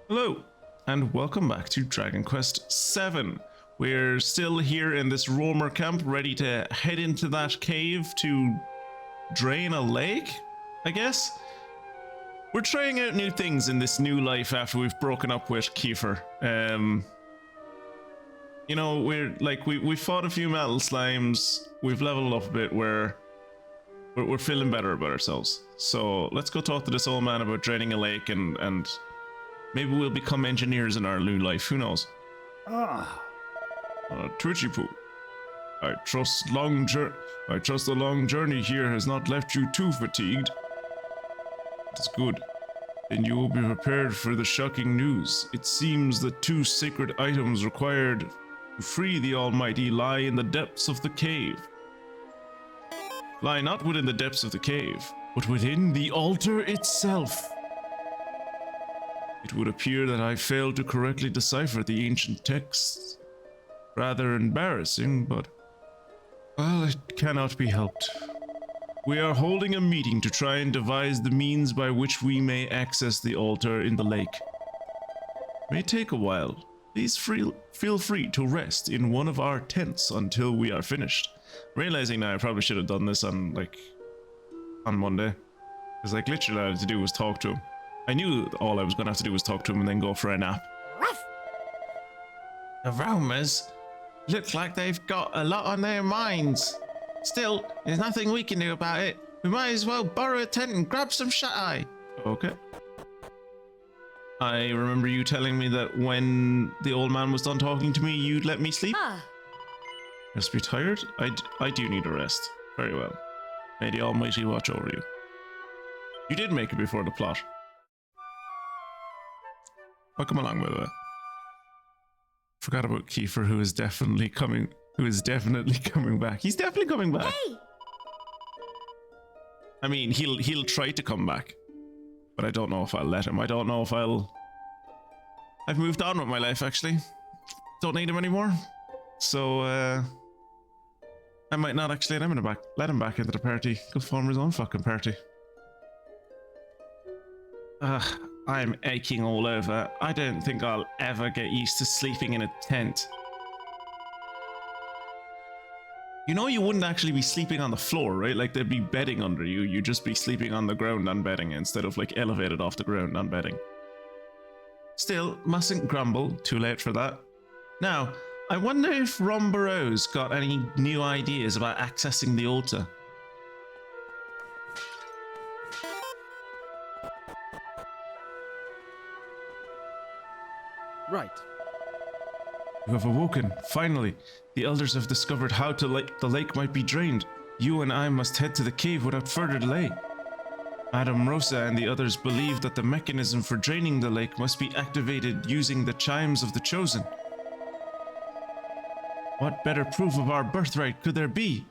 Hello, and welcome back to Dragon Quest VII. We're still here in this roamer camp, ready to head into that cave to drain a lake, I guess? We're trying out new things in this new life after we've broken up with Kiefer. You know, we fought a few metal slimes, we've leveled up a bit, we're feeling better about ourselves. So let's go talk to this old man about draining a lake and maybe we'll become engineers in our new life, who knows? Twitchy poo. I trust the long journey here has not left you too fatigued. That's good. Then you will be prepared for the shocking news. It seems the two sacred items required to free the Almighty lie in the depths of the cave. Lie not within the depths of the cave, but within the altar itself. It would appear that I failed to correctly decipher the ancient texts. Rather embarrassing, but well, it cannot be helped. We are holding a meeting to try and devise the means by which we may access the altar in the lake. It may take a while. Please feel free to rest in one of our tents until we are finished. Realizing now I probably should have done this on Monday. Because literally all I had to do was talk to him. I knew all I was going to have to do was talk to him and then go for a nap. Ruff. The Romers look like they've got a lot on their minds. Still, there's nothing we can do about it. We might as well borrow a tent and grab some shut-eye. Okay. I remember you telling me that when the old man was done talking to me, you'd let me sleep. Must be tired? I do need a rest. Very well. May the Almighty watch over you. You did make it before the plot. Welcome along, by the way. Forgot about Kiefer, who is definitely coming back. He's definitely coming back. Hey! I mean, he'll try to come back, but I don't know if I'll let him. I don't know if I've moved on with my life, actually. Don't need him anymore. So, I might not actually let him back into the party. Go form his own fucking party. I'm aching all over. I don't think I'll ever get used to sleeping in a tent. You know, you wouldn't actually be sleeping on the floor, right? Like, there'd be bedding under you. You'd just be sleeping on the ground on bedding instead of elevated off the ground on bedding. Still, mustn't grumble. Too late for that. Now, I wonder if Rombarow's got any new ideas about accessing the altar. Right. You have awoken, finally. The elders have discovered how the lake might be drained. You and I must head to the cave without further delay. Madame Rosa and the others believe that the mechanism for draining the lake must be activated using the chimes of the Chosen. What better proof of our birthright could there be?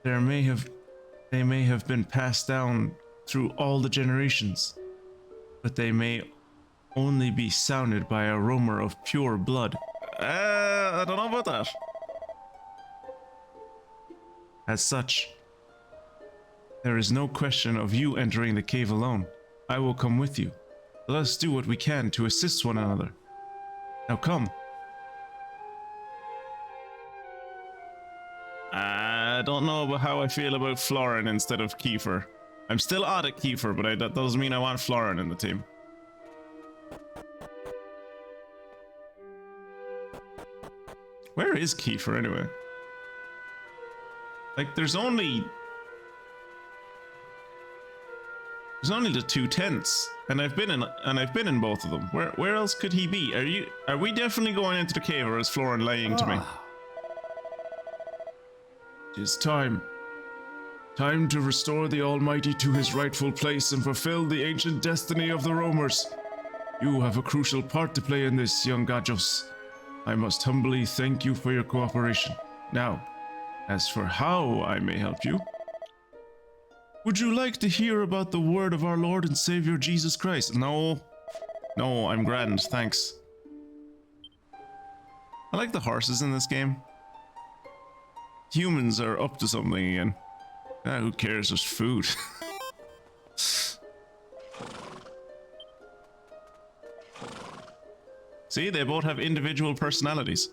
They may have been passed down through all the generations, but they may only be sounded by a roamer of pure blood. I don't know about that. As such, there is no question of you entering the cave alone. I will come with you. Let us do what we can to assist one another. Now come. I don't know about how I feel about Florin instead of Kiefer. I'm still odd at Kiefer, but that doesn't mean I want Florin in the team. Where is Kiefer anyway? There's only the two tents, and I've been in both of them. Where else could he be? Are we definitely going into the cave, or is Florin lying to me? It is time. Time to restore the Almighty to his rightful place and fulfill the ancient destiny of the roamers. You have a crucial part to play in this, young Gajos. I must humbly thank you for your cooperation. Now, as for how I may help you, would you like to hear about the word of our Lord and Savior Jesus Christ? No, I'm grand, thanks. I like the horses in this game. Humans are up to something again. Who cares? There's food. See, they both have individual personalities.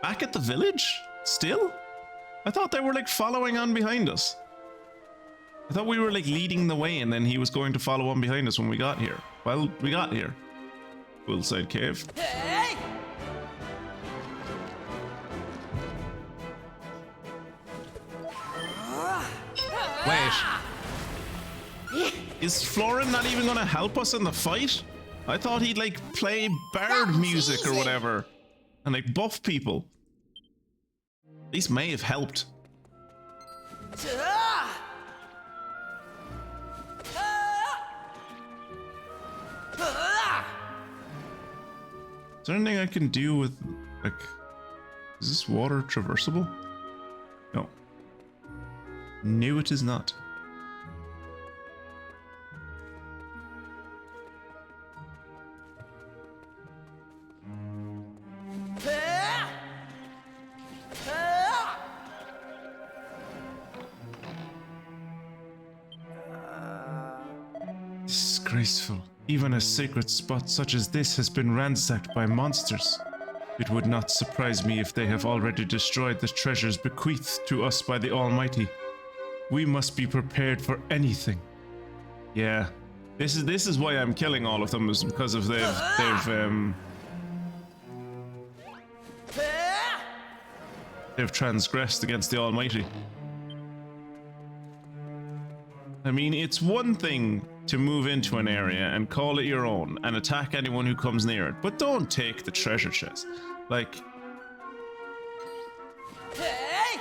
Back at the village? Still? I thought they were like following on behind us. I thought we were like leading the way and then he was going to follow on behind us when we got here. Well, we got here. Poolside cave. Hey! Wait. Is Florin not even gonna help us in the fight? I thought he'd like play bard music or whatever and like buff people. These may have helped. Is there anything I can do with, like, is this water traversable? No. No, it is not. Disgraceful. Even a sacred spot such as this has been ransacked by monsters. It would not surprise me if they have already destroyed the treasures bequeathed to us by the Almighty. We must be prepared for anything. Yeah. This is why I'm killing all of them, is because of they've transgressed against the Almighty. I mean, it's one thing to move into an area and call it your own and attack anyone who comes near it, but don't take the treasure chest. Like... Hey!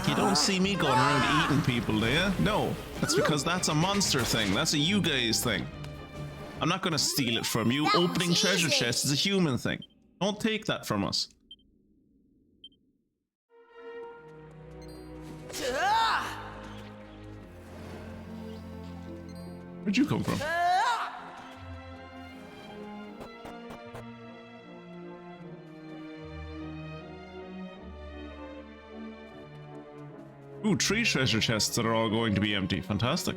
You don't see me going around eating people, do you? No, that's because that's a monster thing. That's a you guys thing. I'm not gonna steal it from you. Opening treasure chests is a human thing. Don't take that from us. Where'd you come from? Ooh, 3 treasure chests that are all going to be empty. Fantastic.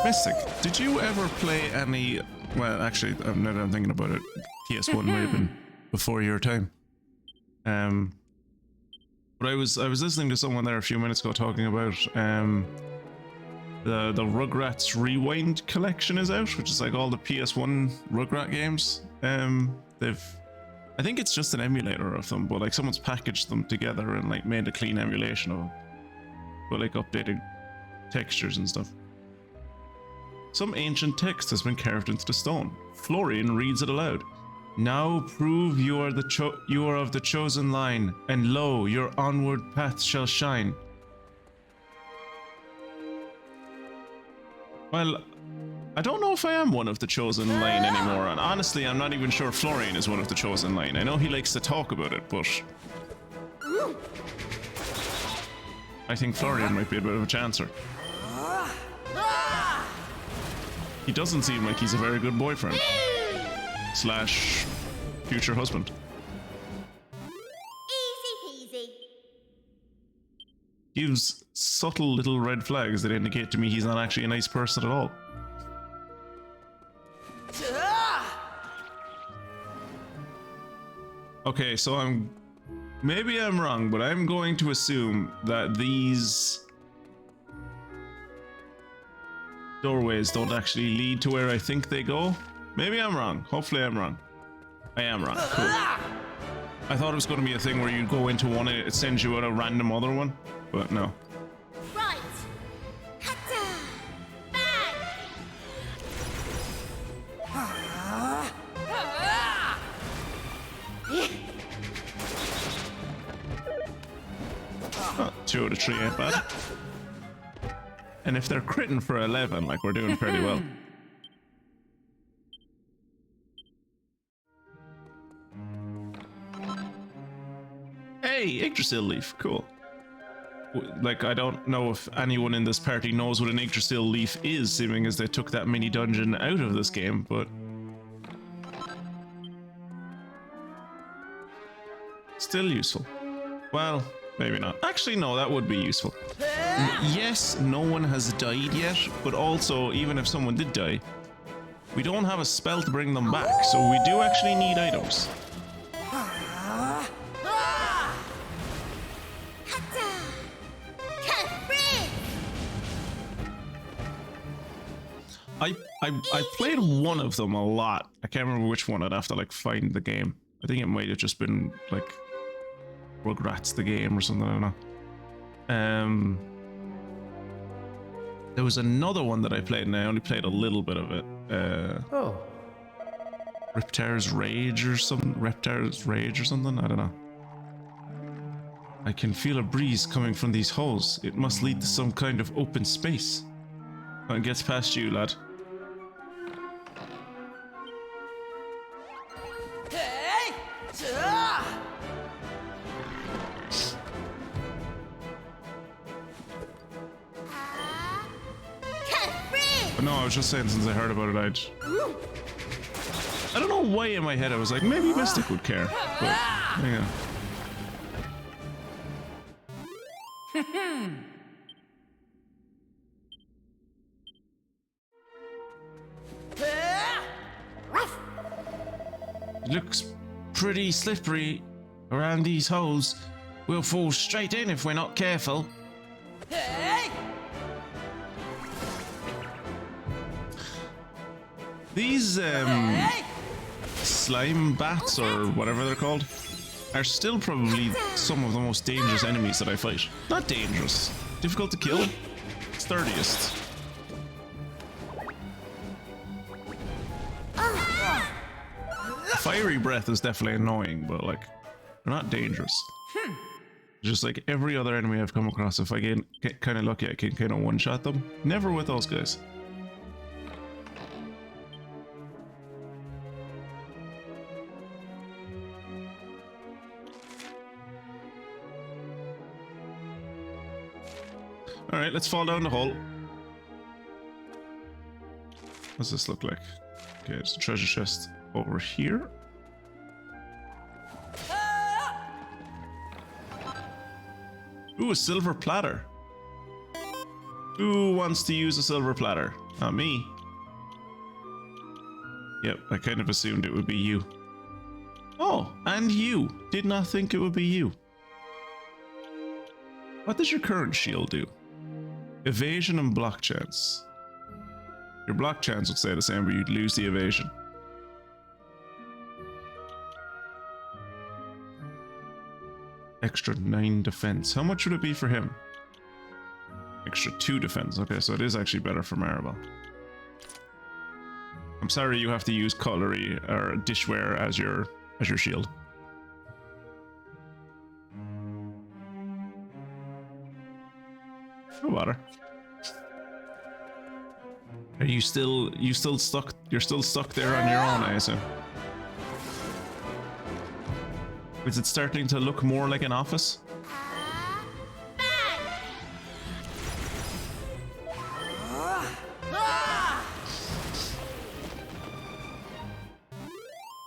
Mystic, did you ever play any... Well, actually, now that I'm thinking about it, PS1 might have been before your time. But I was listening to someone there a few minutes ago talking about the Rugrats Rewind collection is out, which is like all the PS1 Rugrat games. I think it's just an emulator of them, but like someone's packaged them together and like made a clean emulation of them, but like updated textures and stuff. Some ancient text has been carved into the stone. Florian reads it aloud. Now prove you are of the chosen line, and lo, your onward path shall shine. Well, I don't know if I am one of the chosen line anymore, and honestly, I'm not even sure Florian is one of the chosen line. I know he likes to talk about it, but I think Florian might be a bit of a chancer. He doesn't seem like he's a very good boyfriend. Slash future husband. Easy peasy. Gives subtle little red flags that indicate to me he's not actually a nice person at all. Okay, so maybe I'm wrong, but I'm going to assume that these doorways don't actually lead to where I think they go. Maybe I'm wrong. Hopefully I'm wrong. I am wrong. Cool. I thought it was going to be a thing where you go into one and it sends you out a random other one, but no. Right. Hatta. Bang. Oh, 2 out of 3 ain't bad. And if they're critting for 11, like, we're doing pretty well. Hey, Yggdrasil leaf, cool. Like, I don't know if anyone in this party knows what an Yggdrasil leaf is, seeming as they took that mini dungeon out of this game, but... still useful. Well, maybe not. Actually, no, that would be useful. Yes, no one has died yet, but also, even if someone did die, we don't have a spell to bring them back, so we do actually need items. I played one of them a lot. I can't remember which one. I'd have to like find the game. I think it might have just been like Rugrats the game or something, I don't know. There was another one that I played and I only played a little bit of it. Reptar's Rage or something? Reptar's Rage or something? I don't know. I can feel a breeze coming from these holes. It must lead to some kind of open space. It gets past you, lad. But no, I was just saying since I heard about it, I don't know why in my head I was like, maybe Mystic would care. But, yeah. It looks pretty slippery around these holes. We'll fall straight in if we're not careful. These slime bats or whatever they're called are still probably some of the most dangerous enemies that I fight. Not dangerous, difficult to kill, sturdiest. Fiery breath is definitely annoying, but like, they're not dangerous. Just like every other enemy I've come across, if I get kind of lucky, I can kind of one-shot them. Never with those guys. Alright, let's fall down the hole. What's this look like? Okay, it's a treasure chest over here. Ooh, a silver platter. Who wants to use a silver platter? Not me. Yep, I kind of assumed it would be you. Oh, and you. Did not think it would be you. What does your current shield do? Evasion and block chance. Your block chance would stay the same, but you'd lose the evasion. Extra 9 defense. How much would it be for him? Extra 2 defense. Okay, so it is actually better for Maribel. I'm sorry you have to use cutlery or dishware as your shield. No matter. Are you still stuck? You're still stuck there on your own, I assume. Is it starting to look more like an office?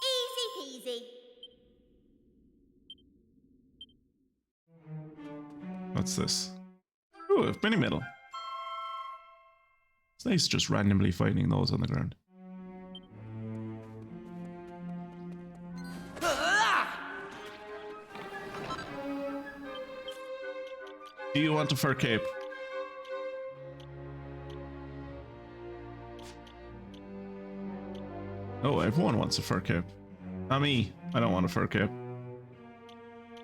Easy peasy. What's this? Ooh, a mini medal. It's nice just randomly finding those on the ground. Do you want a fur cape? Oh, everyone wants a fur cape. Not me. I don't want a fur cape.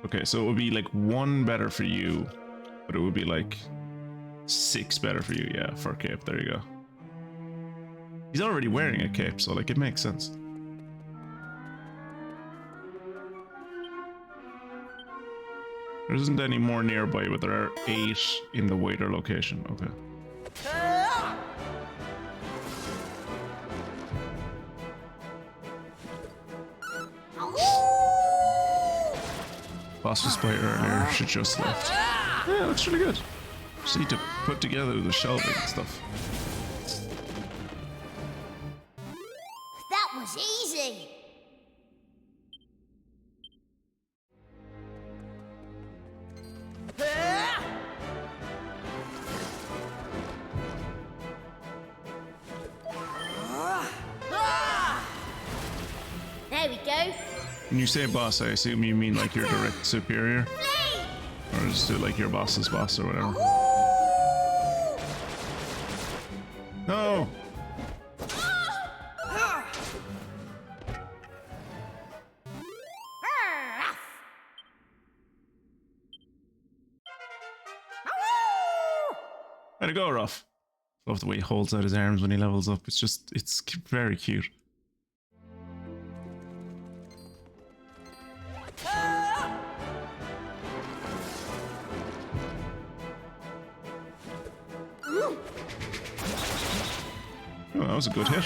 Okay, so it would be like 1 better for you, but it would be like 6 better for you. Yeah, fur cape. There you go. He's already wearing a cape, so like it makes sense. There isn't any more nearby, but there are 8 in the waiter location. Okay. Boss was by earlier, she just left. Yeah, looks really good. Just need to put together the shelving and stuff. That was easy. There we go. When you say boss, I assume you mean like your direct superior? Or just like your boss's boss or whatever. No! Way to go, Ruff. Love the way he holds out his arms when he levels up. It's very cute. Oh, that was a good hit.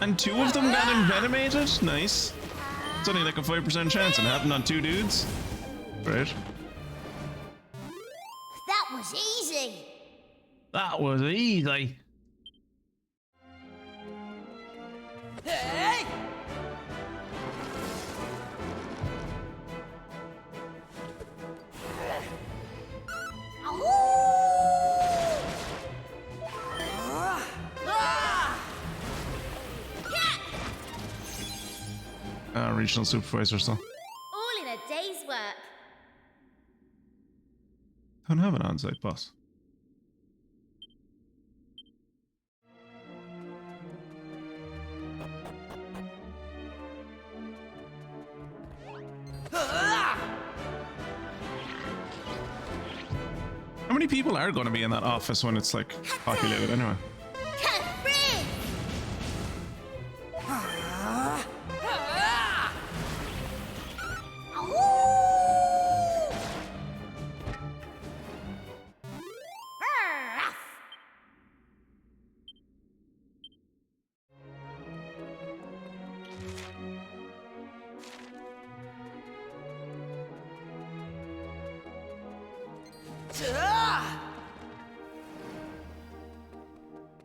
And 2 of them got envenomated? Nice. It's only like a 5% chance and it happened on 2 dudes. Great. That was easy. That was easy. Hey! Regional supervisor, so. All in a day's work. Don't have an on-site boss. How many people are going to be in that office when it's like populated anyway?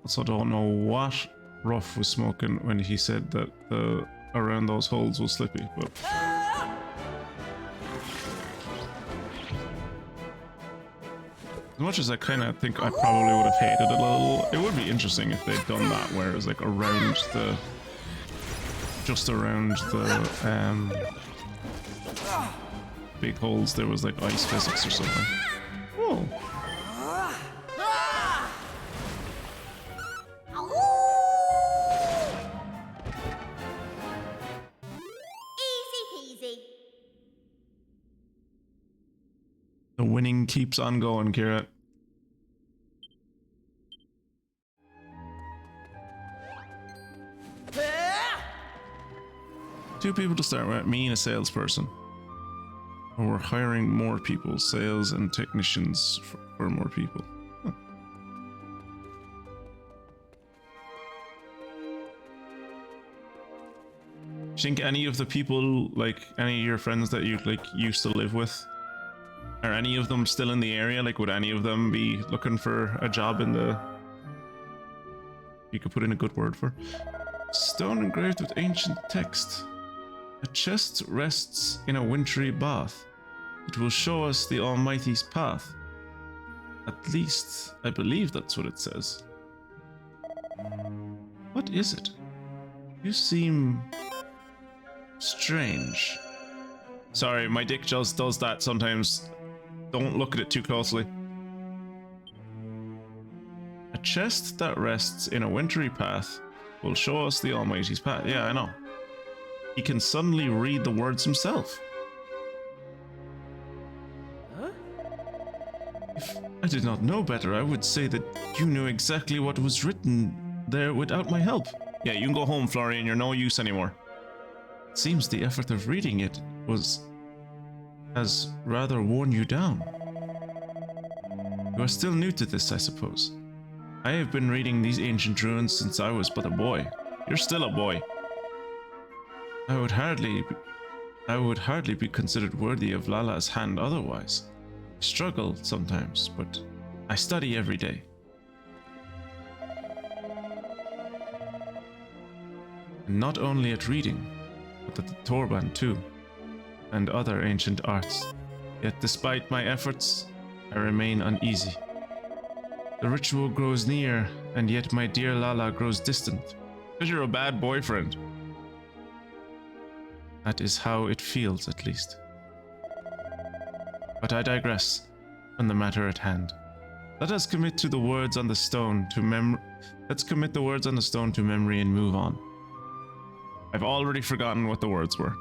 Also don't know what Ruff was smoking when he said that around those holes was slippy, but as much as I kind of think I probably would have hated it a little, it would be interesting if they'd done that where it was like around the just around the big holes there was like ice physics or something. Oh. The winning keeps on going, Kira. Two people to start with, me and a salesperson. And we're hiring more people, sales and technicians for more people. Huh. Do you think any of the people, like any of your friends that you like used to live with, are any of them still in the area? Like, would any of them be looking for a job in the... You could put in a good word for. Stone engraved with ancient text. A chest rests in a wintry bath. It will show us the Almighty's path. At least, I believe that's what it says. What is it? You seem... strange. Sorry, my dick just does that sometimes. Don't look at it too closely. A chest that rests in a wintry path will show us the Almighty's path. Yeah, I know. He can suddenly read the words himself. Huh? If I did not know better, I would say that you knew exactly what was written there without my help. Yeah, you can go home, Florian. You're no use anymore. It seems the effort of reading it has rather worn you down. You are still new to this, I suppose. I have been reading these ancient ruins since I was but a boy. You're still a boy. I would hardly I would hardly be considered worthy of Lala's hand otherwise. I struggle sometimes, but I study every day. And not only at reading, but at the Torban too, and other ancient arts. Yet despite my efforts, I remain uneasy. The ritual grows near, and yet my dear Lala grows distant. Because you're a bad boyfriend. That is how it feels, at least. But I digress on the matter at hand. Let us commit to the words on the stone to Let's commit the words on the stone to memory and move on. I've already forgotten what the words were.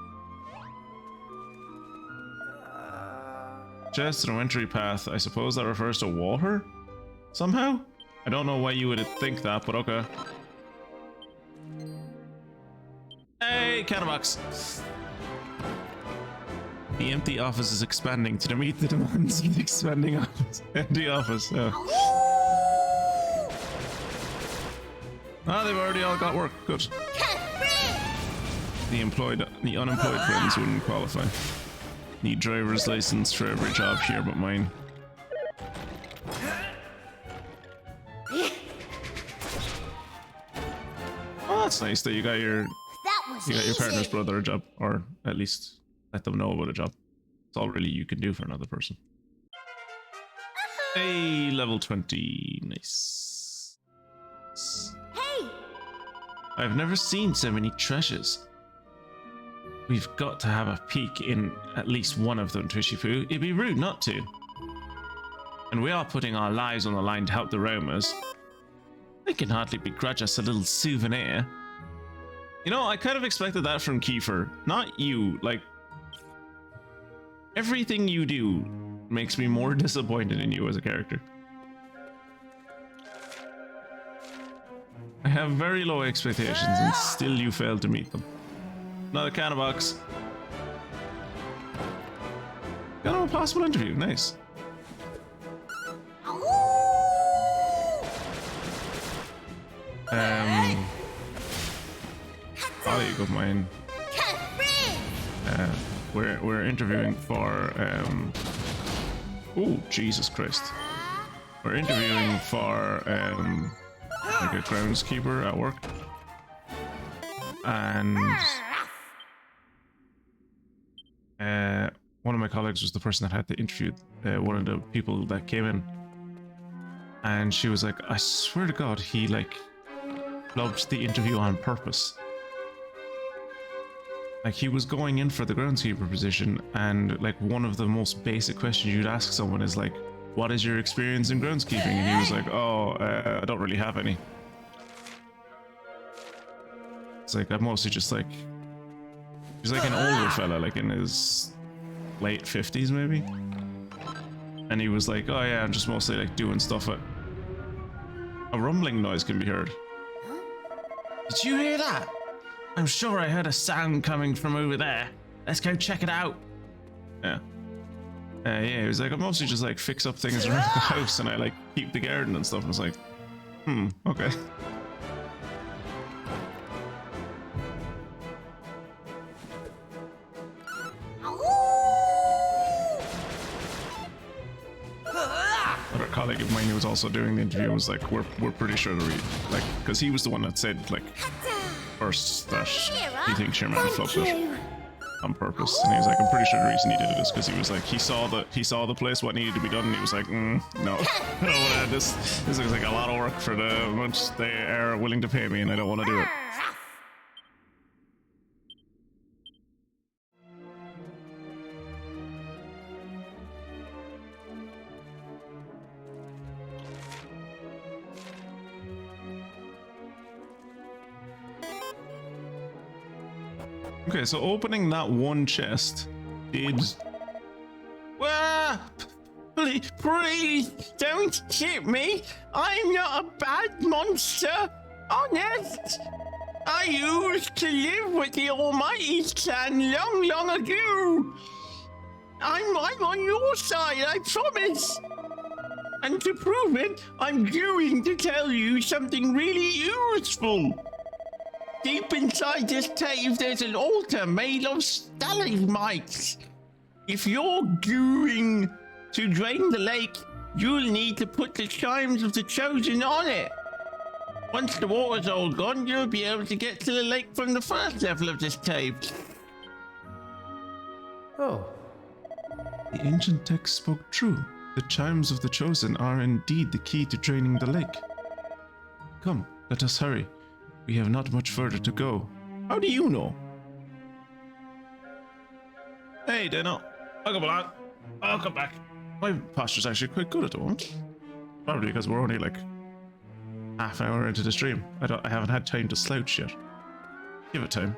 Chest and entry path. I suppose that refers to water? Somehow? I don't know why you would think that, but okay. Hey, Catabox! The empty office is expanding to meet the demands of the expanding office. Empty office, yeah. Ah, they've already all got work. Good. The unemployed friends wouldn't qualify. Need driver's license for every job here but mine. Oh, that's nice that you got your partner's brother a job, or at least let them know about a job. It's all really you can do for another person. Hey, level 20, nice. Hey! I've never seen so many treasures. We've got to have a peek in at least one of them, Twishy-Poo. It'd be rude not to. And we are putting our lives on the line to help the roamers. They can hardly begrudge us a little souvenir. You know, I kind of expected that from Kiefer. Not you, like... Everything you do makes me more disappointed in you as a character. I have very low expectations and still you fail to meet them. Another Catabox. Got an impossible interview, nice. Colleague of mine. We're interviewing for oh Jesus Christ. We're interviewing for like a groundskeeper at work. And one of my colleagues was the person that had to interview one of the people that came in. And she was like, I swear to God, he like flubbed the interview on purpose. Like he was going in for the groundskeeper position, and like one of the most basic questions you'd ask someone is like, what is your experience in groundskeeping? And he was like, oh, I don't really have any. It's like, I'm mostly just like, he's like an older fella, like in his late 50s maybe. And he was like, oh yeah, I'm just mostly like doing stuff at... A rumbling noise can be heard. Did you hear that? I'm sure I heard a sound coming from over there. Let's go check it out. Yeah. Yeah, he was like, I mostly just like fix up things around the house and I like keep the garden and stuff. And I was like, okay. Another colleague of mine who was also doing the interview was like, we're pretty sure to read, like, because he was the one that said like first that he thinks your man fucked it on purpose, and he was like, I'm pretty sure the reason he did it is because he was like, he saw the place what needed to be done, and he was like, no, this looks like a lot of work for the much they are willing to pay me, and I don't want to do it. Okay, so opening that one chest did... Please don't shoot me! I'm not a bad monster! Honest! I used to live with the Almighty Clan long ago! I'm on your side, I promise! And to prove it, I'm going to tell you something really useful! Deep inside this cave, there's an altar made of stalagmites. If you're going to drain the lake, you'll need to put the chimes of the chosen on it. Once the water's all gone, you'll be able to get to the lake from the first level of this cave. Oh. The ancient text spoke true. The chimes of the chosen are indeed the key to draining the lake. Come, let us hurry. We have not much further to go. How do you know? Hey, Dano. I'll come along. I'll come back. My posture's actually quite good at the moment. Probably because we're only like half an hour into the stream. I haven't had time to slouch yet. Give it time.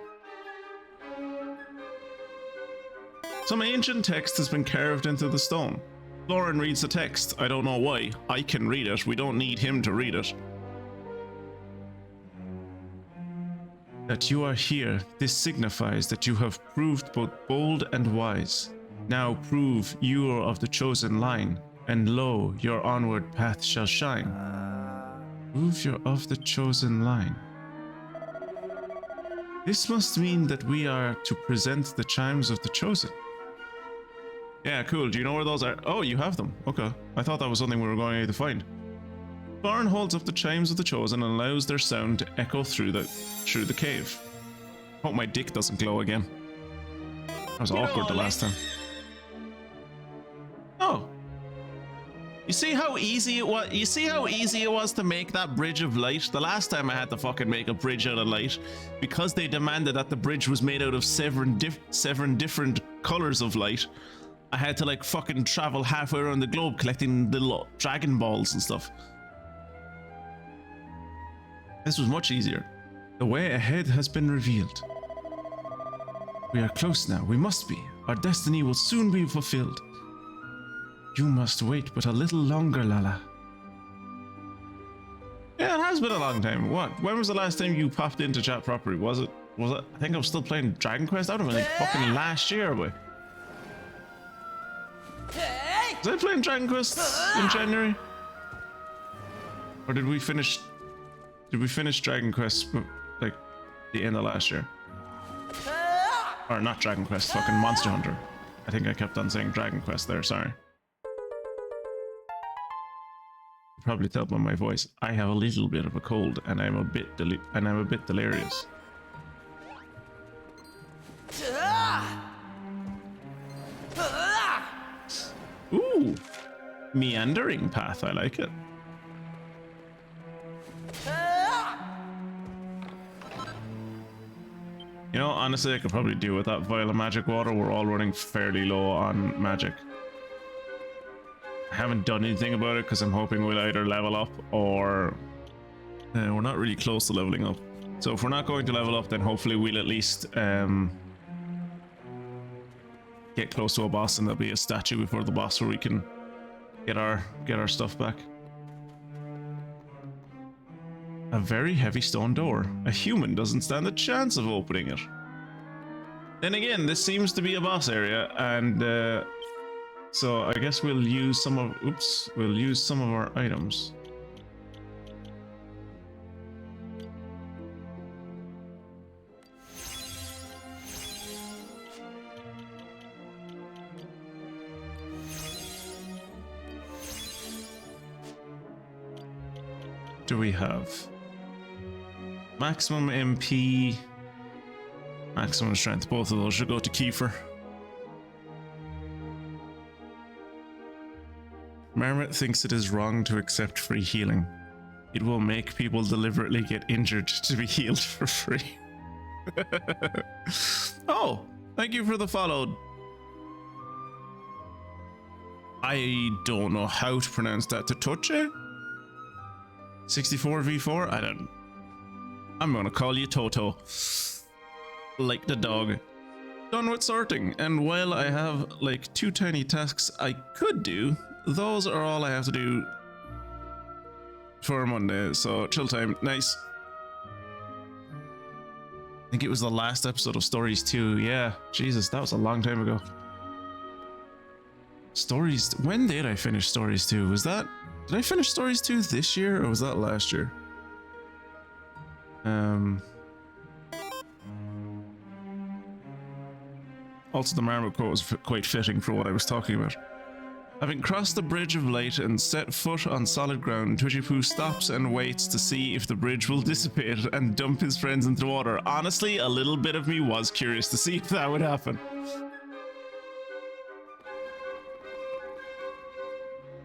Some ancient text has been carved into the stone. Lauren reads the text. I don't know why. I can read it. We don't need him to read it. That you are here, this signifies that you have proved both bold and wise. Now prove you are of the chosen line, and lo, your onward path shall shine. Prove you're of the chosen line. This must mean that we are to present the chimes of the chosen. Yeah, cool. Do you know where those are? Oh, you have them. Okay. I thought that was something we were going to need to find. Barn holds up the chimes of the chosen and allows their sound to echo through the cave. Hope my dick doesn't glow again. That was awkward the last time. Oh. You see how easy it was? You see how easy it was to make that bridge of light? The last time I had to fucking make a bridge out of light, because they demanded that the bridge was made out of seven different colors of light, I had to like fucking travel halfway around the globe collecting little dragon balls and stuff. This was much easier. The way ahead has been revealed. We are close now. We must be. Our destiny will soon be fulfilled. You must wait but a little longer, Lala. Yeah, it has been a long time. What? When was the last time you popped into chat properly? Was it? I think I was still playing Dragon Quest. That would have been like fucking last year, boy. Was I playing Dragon Quest in January? Or did we finish Dragon Quest like the end of last year? Or not Dragon Quest, fucking Monster Hunter. I think I kept on saying Dragon Quest there, sorry. You probably tell by my voice, I have a little bit of a cold and I'm a bit delirious. Ooh, meandering path, I like it. You know, honestly, I could probably do with that vial of magic water. We're all running fairly low on magic. I haven't done anything about it because I'm hoping we'll either level up or we're not really close to leveling up. So if we're not going to level up, then hopefully we'll at least get close to a boss and there'll be a statue before the boss where we can get our stuff back. A very heavy stone door. A human doesn't stand a chance of opening it. Then again, this seems to be a boss area, and so I guess we'll use some of our items. Do we have maximum MP, maximum strength? Both of those should go to Kiefer. Marmot thinks it is wrong to accept free healing. It will make people deliberately get injured to be healed for free. Oh, thank you for the follow. I don't know how to pronounce that. Totoche? 64v4? I don't. I'm gonna call you Toto. Like the dog. Done with sorting, and while I have like 2 tiny tasks I could do, those are all I have to do for Monday, so chill time. Nice. I think it was the last episode of Stories 2. Yeah, Jesus, that was a long time ago. Stories, when did I finish Stories 2? Was that, did I finish Stories 2 this year or was that last year? Also, the marmot quote was quite fitting for what I was talking about. Having crossed the bridge of light and set foot on solid ground, Twitchy stops and waits to see if the bridge will dissipate and dump his friends into the water. Honestly, a little bit of me was curious to see if that would happen.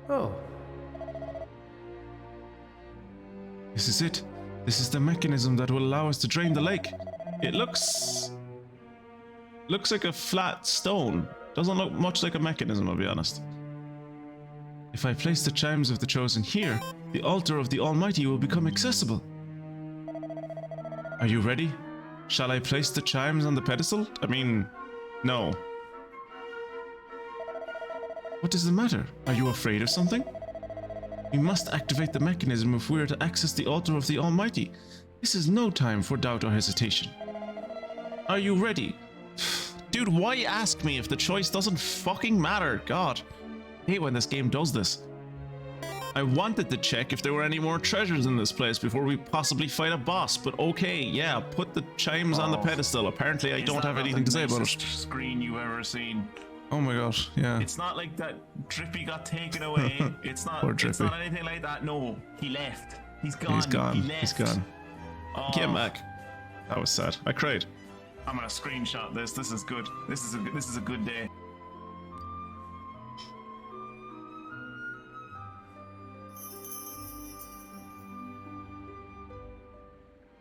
Oh. This is it. This is the mechanism that will allow us to drain the lake. It looks like a flat stone. Doesn't look much like a mechanism, I'll be honest. If I place the chimes of the chosen here, the altar of the Almighty will become accessible. Are you ready? Shall I place the chimes on the pedestal? I mean, no. What is the matter? Are you afraid of something? We must activate the mechanism if we are to access the altar of the Almighty. This is no time for doubt or hesitation. Are you ready? Dude, why ask me if the choice doesn't fucking matter? God. I hate when this game does this. I wanted to check if there were any more treasures in this place before we possibly fight a boss, but okay, yeah, put the chimes on the pedestal. Apparently I don't have anything to say about it. Screen you've ever seen. Oh my god, yeah. It's not like that Drippy got taken away. It's not anything like that. No, he left. He's gone. He's gone. He left. He's gone. Oh. He came back. That was sad. I cried. I'm gonna screenshot this. This is good. This is a good day.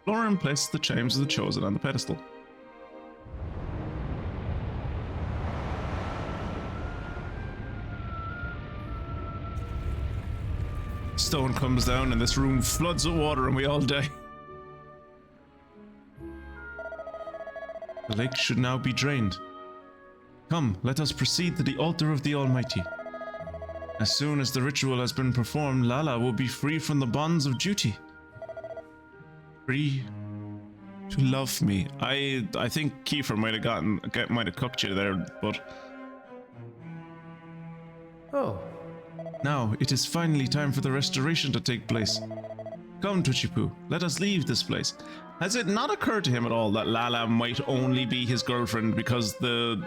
Lauren placed the chimes of the chosen on the pedestal. Stone comes down and this room floods with water and we all die. The lake should now be drained. Come, let us proceed to the altar of the Almighty. As soon as the ritual has been performed, Lala will be free from the bonds of duty. Free to love me. I think Kiefer might have cooked you there, but Oh. now it is finally time for the restoration to take place. Come, Twitchy, let us leave this place. Has it not occurred to him at all that Lala might only be his girlfriend because the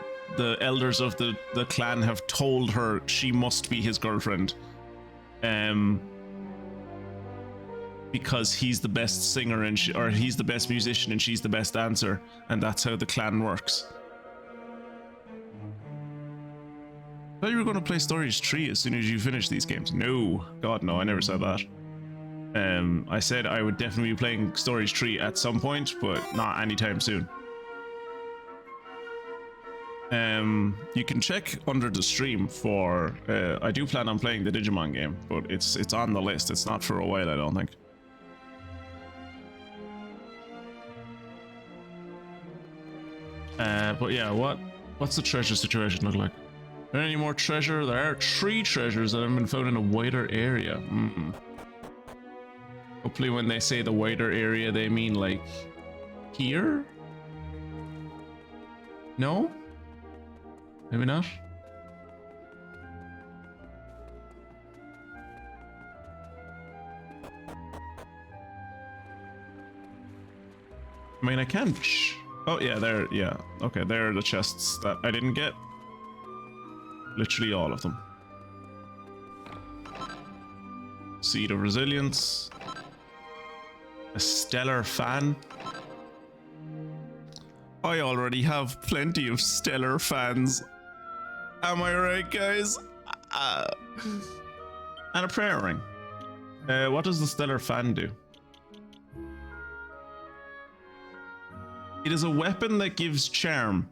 elders of the clan have told her she must be his girlfriend? Because he's the best singer and or he's the best musician and she's the best dancer, and that's how the clan works. I thought you were going to play Storage 3 as soon as you finish these games. No, God no, I never said that. I said I would definitely be playing Storage 3 at some point, but not anytime soon. You can check under the stream for I do plan on playing the Digimon game, but it's on the list. It's not for a while, I don't think. But yeah, what's the treasure situation look like? Are there any more treasure? There are 3 treasures that have been found in a wider area. Hopefully when they say the wider area, they mean like here? No? Maybe not? I mean, I can't. Oh yeah, there. Yeah, okay. There are the chests that I didn't get. Literally all of them. Seed of Resilience. A stellar fan. I already have plenty of stellar fans. Am I right, guys? And a prayer ring. What does the stellar fan do? It is a weapon that gives charm.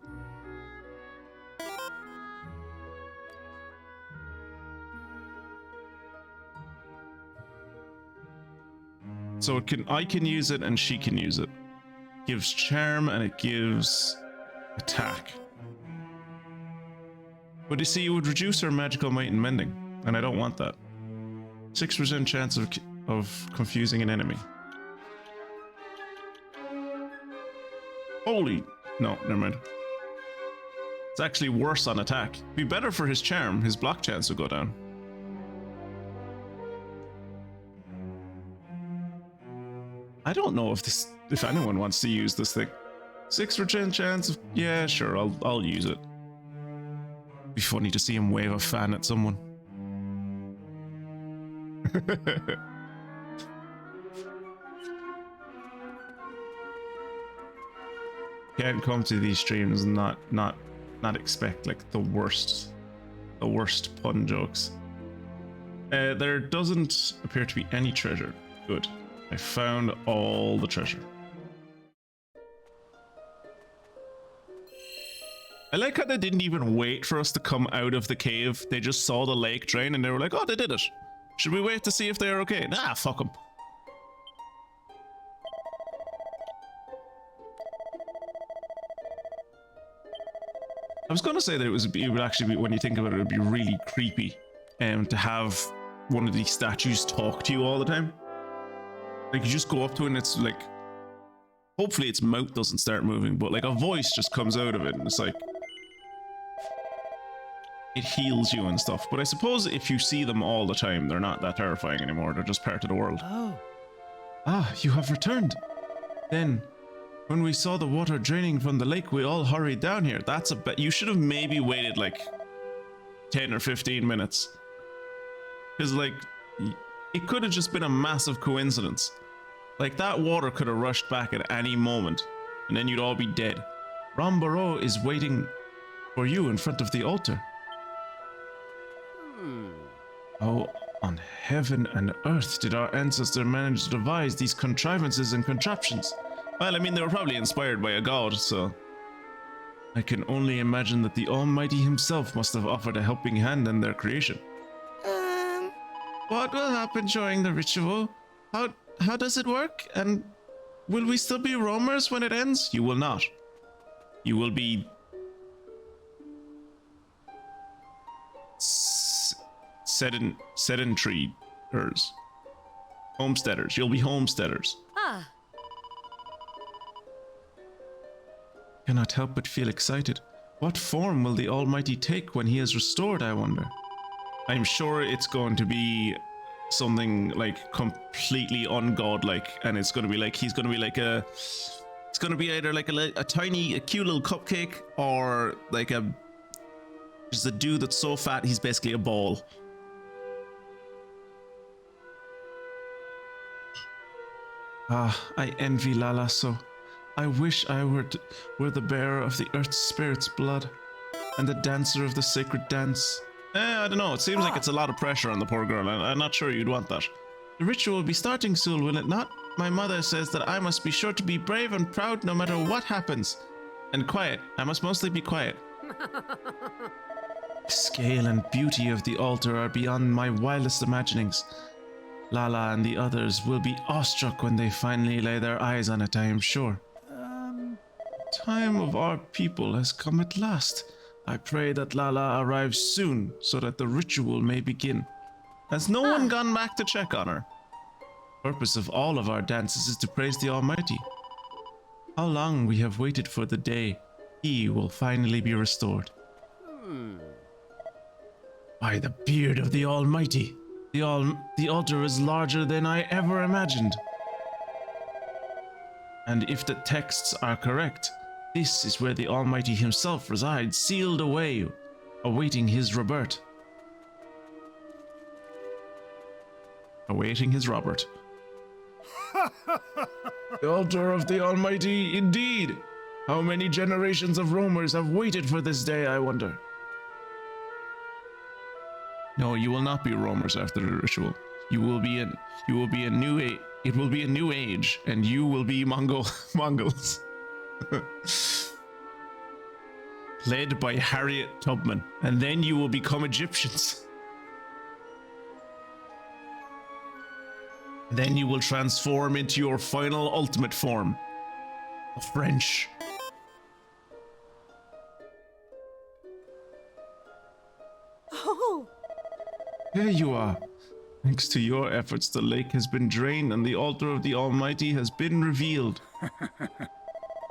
So I can use it and she can use it. Gives charm and it gives attack. But you see, it would reduce our magical might and mending, and I don't want that. 6% chance of confusing an enemy. Holy... no, never mind. It's actually worse on attack. Be better for his charm, his block chance will go down. I don't know if anyone wants to use this thing. 6% chance of... yeah, sure, I'll use it. Be funny to see him wave a fan at someone. Can't come to these streams and not expect like the worst pun jokes. There doesn't appear to be any treasure. Good. I found all the treasure. I like how they didn't even wait for us to come out of the cave. They just saw the lake drain and they were like, oh, they did it. Should we wait to see if they're okay? Nah, fuck them. I was gonna say that it would actually be, when you think about it, it would be really creepy to have one of these statues talk to you all the time. Like you just go up to it and it's like, hopefully its mouth doesn't start moving, but like a voice just comes out of it and it's like, it heals you and stuff. But I suppose if you see them all the time, they're not that terrifying anymore. They're just part of the world. Oh. Ah, you have returned. Then, when we saw the water draining from the lake, we all hurried down here. That's a bit. You should have maybe waited like 10 or 15 minutes. Because like, it could have just been a massive coincidence. Like that water could have rushed back at any moment, and then you'd all be dead. Rambaro is waiting for you in front of the altar. How on heaven and earth did our ancestor manage to devise these contrivances and contraptions? Well, I mean, they were probably inspired by a god, so I can only imagine that the Almighty himself must have offered a helping hand in their creation. What will happen during the ritual? How does it work? And will we still be roamers when it ends? You will not. You will be sedentaryers. Homesteaders. You'll be homesteaders. Ah. Cannot help but feel excited. What form will the Almighty take when he is restored, I wonder? I'm sure it's going to be something like completely ungodlike, and it's going to be like he's going to be like it's going to be either like a cute little cupcake, or like just a dude that's so fat he's basically a ball. Ah, I envy Lala so. I wish I were the bearer of the Earth's spirit's blood, and the dancer of the sacred dance. I don't know, it seems like it's a lot of pressure on the poor girl, and I'm not sure you'd want that. The ritual will be starting soon, will it not? My mother says that I must be sure to be brave and proud no matter what happens. And quiet. I must mostly be quiet. The scale and beauty of the altar are beyond my wildest imaginings. Lala and the others will be awestruck when they finally lay their eyes on it, I am sure. Time of our people has come at last. I pray that Lala arrives soon, so that the ritual may begin. Has no one gone back to check on her? The purpose of all of our dances is to praise the Almighty. How long we have waited for the day he will finally be restored. By the beard of the Almighty, the altar is larger than I ever imagined. And if the texts are correct, this is where the Almighty himself resides, sealed away, awaiting his rebirth. Awaiting his Robert. The altar of the Almighty, indeed. How many generations of roamers have waited for this day, I wonder. No, you will not be roamers after the ritual. You will be a new age. It will be a new age, and you will be Mongols. Led by Harriet Tubman, and then you will become Egyptians. Then you will transform into your final ultimate form, the French. Oh. There you are. Thanks to your efforts, the lake has been drained and the altar of the Almighty has been revealed.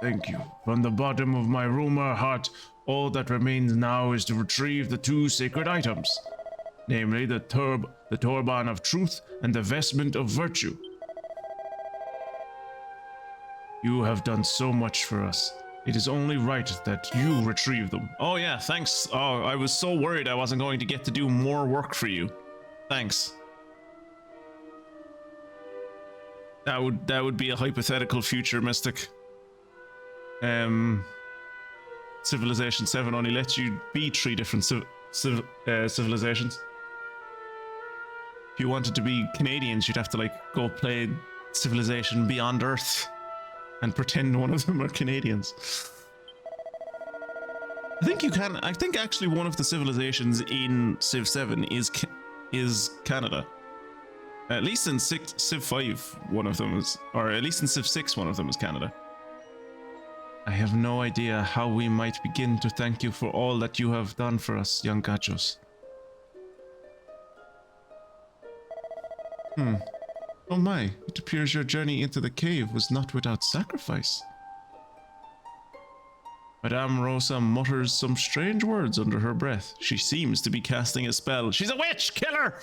Thank you. From the bottom of my rumor heart, all that remains now is to retrieve the two sacred items, namely the Torban of truth and the vestment of virtue. You have done so much for us. It is only right that you retrieve them. Oh yeah, thanks. Oh, I was so worried I wasn't going to get to do more work for you. Thanks. That would be a hypothetical future, Mystic. Civilization 7 only lets you be 3 different civilizations. If you wanted to be Canadians, you'd have to like go play Civilization Beyond Earth and pretend one of them are Canadians. I think you can. I think actually one of the civilizations in Civ 7 is Canada. At least in Civ 5, one of them is, or at least in Civ 6, one of them is Canada. I have no idea how we might begin to thank you for all that you have done for us, young gachos. Oh my, it appears your journey into the cave was not without sacrifice. Madame Rosa mutters some strange words under her breath. She seems to be casting a spell. She's a witch! Kill her!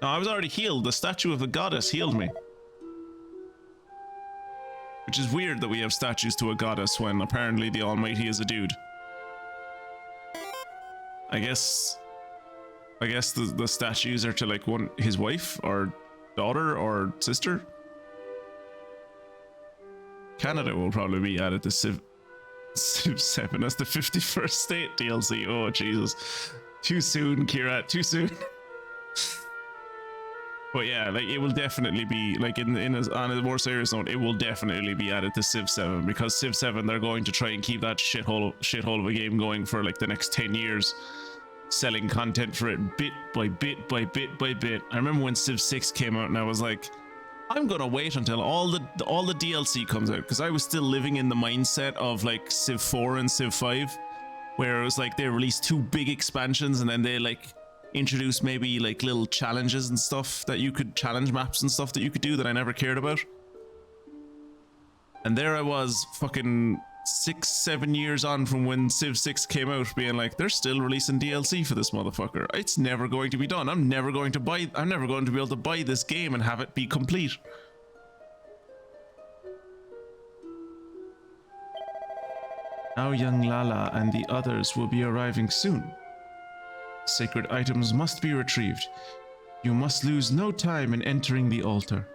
No, I was already healed. The statue of the goddess healed me. Which is weird that we have statues to a goddess when apparently the Almighty is a dude. I guess the statues are to like his wife or daughter or sister. Canada will probably be added to Civ 7 as the 51st state DLC. Oh Jesus. Too soon, Kira, too soon. But yeah, like it will definitely be like on a more serious note, it will definitely be added to Civ 7 because Civ 7 they're going to try and keep that shithole of a game going for like the next 10 years, selling content for it bit by bit by bit by bit. I remember when Civ 6 came out and I was like, I'm gonna wait until all the DLC comes out because I was still living in the mindset of like Civ 4 and Civ 5, where it was like they released 2 big expansions and then they like introduce maybe like little challenges and stuff that you could challenge maps and stuff that you could do that I never cared about. And there I was fucking 6-7 years on from when Civ 6 came out being like, they're still releasing DLC for this motherfucker. It's never going to be done. I'm never going to be able to buy this game and have it be complete. Now young Lala and the others will be arriving soon. Sacred items must be retrieved. You must lose no time in entering the altar.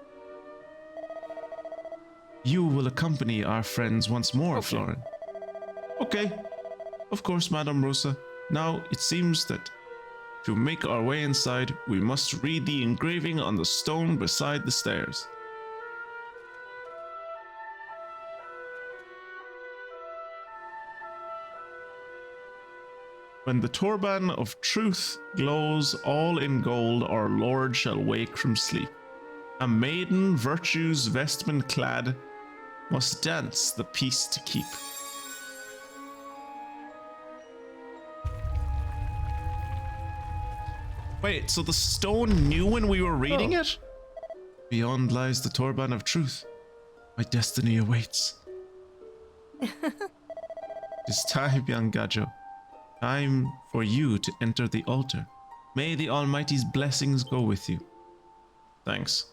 You will accompany our friends once more, okay. Florin. Okay. Of course, Madame Rosa. Now, it seems that to make our way inside, we must read the engraving on the stone beside the stairs. When the Torban of truth glows all in gold, our Lord shall wake from sleep. A maiden, virtue's vestment clad, must dance the peace to keep. Wait, so the stone knew when we were reading it? Beyond lies the Torban of truth. My destiny awaits. It's time, young Gajo. Time for you to enter the altar. May the Almighty's blessings go with you. Thanks.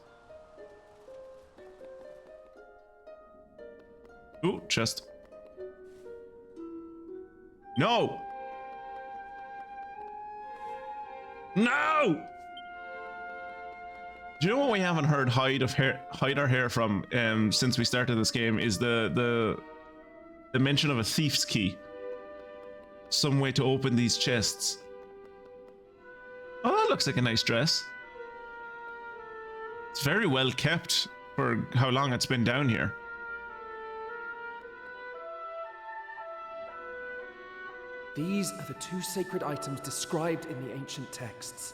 Ooh, chest. No! No! Do you know what we haven't heard hide our hair from since we started this game is the mention of a thief's key. Some way to open these chests. Oh, that looks like a nice dress. It's very well kept for how long it's been down here. These are the 2 sacred items described in the ancient texts.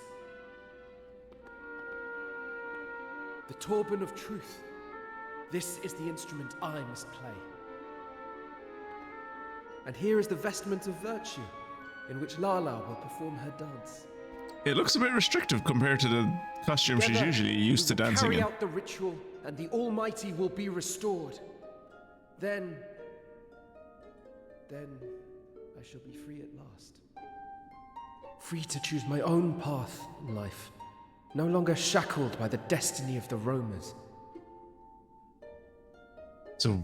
The Torban of Truth. This is the instrument I must play. And here is the vestment of virtue, in which Lala will perform her dance. It looks a bit restrictive compared to the costume she's usually used to dancing in. Carry out the ritual, and the Almighty will be restored. Then I shall be free at last. Free to choose my own path in life, no longer shackled by the destiny of the roamers. So,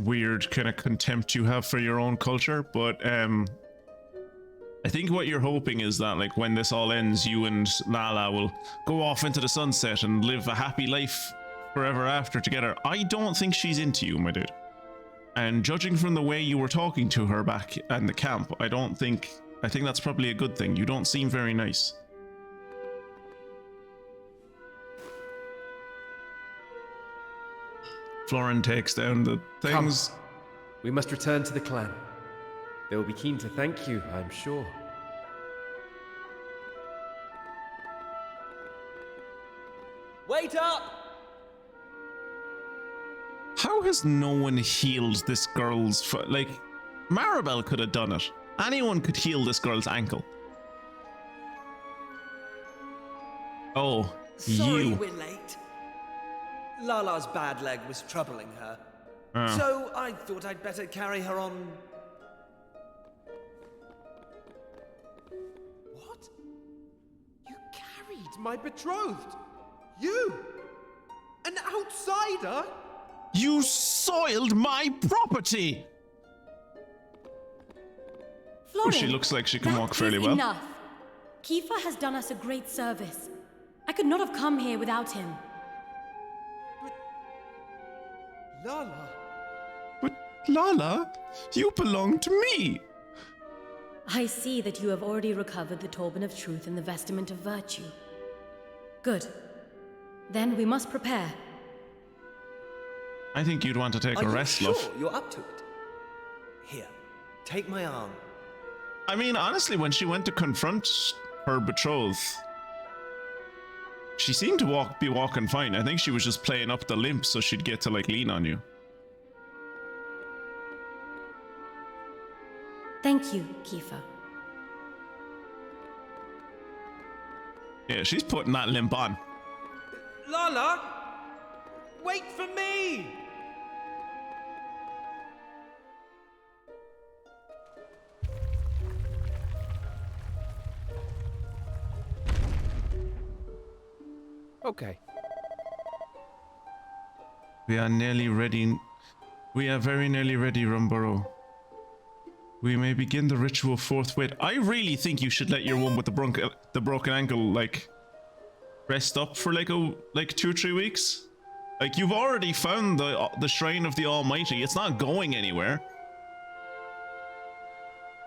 weird kind of contempt you have for your own culture, but I think what you're hoping is that, like, when this all ends, you and Lala will go off into the sunset and live a happy life forever after together. I don't think she's into you, my dude. And judging from the way you were talking to her back in the camp, I think that's probably a good thing. You don't seem very nice. Florin takes down the things. Come. We must return to the clan. They will be keen to thank you, I'm sure. Wait up! How has no one healed this girl's foot? Like, Maribel could have done it. Anyone could heal this girl's ankle. Oh, Sorry you. we're late. Lala's bad leg was troubling her. Oh. So I thought I'd better carry her on... What? You carried my betrothed? You? An outsider? You soiled my property! Florin, She looks like she can that walk fairly is well. Enough. Kiefer has done us a great service. I could not have come here without him. Lala? But Lala, you belong to me. I see that you have already recovered the Torban of Truth and the Vestment of Virtue. Good. Then we must prepare. I think you'd want to take Are a you rest, sure love. you're up to it? Here, take my arm. I mean, honestly, when she went to confront her betrothed, she seemed to be walking fine. I think she was just playing up the limp so she'd get to, like, lean on you. Thank you, Kiefer. Yeah, she's putting that limp on. Lala? Wait for me! Okay. We are nearly ready. We are very nearly ready, Rumburo. We may begin the ritual forthwith. I really think you should let your one with the broken ankle, like, rest up for like 2 or 3 weeks. Like, you've already found the shrine of the Almighty. It's not going anywhere.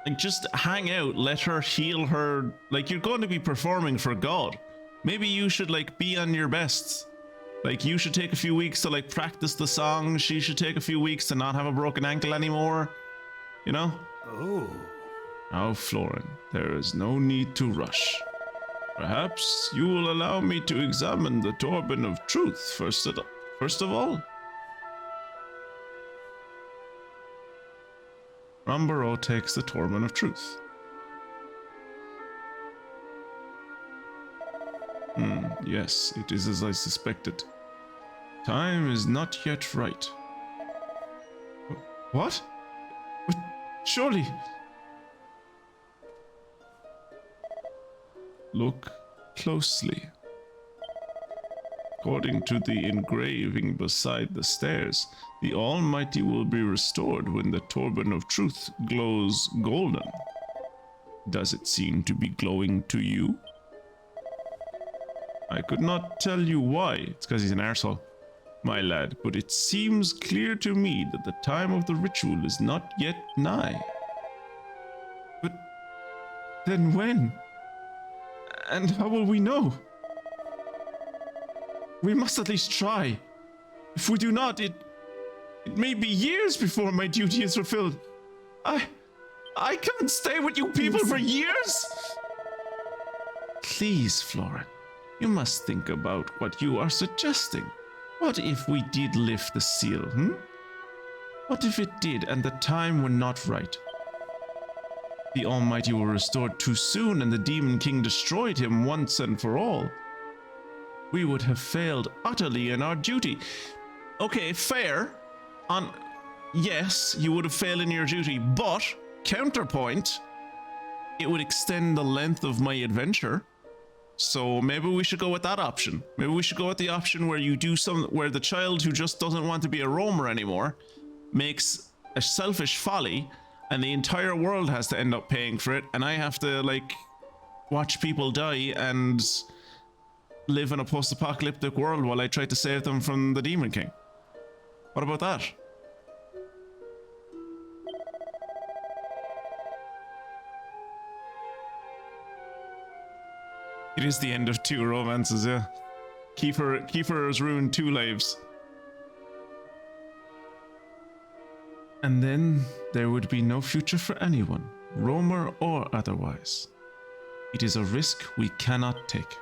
Like, just hang out, let her heal her. Like, you're going to be performing for God. Maybe you should, like, be on your best. Like, you should take a few weeks to, like, practice the song. She should take a few weeks to not have a broken ankle anymore. You know? Oh. Now, Florin, there is no need to rush. Perhaps you will allow me to examine the Torban of Truth first of all? Rumburo takes the Torban of Truth. Yes, it is as I suspected. Time is not yet right. What? But surely... Look closely. According to the engraving beside the stairs, the Almighty will be restored when the Torban of Truth glows golden. Does it seem to be glowing to you? I could not tell you why. It's because he's an arsehole, my lad, but it seems clear to me that the time of the ritual is not yet nigh. But then when? And how will we know? We must at least try. If we do not, it may be years before my duty is fulfilled. I can't stay with you people for years. Please, Florin, you must think about what you are suggesting. What if we did lift the seal, What if it did and the time were not right? The Almighty were restored too soon and the Demon King destroyed him once and for all. We would have failed utterly in our duty. Okay, fair. Yes, you would have failed in your duty, but counterpoint, it would extend the length of my adventure. So maybe we should go with that option. Maybe we should go with the option where you do where the child who just doesn't want to be a roamer anymore makes a selfish folly, and the entire world has to end up paying for it, and I have to, like, watch people die and live in a post-apocalyptic world while I try to save them from the Demon King. What about that? It is the end of 2 romances, yeah. Kiefer has ruined 2 lives. And then there would be no future for anyone, roamer or otherwise. It is a risk we cannot take.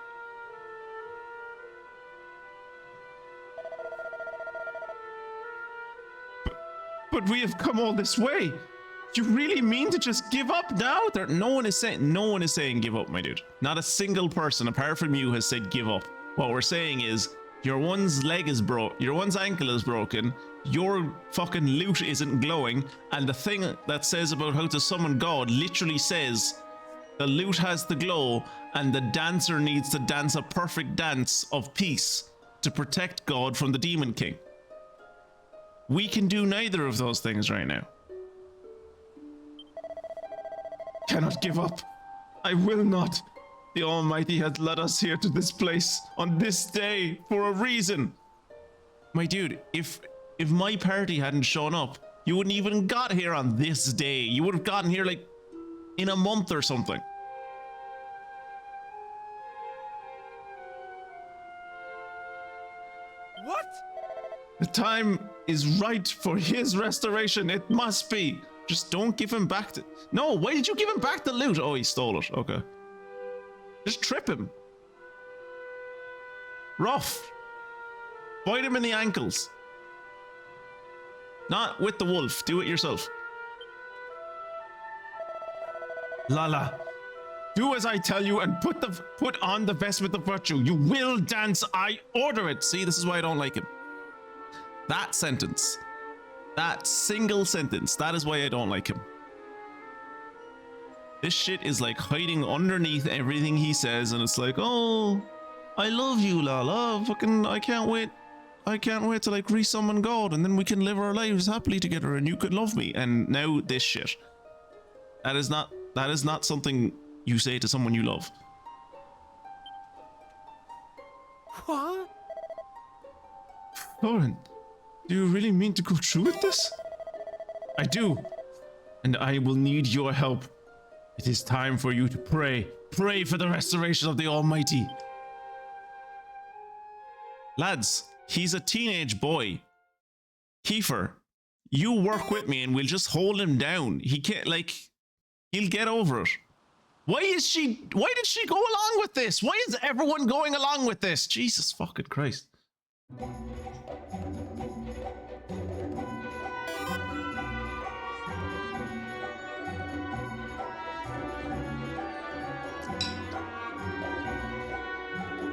But we have come all this way. You really mean to just give up now? No one is saying give up, my dude. Not a single person apart from you has said give up. What we're saying is your one's leg is broke, your one's ankle is broken, your fucking loot isn't glowing, and the thing that says about how to summon God literally says the loot has the glow and the dancer needs to dance a perfect dance of peace to protect God from the Demon King. We can do neither of those things right now. Cannot give up. I will not. The Almighty has led us here to this place on this day for a reason. My dude, if my party hadn't shown up, you wouldn't even got here on this day. You would have gotten here like in a month or something. What? The time is right for his restoration. It must be. Just don't give him back the... No, why did you give him back the loot? Oh, he stole it. Okay. Just trip him. Rough. Bite him in the ankles. Not with the wolf. Do it yourself. Lala, do as I tell you and put on the vestment of virtue. You will dance. I order it. See, this is why I don't like him. That sentence. That single sentence. That is why I don't like him. This shit is like hiding underneath everything he says, and it's like, oh, I love you, Lala. Fucking, I can't wait. I can't wait to like resummon God, and then we can live our lives happily together, and you could love me. And now this shit. That is not something you say to someone you love. What? Lauren, do you really mean to go through with this? I do. And I will need your help. It is time for you to pray. Pray for the restoration of the Almighty. Lads, he's a teenage boy. Kiefer, you work with me and we'll just hold him down. He can't, like, he'll get over it. Why did she go along with this? Why is everyone going along with this? Jesus fucking Christ.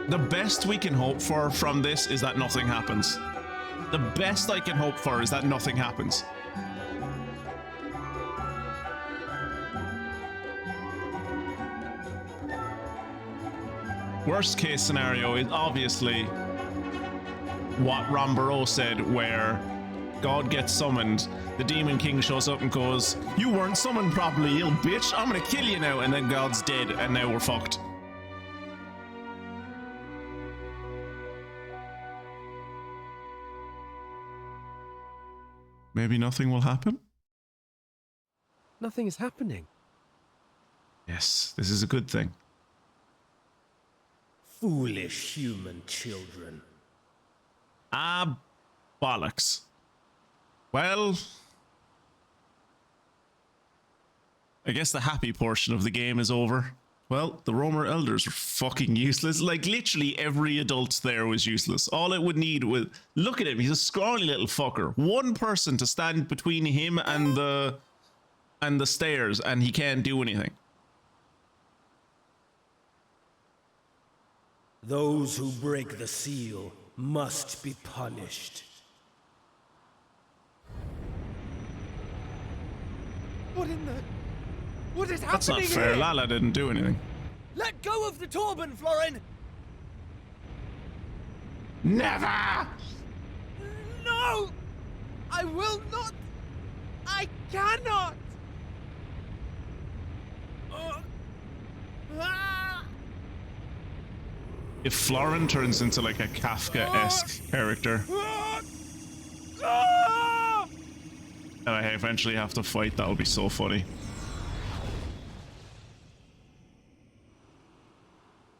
The best we can hope for from this is that nothing happens. The best I can hope for is that nothing happens. Worst case scenario is obviously what Rombero said, where God gets summoned, the Demon King shows up and goes, "You weren't summoned properly, you little bitch, I'm gonna kill you now," and then God's dead and now we're fucked. Maybe nothing will happen? Nothing is happening. Yes, this is a good thing. Foolish human children. Ah, bollocks. Well, I guess the happy portion of the game is over. Well, the Roamer Elders were fucking useless. Like, literally every adult there was useless. All it would need was... Look at him, he's a scrawny little fucker. One person to stand between him and the stairs, and he can't do anything. Those who break the seal must be punished. What in the... What is That's not happening fair. here? Lala didn't do anything. Let go of the Torban, Florin! Never! No! I will not cannot! Ah! If Florin turns into like a Kafka-esque character, Ah! and I eventually have to fight, that'll be so funny.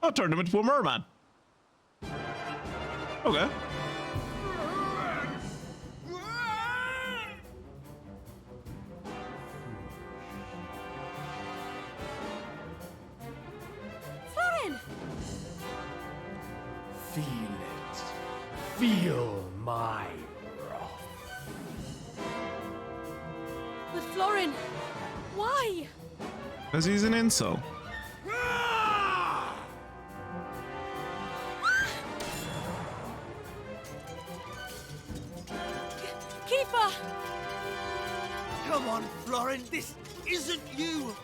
I'll turn him into a merman. Okay. Florin! Feel it. Feel my wrath. But Florin, why? Because he's an incel. Keeper! Come on, Florin, this isn't you.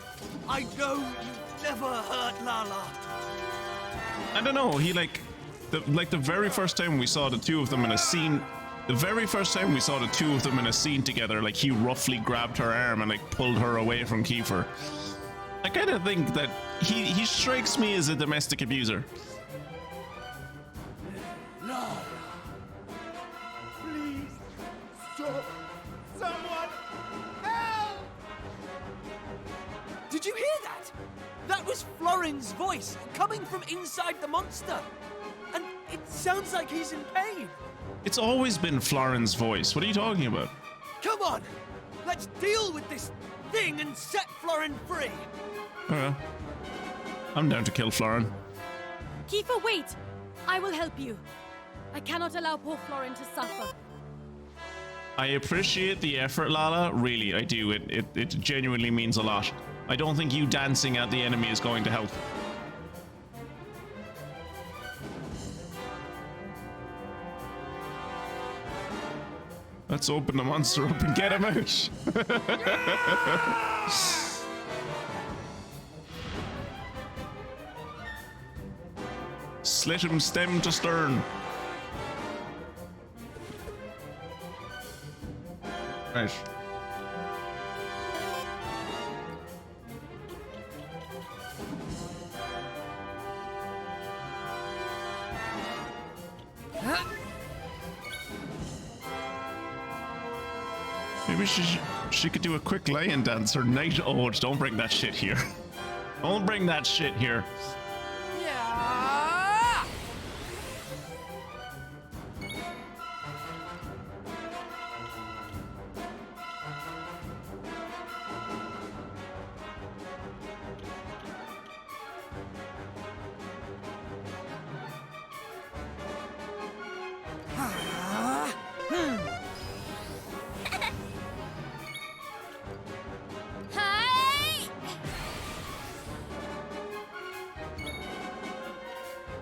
I know you never hurt Lala. I don't know, he like the very first time we saw the two of them in a scene, together, like he roughly grabbed her arm and like pulled her away from Kiefer. I kind of think that he strikes me as a domestic abuser. Lala. Please stop. Someone help! Did you hear that? That was Florin's voice coming from inside the monster. And it sounds like he's in pain. It's always been Florin's voice. What are you talking about? Come on, let's deal with this thing and set Florin free. Okay. I'm down to kill Florin. Kiefer, wait! I will help you. I cannot allow poor Florin to suffer. I appreciate the effort, Lala. Really, I do. It genuinely means a lot. I don't think you dancing at the enemy is going to help. Let's open the monster up and get him out. Slit him stem to stern. Right. Maybe she could do a quick lay-in dance or night ode. Don't bring that shit here. Don't bring that shit here. Yeah!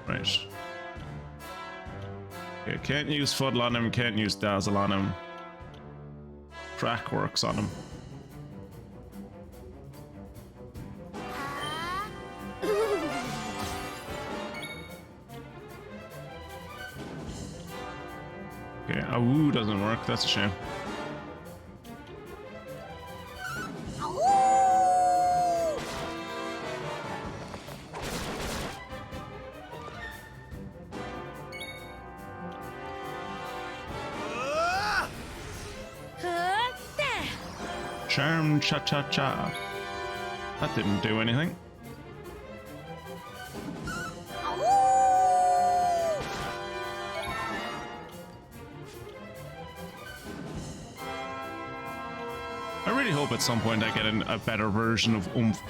Right. Okay, can't use Fuddle on him, can't use Dazzle on him. Crack works on him. Okay, a woo doesn't work, that's a shame. Charm cha-cha-cha. That didn't do anything. I really hope at some point I get a better version of Oomph.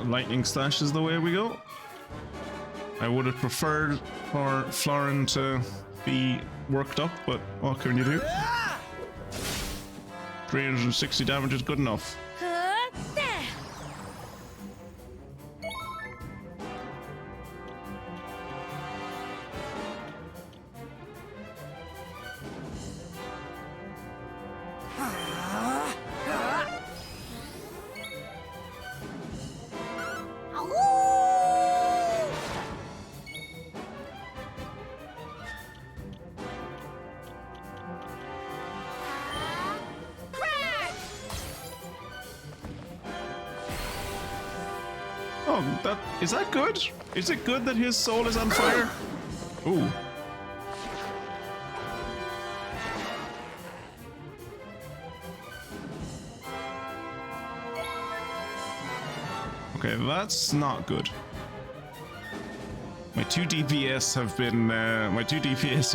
Lightning slash is the way we go. I would have preferred for Florin to be worked up, but what can you do? 360 damage is good enough. There! Oh, is that good? Is it good that his soul is on fire? Ooh. Okay, that's not good. My two DPS have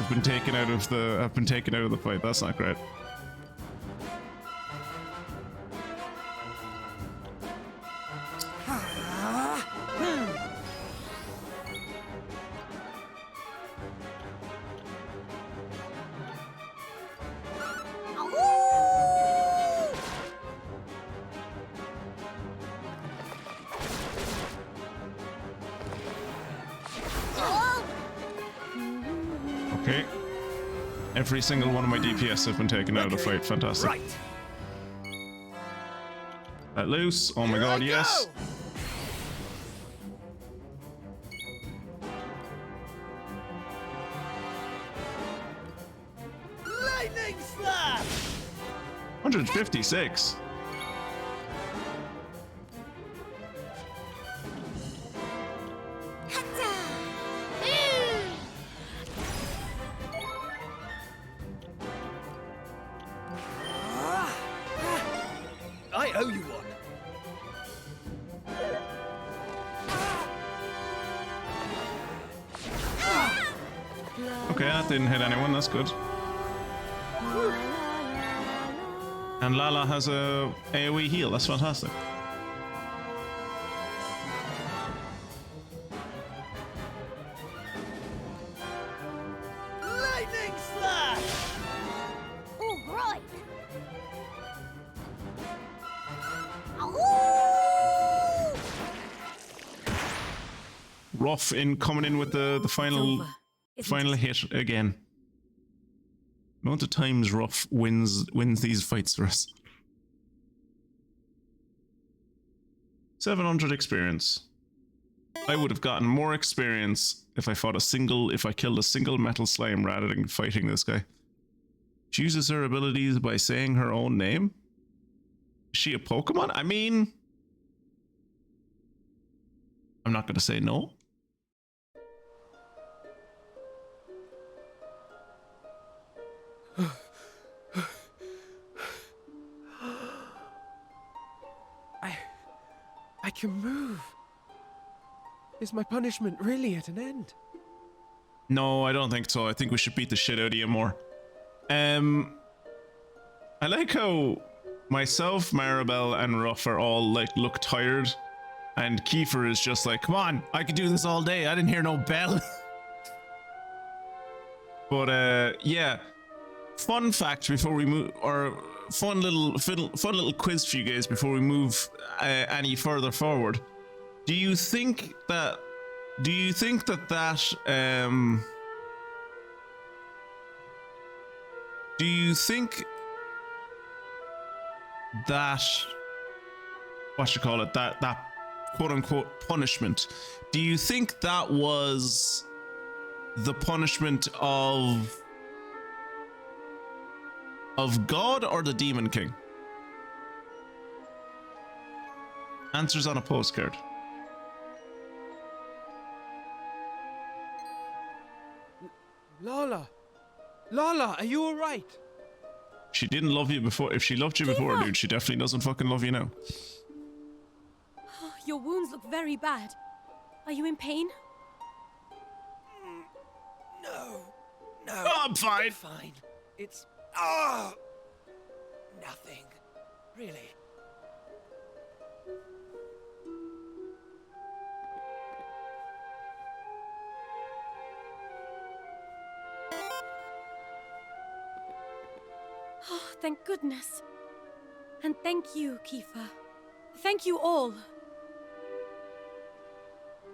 been taken out of the fight. That's not great. Okay. Every single one of my DPS have been taken out of the fight. Fantastic. Right. Let loose. Oh my god, yes. Lightning slash! 156. I owe you one. Okay, that didn't hit anyone. That's good. And Lala has a AoE heal. That's fantastic. Lightning slash! All right. Rough in coming in with the final over, isn't final it? hit again. The amount of times Rough wins these fights for us. 700 experience. I would have gotten more experience if I killed a single metal slime rather than fighting this guy. She uses her abilities by saying her own name. Is she a Pokemon? I mean, I'm not gonna say no. I can move. Is my punishment really at an end? No, I don't think so. I think we should beat the shit out of you more. I like how myself, Maribel, and Ruff are all like look tired, and Kiefer is just like, "Come on, I could do this all day. I didn't hear no bell." But yeah. Fun fact before we move, or fun little quiz for you guys before we move any further forward. Do you think that what you call it, that quote unquote punishment, do you think that was the punishment of God or the Demon King? Answers on a postcard. Lala! Lala, are you alright? She didn't love you before. If she loved you before, Kiva! dude, she definitely doesn't fucking love you now. Your wounds look very bad. Are you in pain? No. Oh, I'm fine. Fine. It's nothing. Really. Oh, thank goodness. And thank you, Kiefer. Thank you all.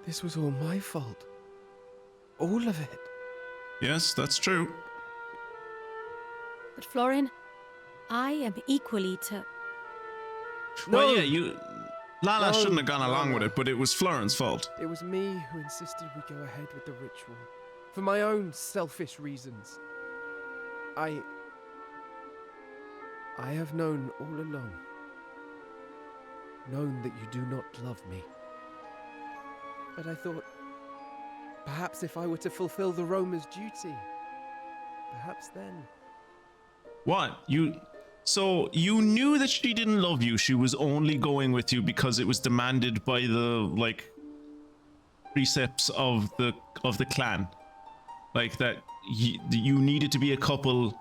This was all my fault. All of it. Yes, that's true. But Florin, I am equally to... Well, No. yeah, Lala No, shouldn't have gone along with Lala. it, but it was Florin's fault. It was me who insisted we go ahead with the ritual. For my own selfish reasons. I have known all along. Known that you do not love me. But I thought, perhaps if I were to fulfill the Roma's duty, perhaps then. What? So you knew that she didn't love you. She was only going with you because it was demanded by the precepts of the clan. Like that you needed to be a couple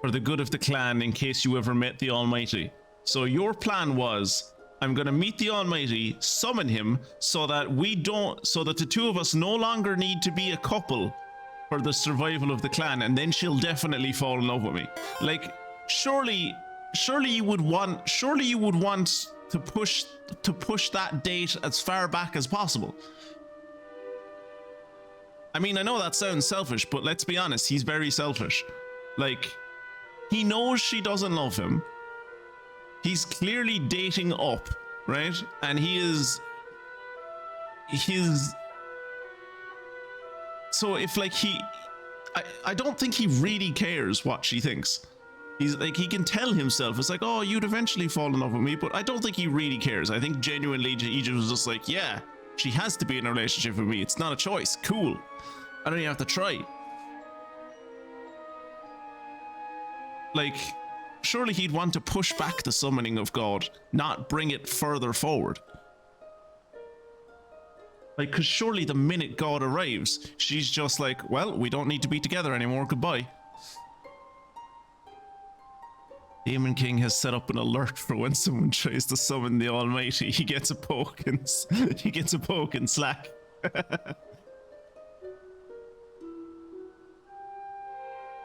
for the good of the clan in case you ever met the Almighty. So your plan was, I'm going to meet the Almighty, summon him so that the two of us no longer need to be a couple for the survival of the clan, and then she'll definitely fall in love with me. Like, surely you would want to push that date as far back as possible. I mean, I know that sounds selfish, but let's be honest, he's very selfish. Like, he knows she doesn't love him. He's clearly dating up, right? And so if I don't think he really cares what she thinks. He's like, he can tell himself, it's like, oh, you'd eventually fall in love with me, but I don't think he really cares. I think genuinely Egypt was just like, yeah, she has to be in a relationship with me. It's not a choice. Cool. I don't even have to try. Like, surely he'd want to push back the summoning of God, not bring it further forward. Like, because surely the minute God arrives, she's just like, well, we don't need to be together anymore, goodbye. Demon King has set up an alert for when someone tries to summon the Almighty. He gets a poke and slack.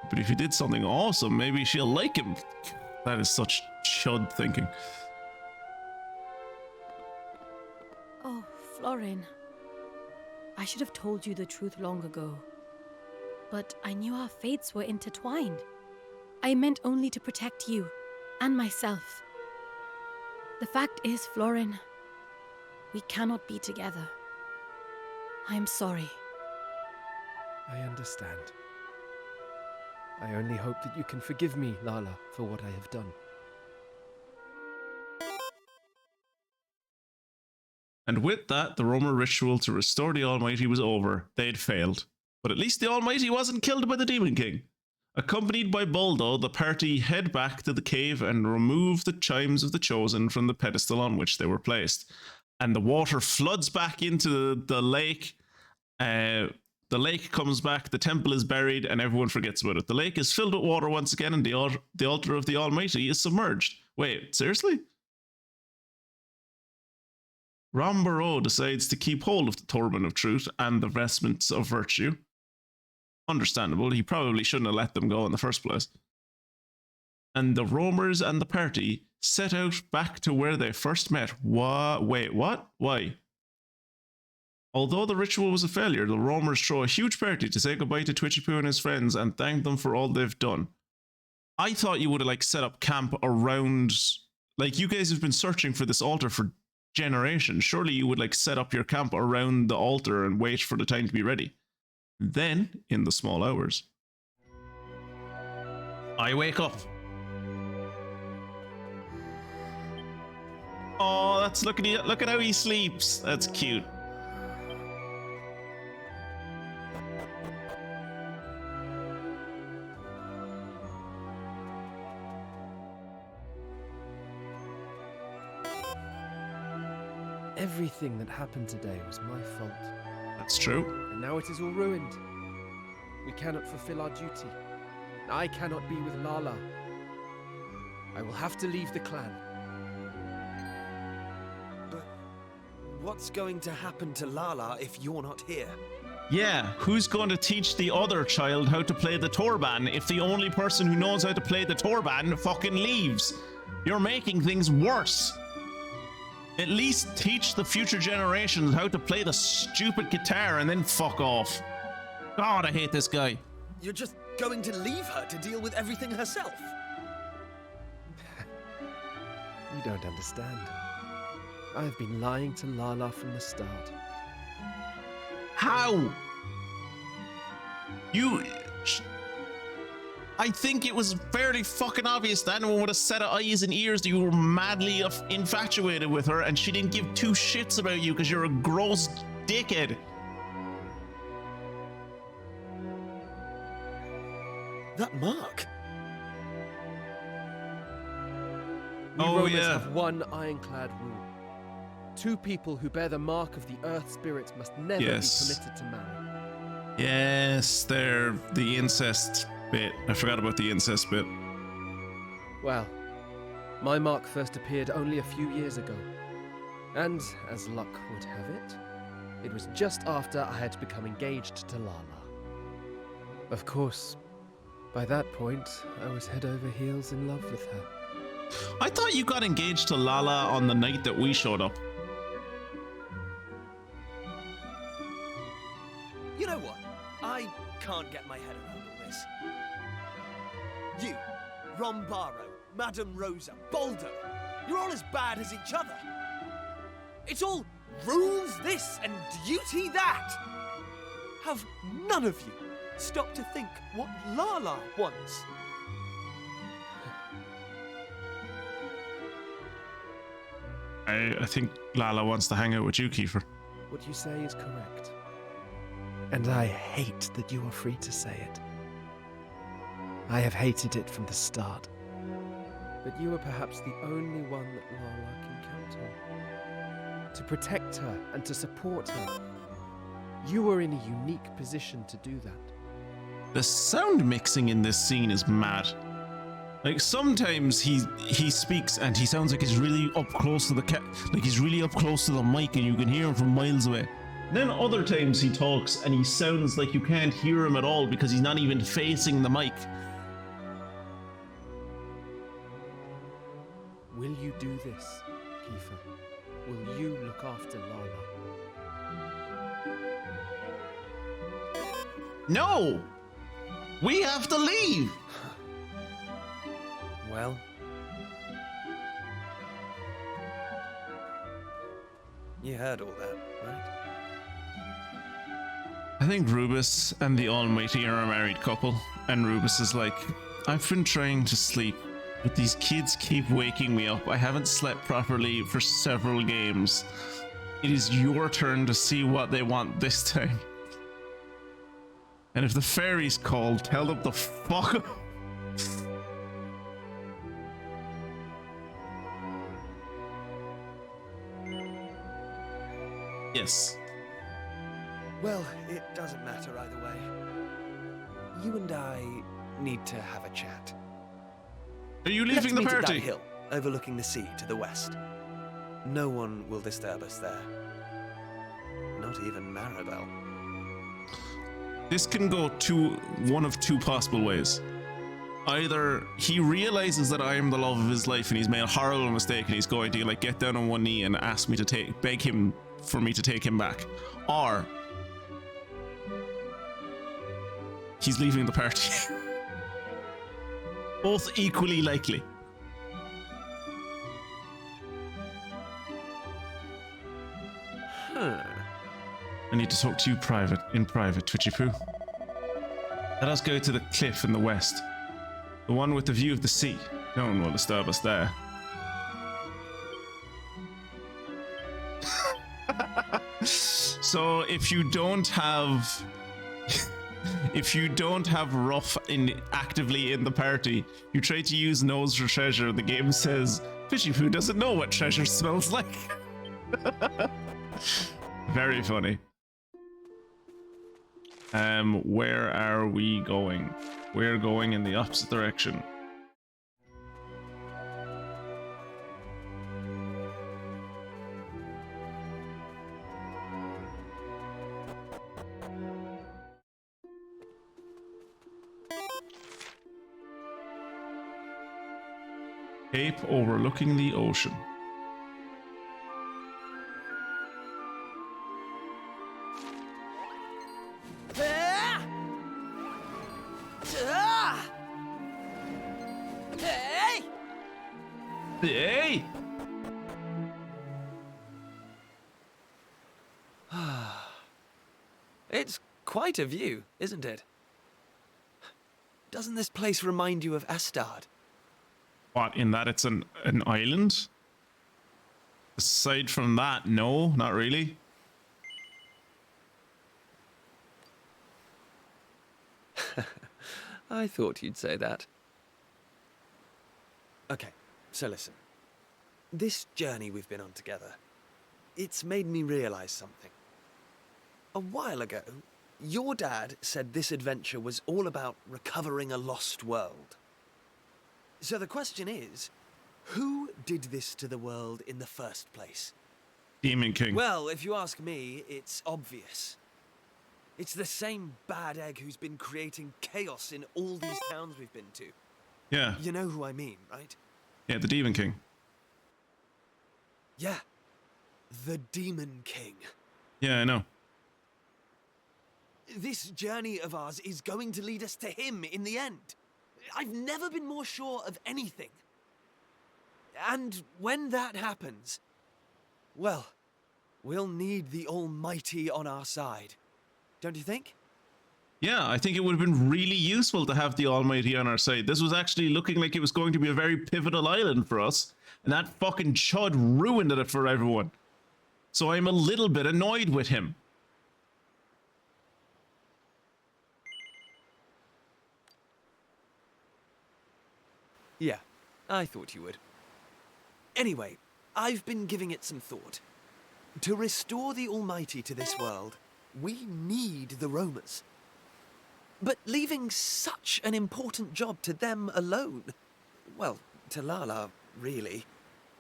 But if he did something awesome, maybe she'll like him. That is such chud thinking. Oh, Florin. I should have told you the truth long ago. But I knew our fates were intertwined. I meant only to protect you and myself. The fact is, Florin, we cannot be together. I am sorry. I understand. I only hope that you can forgive me, Lala, for what I have done. And with that, the Roma ritual to restore the Almighty was over. They'd failed. But at least the Almighty wasn't killed by the Demon King. Accompanied by Boldo, the party head back to the cave and remove the chimes of the Chosen from the pedestal on which they were placed. And the water floods back into the lake. The lake comes back, the temple is buried, and everyone forgets about it. The lake is filled with water once again, and the altar of the Almighty is submerged. Wait, seriously? Rombaro decides to keep hold of the Torban of Truth and the vestments of virtue. Understandable, he probably shouldn't have let them go in the first place. And the roamers and the party set out back to where they first met. Wait, what? Why? Although the ritual was a failure, the roamers throw a huge party to say goodbye to Twitchy-Poo and his friends and thank them for all they've done. I thought you would have set up camp around, you guys have been searching for this altar for generations. Surely you would set up your camp around the altar and wait for the time to be ready. Then, in the small hours, I wake up. Oh, look at how he sleeps. That's cute. Everything that happened today was my fault. That's true. And now it is all ruined. We cannot fulfill our duty. I cannot be with Lala. I will have to leave the clan. But what's going to happen to Lala if you're not here? Yeah, who's going to teach the other child how to play the Torban if the only person who knows how to play the Torban fucking leaves? You're making things worse. At least teach the future generations how to play the stupid guitar and then fuck off. God, I hate this guy. You're just going to leave her to deal with everything herself? You don't understand. I've been lying to Lala from the start. How? I think it was fairly fucking obvious that anyone with a set of eyes and ears that you were madly infatuated with her and she didn't give two shits about you because you're a gross dickhead. That mark? We Oh, Romans yeah. have one ironclad rule. Two people who bear the mark of the Earth Spirit must never Yes. be permitted to marry. Yes, they're the incest bit. I forgot about the incest bit. Well, my mark first appeared only a few years ago. And, as luck would have it, it was just after I had become engaged to Lala. Of course, by that point, I was head over heels in love with her. I thought you got engaged to Lala on the night that we showed up. You know what? I can't get my head around all this. You, Rombaro, Madame Rosa, Baldo, you're all as bad as each other. It's all rules this and duty that. Have none of you stopped to think what Lala wants? I think Lala wants to hang out with you, Kiefer. What you say is correct. And I hate that you are free to say it. I have hated it from the start. But you are perhaps the only one that Lala can count on. To protect her and to support her. You are in a unique position to do that. The sound mixing in this scene is mad. Like sometimes he speaks and he sounds like he's really up close to like he's really up close to the mic and you can hear him from miles away. Then other times he talks and he sounds like you can't hear him at all because he's not even facing the mic. Will you do this, Kiefer? Will you look after Lala? No! We have to leave! Well, you heard all that, right? I think Rubus and the Almighty are a married couple, and Rubus is like, I've been trying to sleep, but these kids keep waking me up. I haven't slept properly for several games. It is your turn to see what they want this time. And if the fairies call, tell them to fuck up. Yes. Well, it doesn't matter either way. You and I need to have a chat. Are you Let's leaving the meet at that party? hill overlooking the sea to the west. No one will disturb us there. Not even Maribel. This can go one of two possible ways. Either he realizes that I am the love of his life and he's made a horrible mistake and he's going to like get down on one knee and ask me to beg him for me to take him back, or he's leaving the party. Both equally likely. Huh. I need to talk to you in private, Twitchy Poo. Let us go to the cliff in the west. The one with the view of the sea. No one will disturb us there. So if you don't have Ruff actively in the party, you try to use nose for treasure, the game says Fishy Poo doesn't know what treasure smells like. Very funny. Where are we going? We're going in the opposite direction. Cape overlooking the ocean. Ah! Ah! Hey! Hey! It's quite a view, isn't it? Doesn't this place remind you of Estard? What, in that it's an island? Aside from that, no, not really. I thought you'd say that. Okay, so listen. This journey we've been on together, it's made me realize something. A while ago, your dad said this adventure was all about recovering a lost world. So the question is, who did this to the world in the first place? Demon King. Well, if you ask me, it's obvious. It's the same bad egg who's been creating chaos in all these towns we've been to. Yeah, You know who I mean, right? yeah, the Demon King. Yeah. The Demon King. Yeah, I know. This journey of ours is going to lead us to him in the end. I've never been more sure of anything. And when that happens, well, we'll need the Almighty on our side. Don't you think? Yeah, I think it would have been really useful to have the Almighty on our side. This was actually looking like it was going to be a very pivotal island for us, and that fucking chud ruined it for everyone. So I'm a little bit annoyed with him. Yeah, I thought you would. Anyway, I've been giving it some thought. To restore the Almighty to this world, we need the roamers. But leaving such an important job to them alone, well, to Lala, really,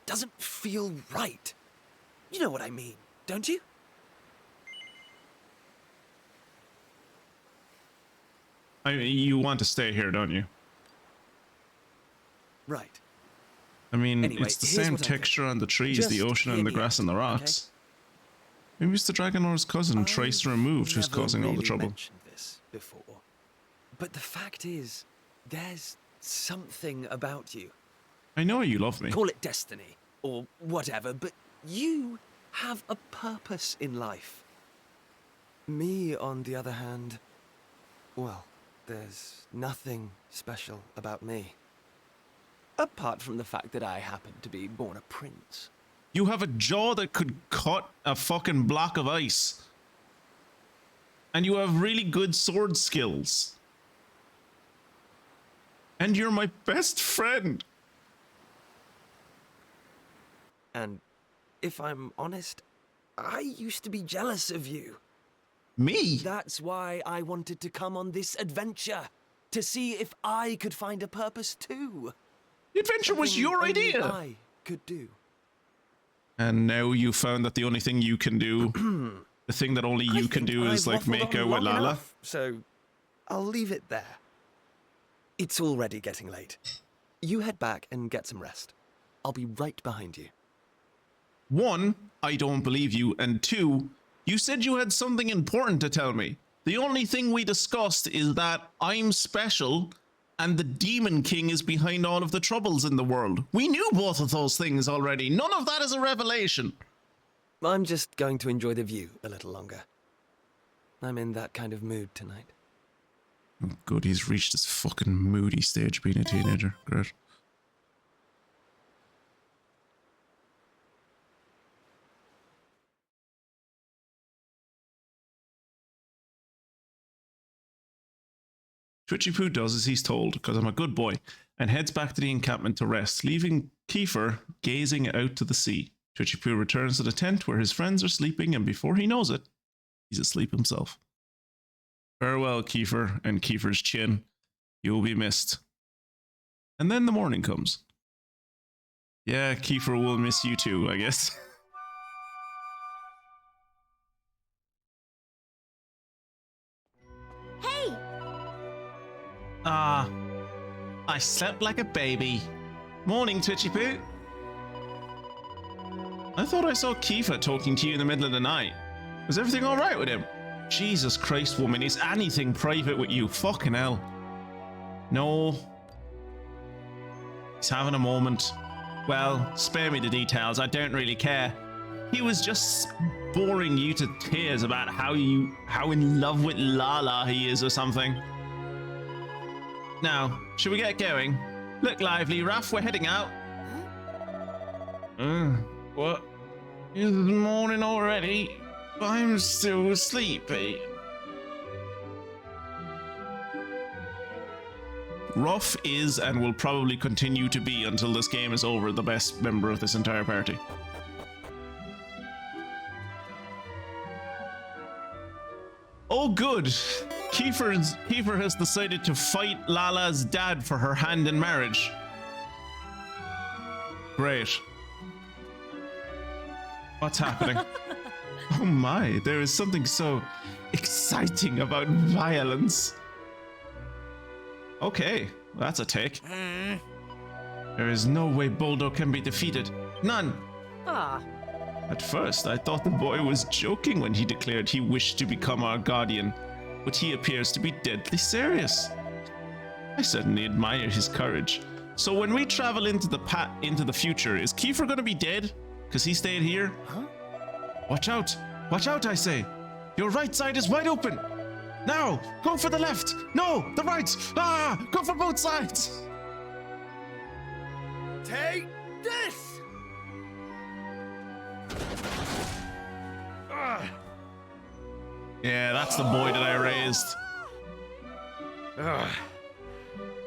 doesn't feel right. You know what I mean, don't you? I mean, you want to stay here, don't you? Right. I mean, Anyway, it's the here's same what I texture on the trees, Just the ocean, hear and the me grass out, and the okay? rocks. Maybe it's the Dragon Lord's cousin, Tracer removed, who's never causing all the really trouble. mentioned this before, but the fact is, there's something about you. I know you love me. Call it destiny or whatever, but you have a purpose in life. Me, on the other hand, well, there's nothing special about me. Apart from the fact that I happen to be born a prince. You have a jaw that could cut a fucking block of ice. And you have really good sword skills. And you're my best friend. And if I'm honest, I used to be jealous of you. Me? That's why I wanted to come on this adventure, to see if I could find a purpose too. The adventure was Something your only idea. I could do. And now you found that the only thing you can do, the thing that only you can do is like make out with Lala. So I'll leave it there. It's already getting late. You head back and get some rest. I'll be right behind you. One, I don't believe you, and two, you said you had something important to tell me. The only thing we discussed is that I'm special and the Demon King is behind all of the troubles in the world. We knew both of those things already. None of that is a revelation. I'm just going to enjoy the view a little longer. I'm in that kind of mood tonight. Oh, good, he's reached this fucking moody stage being a teenager. Great. Twitchy Poo does as he's told, because I'm a good boy, and heads back to the encampment to rest, leaving Kiefer gazing out to the sea. Twitchy Poo returns to the tent where his friends are sleeping, and before he knows it, he's asleep himself. Farewell, Kiefer, and Kiefer's chin. You will be missed. And then the morning comes. Yeah, Kiefer will miss you too, I guess. Hey! Ah, I slept like a baby. Morning, Twitchy Poo. I thought I saw Kiefer talking to you in the middle of the night. Was everything alright with him? Jesus Christ, woman, is anything private with you? Fucking hell. No. He's having a moment. Well, spare me the details, I don't really care. He was just boring you to tears about how in love with Lala he is or something. Now, should we get going? Look lively, Ruff, we're heading out. What? It's morning already? I'm still sleepy. Ruff is and will probably continue to be until this game is over the best member of this entire party. Oh good! Kiefer has decided to fight Lala's dad for her hand in marriage. Great. What's happening? Oh my, there is something so exciting about violence. Okay, that's a take. There is no way Boldo can be defeated. None. Ah. At first, I thought the boy was joking when he declared he wished to become our guardian, but he appears to be deadly serious. I certainly admire his courage. So when we travel into the future, is Kiefer gonna be dead? Because he stayed here? Huh? Watch out! Watch out, I say! Your right side is wide open! Now! Go for the left! No! The right! Ah! Go for both sides! Take this! Yeah, that's the boy that I raised.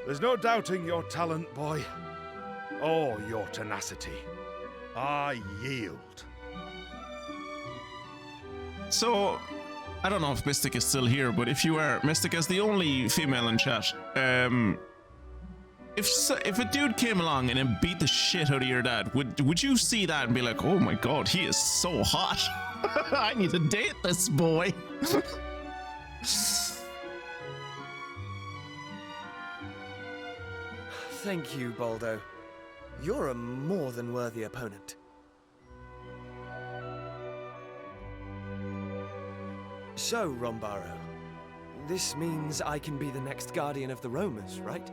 There's no doubting your talent, boy, or your tenacity. I yield. So, I don't know if Mystic is still here, but if you are, Mystic is the only female in chat. If a dude came along and then beat the shit out of your dad, would you see that and be like, oh my god, he is so hot. I need to date this boy. Thank you, Boldo. You're a more than worthy opponent. So, Rombaro, this means I can be the next guardian of the Romas, right?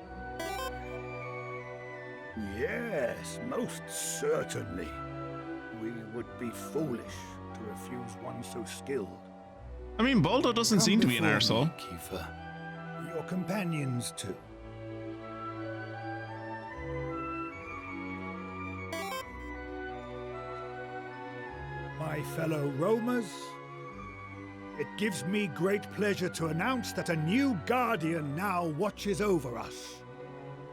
Yes, most certainly. We would be foolish to refuse one so skilled. I mean, Boldo doesn't seem to be an Come arsehole. before me, Kiefer. Your companions too. My fellow roamers, it gives me great pleasure to announce that a new guardian now watches over us.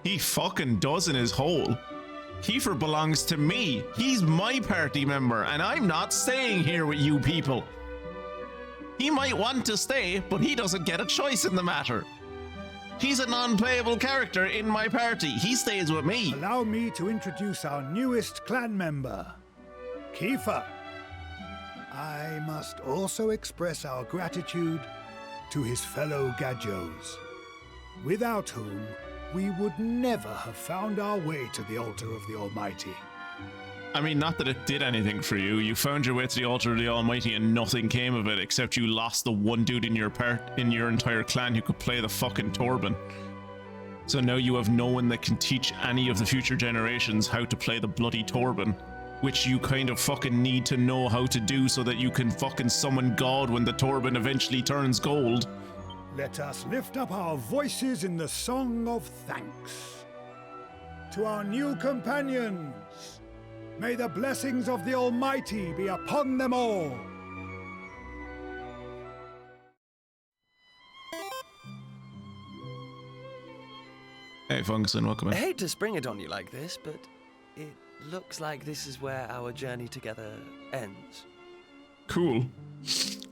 He fucking does in his hole. Kiefer belongs to me. He's my party member, and I'm not staying here with you people. He might want to stay, but he doesn't get a choice in the matter. He's a non-playable character in my party. He stays with me. Allow me to introduce our newest clan member, Kiefer. I must also express our gratitude to his fellow Gajos, without whom we would never have found our way to the altar of the Almighty. I mean, not that it did anything for you. You found your way to the altar of the Almighty and nothing came of it, except you lost the one dude in your entire clan who could play the fucking Torban. So now you have no one that can teach any of the future generations how to play the bloody Torban, which you kind of fucking need to know how to do so that you can fucking summon God when the Torban eventually turns gold. Let us lift up our voices in the song of thanks. To our new companions, may the blessings of the Almighty be upon them all. Hey, Funguson, welcome I in. hate to spring it on you like this, but it looks like this is where our journey together ends. Cool.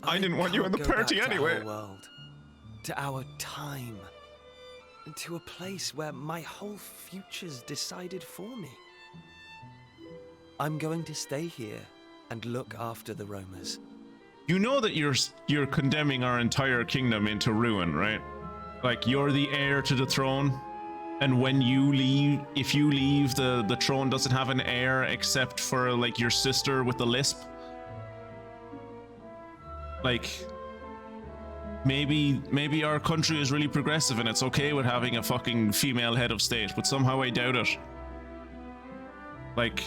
I didn't want you in the can't go party back to anyway. our world, to our time, to a place where my whole future's decided for me. I'm going to stay here and look after the roamers. You know that you're condemning our entire kingdom into ruin, right? Like, you're the heir to the throne, And when you leave, if you leave, the throne doesn't have an heir except for like your sister with the lisp. Like, maybe our country is really progressive and it's okay with having a fucking female head of state, but somehow I doubt it. Like,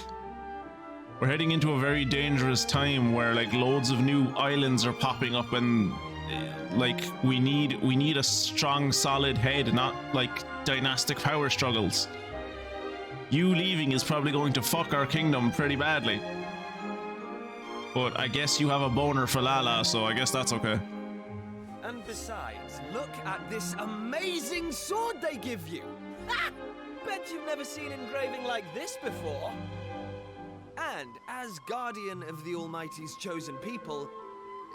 we're heading into a very dangerous time where like loads of new islands are popping up, and like we need a strong, solid head, not like dynastic power struggles. You leaving is probably going to fuck our kingdom pretty badly. But I guess you have a boner for Lala, so I guess that's okay. And besides, look at this amazing sword they give you! Ha! Bet you've never seen engraving like this before. And as guardian of the Almighty's chosen people,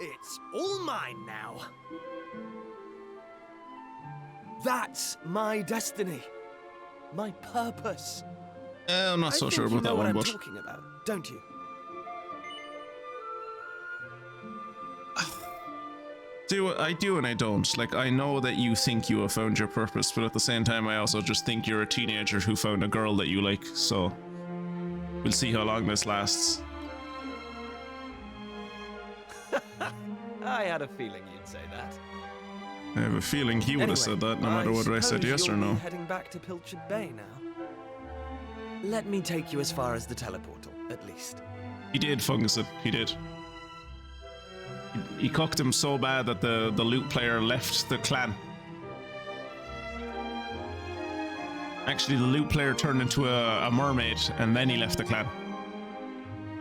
it's all mine now. That's my destiny. My purpose. I'm not so sure about that one, I but think you know what I'm talking about, don't you? I do and I don't. Like, I know that you think you have found your purpose, but at the same time I also just think you're a teenager who found a girl that you like, so we'll see how long this lasts. I had a feeling you'd say that. I have a feeling he would have said that no matter whether I said yes or no. You'll be heading back to Pilchard Bay now. Let me take you as far as the teleportal, at least. He did, Fungus it. He did. He cocked him so bad that the lute player left the clan. Actually, the lute player turned into a mermaid, and then he left the clan.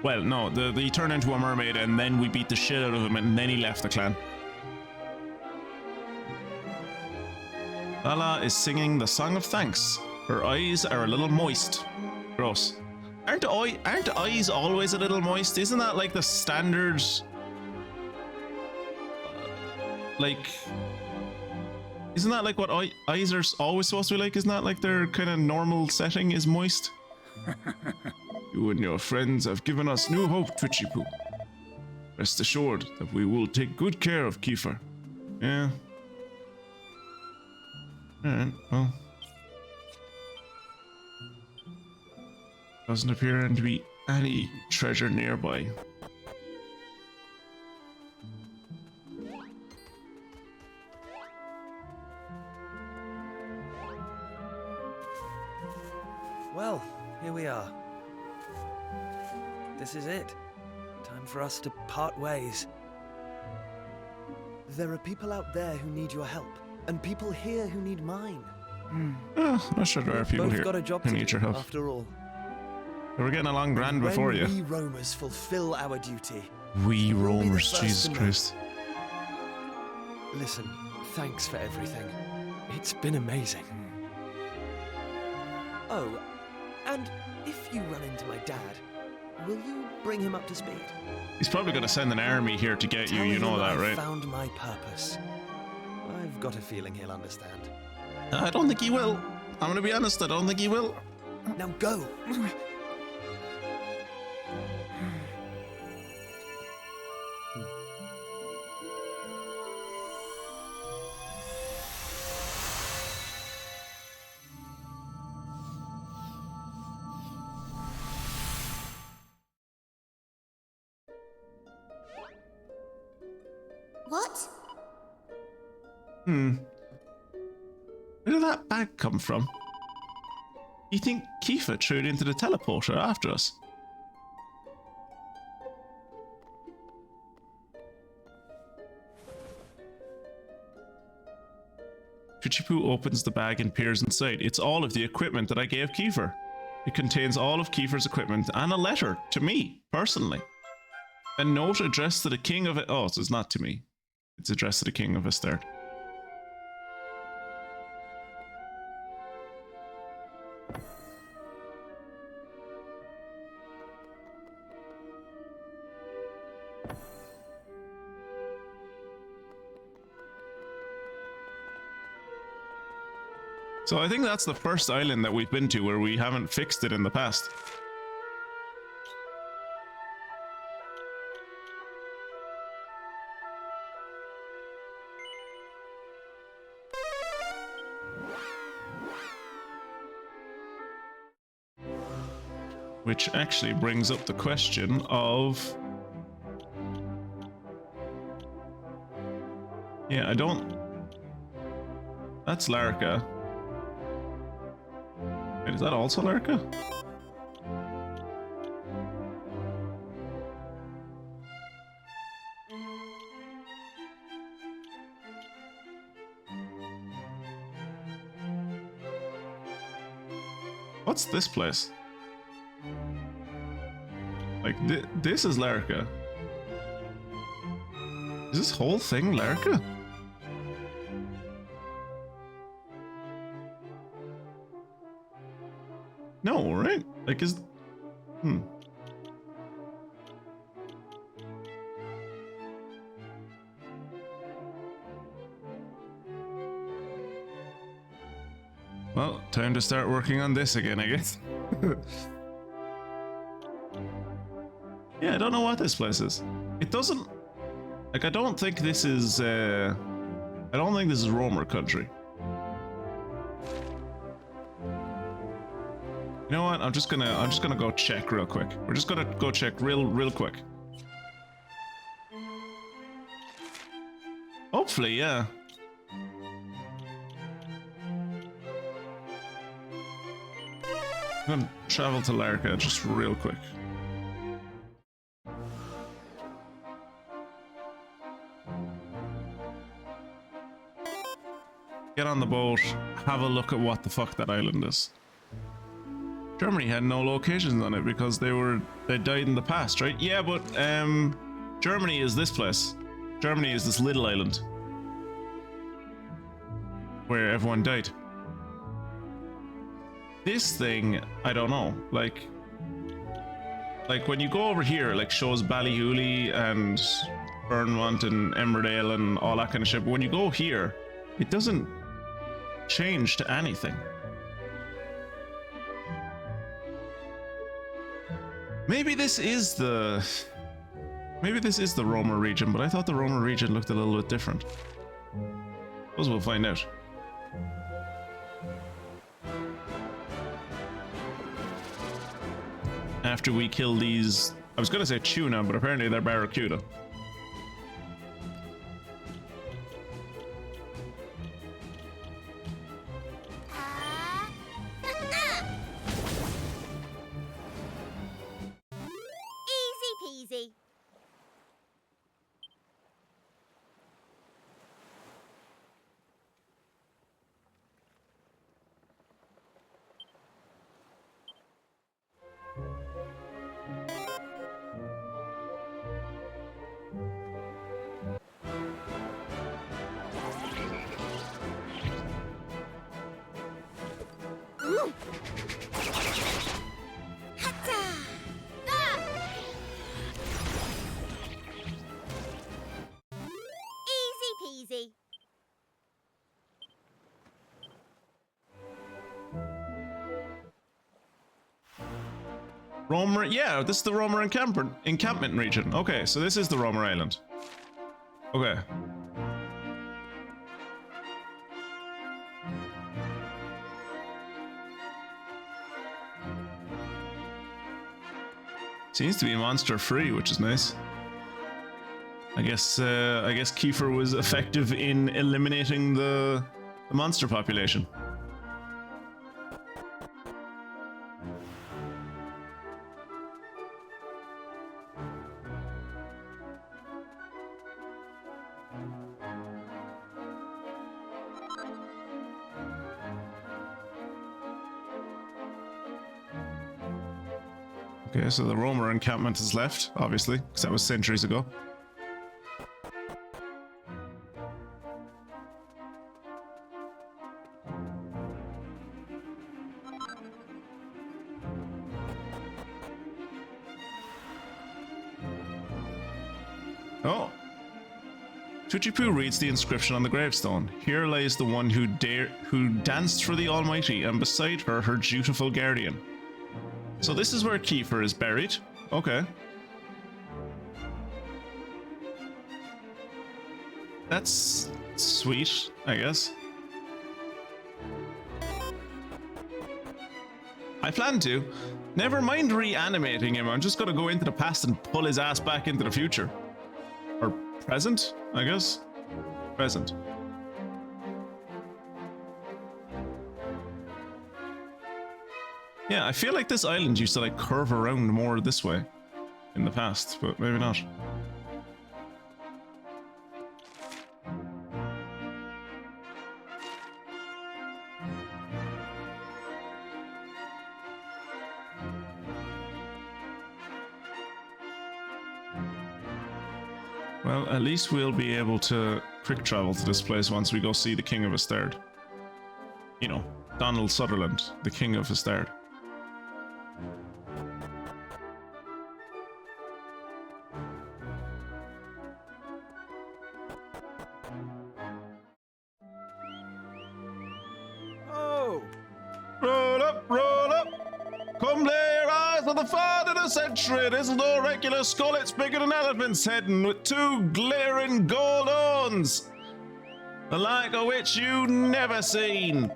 Well, no, he turned into a mermaid, and then we beat the shit out of him, and then he left the clan. Lala is singing the song of thanks. Her eyes are a little moist. Gross. Aren't eyes always a little moist? Isn't that like the standard? Like, isn't that like what eyes are always supposed to be like? Isn't that like their kind of normal setting is moist? You and your friends have given us new hope, Twitchy Poo. Rest assured that we will take good care of Kiefer. Yeah. Alright, well. Doesn't appear to be any treasure nearby. Well, here we are. This is it. Time for us to part ways. There are people out there who need your help, and people here who need mine. Not sure there are people Both here got a job who to need do, your help. after all. We're getting along grand before you. When we roamers fulfill our duty. We we'll be the roamers, first Jesus to know. Christ. Listen, thanks for everything. It's been amazing. Oh, and if you run into my dad, will you bring him up to speed? He's probably going to send an army here to get you, Tell you know him that, I right? found my purpose. I've got a feeling he'll understand. I don't think he will. I'm going to be honest, I don't think he will. Now go! What? Where did that bag come from? You think Kiefer threw it into the teleporter after us? Fichipu opens the bag and peers inside. It's all of the equipment that I gave Kiefer. It contains all of Kiefer's equipment and a letter to me, personally. A note addressed to the king of... Oh, so it's not to me. It's addressed to the king of Esther. So I think that's the first island that we've been to where we haven't fixed it in the past. Which actually brings up the question of... Yeah, I don't... That's Larka. Wait, is that also Larka? What's this place? Like, this is Larka. Is this whole thing Larka? No, right? Like, is... Well, time to start working on this again, I guess. Yeah, I don't know what this place is. It doesn't... Like, I don't think this is, I don't think this is Romer country. You know what? I'm just gonna go check real quick. We're just gonna go check real quick. Hopefully, yeah. I'm gonna travel to Larka just real quick. Get on the boat, have a look at what the fuck that island is. Germany had no locations on it because they died in the past, right? Yeah, but Germany is this place. Germany is this little island where everyone died. This thing, I don't know. Like when you go over here, like shows Ballyhooly and Burnmont and Emmerdale and all that kind of shit. But when you go here, it doesn't change to anything. Maybe this is the Roma region, but I thought the Roma region looked a little bit different. Suppose we'll find out. After we kill these, I was gonna say tuna, but apparently they're barracuda. Easy. Easy. Romer, yeah, this is the Romer encampment region. Okay, so this is the Romer Island. Okay. Seems to be monster free, which is nice. I guess Kiefer was effective in eliminating the monster population. Okay, so the Romer encampment is left, obviously, because that was centuries ago. Oh! Tuchipu reads the inscription on the gravestone. Here lies the one who danced for the Almighty, and beside her, her dutiful guardian. So this is where Kiefer is buried. Okay. That's sweet, I guess. I plan to. Never mind reanimating him. I'm just gonna go into the past and pull his ass back into the future. Or present, I guess. Present. Yeah, I feel like this island used to like curve around more this way in the past, but maybe not. Well, at least we'll be able to quick travel to this place once we go see the King of Astard. You know, Donald Sutherland, the King of Astard. Oh! Roll up, roll up! Come lay your eyes on the father of the century. This is no regular skull, it's bigger than an elephant's head and with two glaring gold horns, the like of which you never seen.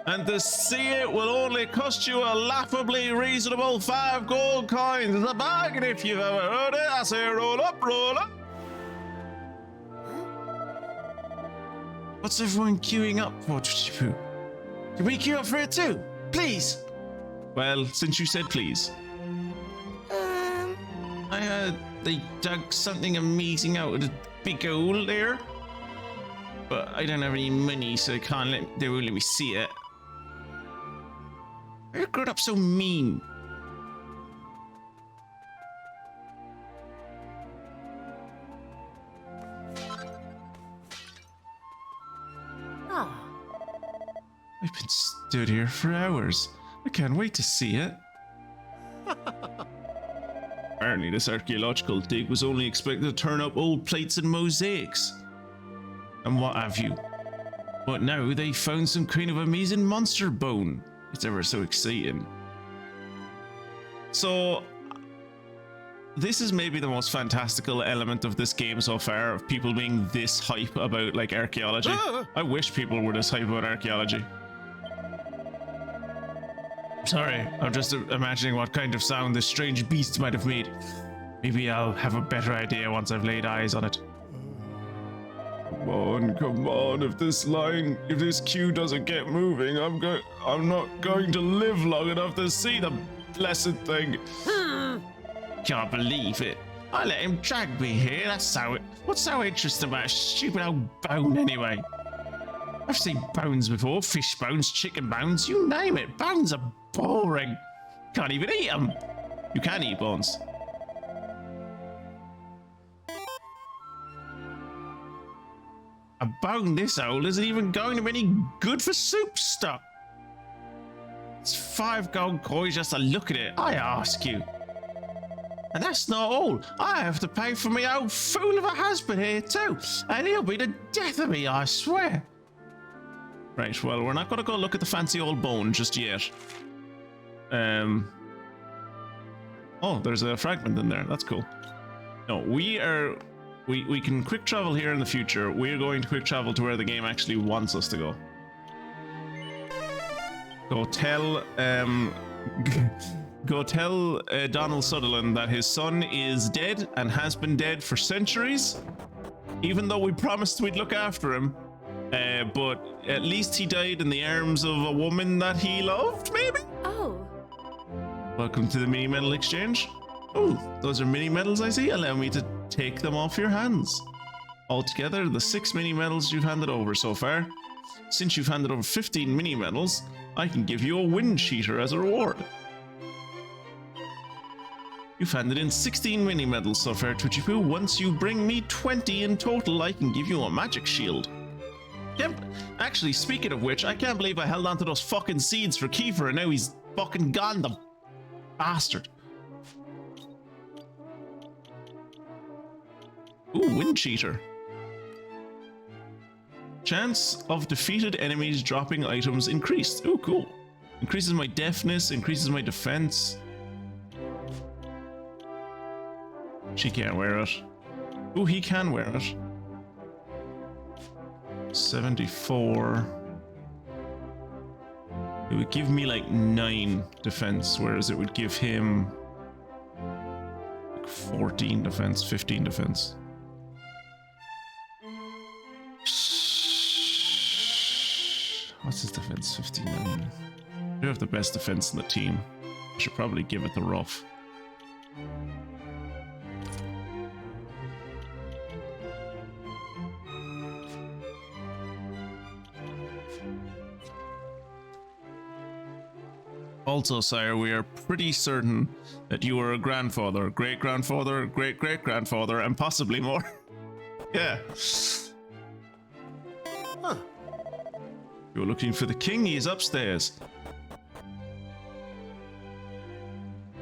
And to see it will only cost you a laughably reasonable 5 gold coins. It's a bargain if you've ever heard it. I say roll up, roll up. What's everyone queuing up for, Twitchy-poo? Can we queue up for it too? Please? Well, since you said please. I heard they dug something amazing out of the big hole there. But I don't have any money, so they won't let me see it. Why are you grown up so mean? I've been stood here for hours. I can't wait to see it. Apparently this archaeological dig was only expected to turn up old plates and mosaics. And what have you. But now they found some kind of amazing monster bone. It's ever so exciting. So, this is maybe the most fantastical element of this game so far, of people being this hype about like archaeology. I wish people were this hype about archaeology. Sorry, I'm just imagining what kind of sound this strange beast might have made. Maybe I'll have a better idea once I've laid eyes on it. Come on, if this queue doesn't get moving, I'm not going to live long enough to see the blessed thing. Can't believe it. I let him drag me here, what's so interesting about a stupid old bone anyway? I've seen bones before, fish bones, chicken bones, you name it. Bones are boring. Can't even eat them. You can eat bones. A bone this old isn't even going to be any good for soup stock. It's 5 gold coins just to look at it, I ask you. And that's not all. I have to pay for my old fool of a husband here too. And he'll be the death of me, I swear. Right, well, we're not going to go look at the fancy old bone just yet. Oh, there's a fragment in there. That's cool. No, we can quick travel here in the future. We're going to quick travel to where the game actually wants us to go. Go tell Donald Sutherland that his son is dead and has been dead for centuries. Even though we promised we'd look after him. But at least he died in the arms of a woman that he loved, maybe? Oh. Welcome to the mini medal exchange. Oh, those are mini medals I see. Allow me to take them off your hands. Altogether, the 6 mini medals you've handed over so far. Since you've handed over 15 mini medals, I can give you a wind cheater as a reward. You've handed in 16 mini medals so far, Twitchy-poo. Once you bring me 20 in total, I can give you a magic shield. Yep. Actually, speaking of which, I can't believe I held on to those fucking seeds for Kiefer and now he's fucking gone, the bastard. Ooh, wind cheater. Chance of defeated enemies dropping items increased. Ooh, cool. Increases my deafness, increases my defense. She can't wear it. Ooh, he can wear it. 74. would give me like 9 defense, whereas it would give him like 14 defense, 15 defense. What's his defense? 59. You have the best defense in the team. I should probably give it the rough. Also, sire, we are pretty certain that you were a grandfather, great-grandfather, great-great-grandfather, and possibly more. Yeah. Huh. You're looking for the king, he's upstairs.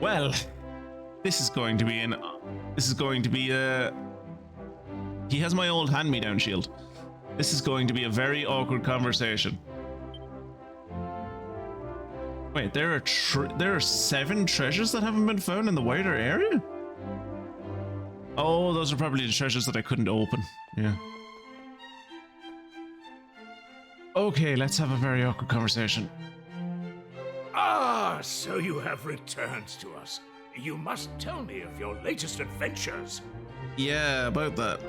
Well, this is going to be he has my old hand-me-down shield. This is going to be a very awkward conversation. Wait, there are 7 treasures that haven't been found in the wider area? Oh, those are probably the treasures that I couldn't open. Yeah. Okay, let's have a very awkward conversation. Ah, so you have returned to us. You must tell me of your latest adventures. Yeah, about that.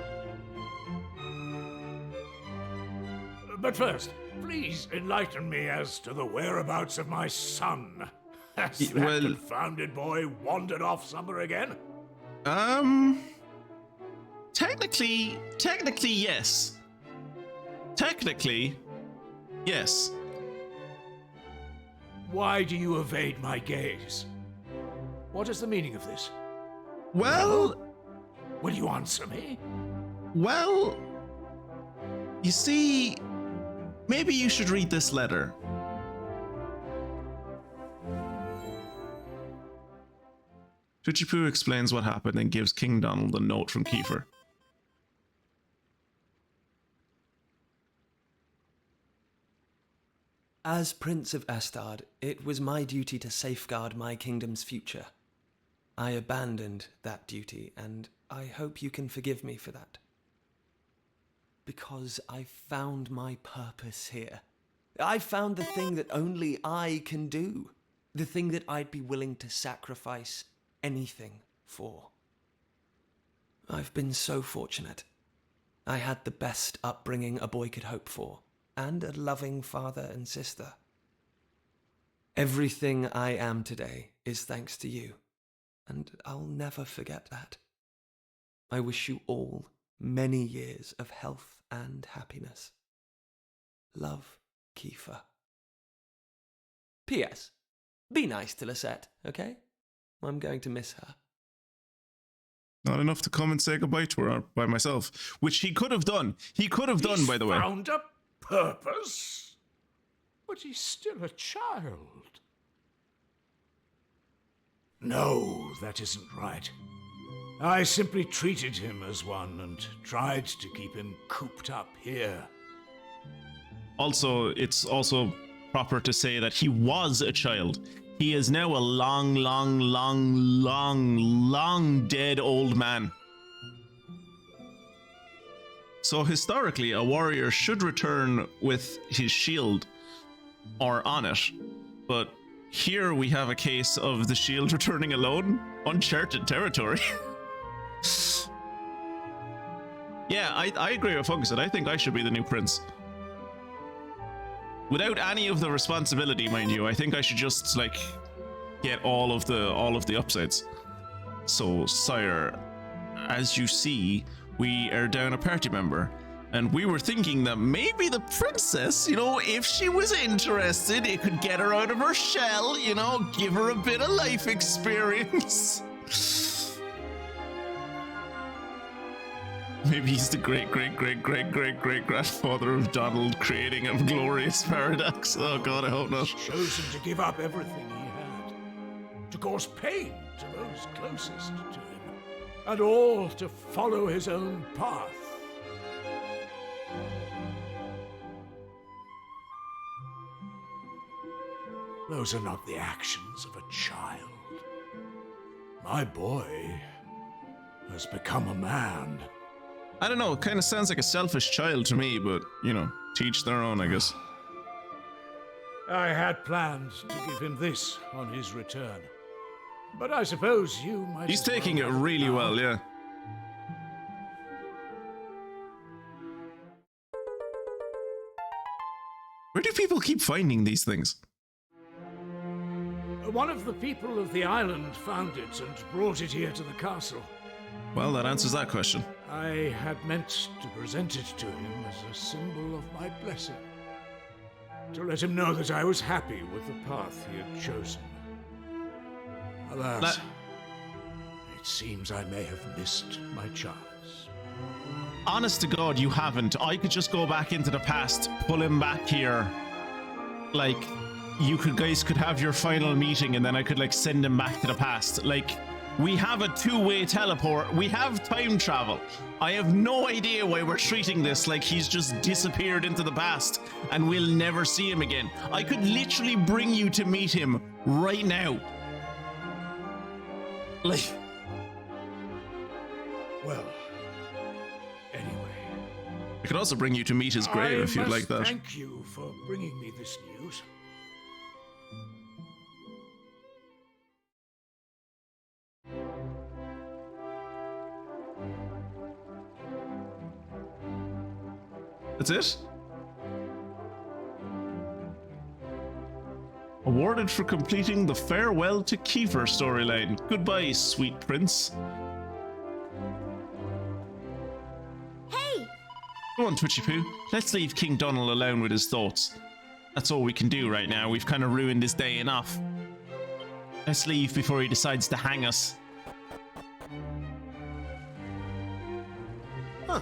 But first, please enlighten me as to the whereabouts of my son. Has that confounded boy wandered off somewhere again? Technically, yes. Technically, yes. Why do you evade my gaze? What is the meaning of this? Well, will you answer me? Well, you see, maybe you should read this letter. Twitchy explains what happened and gives King Donald a note from Kiefer. As Prince of Astard, it was my duty to safeguard my kingdom's future. I abandoned that duty, and I hope you can forgive me for that. Because I found my purpose here. I found the thing that only I can do. The thing that I'd be willing to sacrifice anything for. I've been so fortunate. I had the best upbringing a boy could hope for, and a loving father and sister. Everything I am today is thanks to you, and I'll never forget that. I wish you all many years of health and happiness. Love, Kiefer. P.S. Be nice to Lisette, okay? I'm going to miss her. Not enough to come and say goodbye to her by myself, which he could have done. He could have done, by the way. Found a purpose? But he's still a child. No, that isn't right. I simply treated him as one and tried to keep him cooped up here. Also, it's also proper to say that he was a child. He is now a long dead old man. So historically, a warrior should return with his shield or on it, but here we have a case of the shield returning alone, uncharted territory. Yeah, I agree with Fungus. I think I should be the new prince. Without any of the responsibility, mind you. I think I should just like get all of the upsides. So, sire, as you see, we are down a party member, and we were thinking that maybe the princess, you know, if she was interested, it could get her out of her shell, you know, give her a bit of life experience. Maybe he's the great-great-great-great-great-great-grandfather of Donald, creating a glorious paradox. Oh god, I hope not. Chosen to give up everything he had, to cause pain to those closest to him, and all to follow his own path. Those are not the actions of a child. My boy has become a man. I don't know, it kind of sounds like a selfish child to me, but, you know, to each their own, I guess. I had planned to give him this on his return. But I suppose you might. He's as well taking it have really now. well, yeah. Where do people keep finding these things? One of the people of the island found it and brought it here to the castle. Well, that answers that question. I had meant to present it to him as a symbol of my blessing. To let him know that I was happy with the path he had chosen. Alas, it seems I may have missed my chance. Honest to God, you haven't. I could just go back into the past, pull him back here. Like, guys could have your final meeting and then I could, like, send him back to the past. Like, we have a two-way teleport. We have time travel. I have no idea why we're treating this like he's just disappeared into the past and we'll never see him again. I could literally bring you to meet him right now. Like... Well, anyway. I could also bring you to meet his grave if you'd like that. Thank you for bringing me this news. That's it? Awarded for completing the Farewell to Kiefer storyline. Goodbye, sweet prince. Hey! Go on, Twitchy Poo. Let's leave King Donald alone with his thoughts. That's all we can do right now. We've kind of ruined his day enough. Let's leave before he decides to hang us. Huh.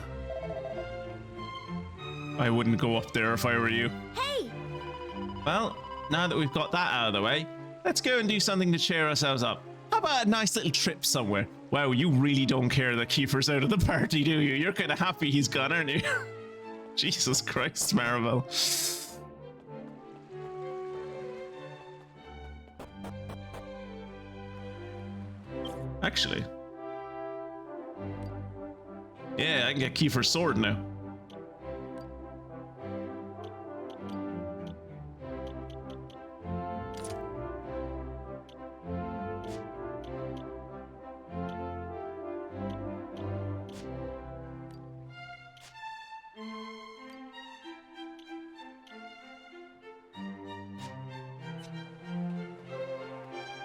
I wouldn't go up there if I were you. Hey! Well, now that we've got that out of the way, let's go and do something to cheer ourselves up. How about a nice little trip somewhere? Wow, you really don't care that Kiefer's out of the party, do you? You're kind of happy he's gone, aren't you? Jesus Christ, Marvel. Actually. Yeah, I can get Kiefer's sword now.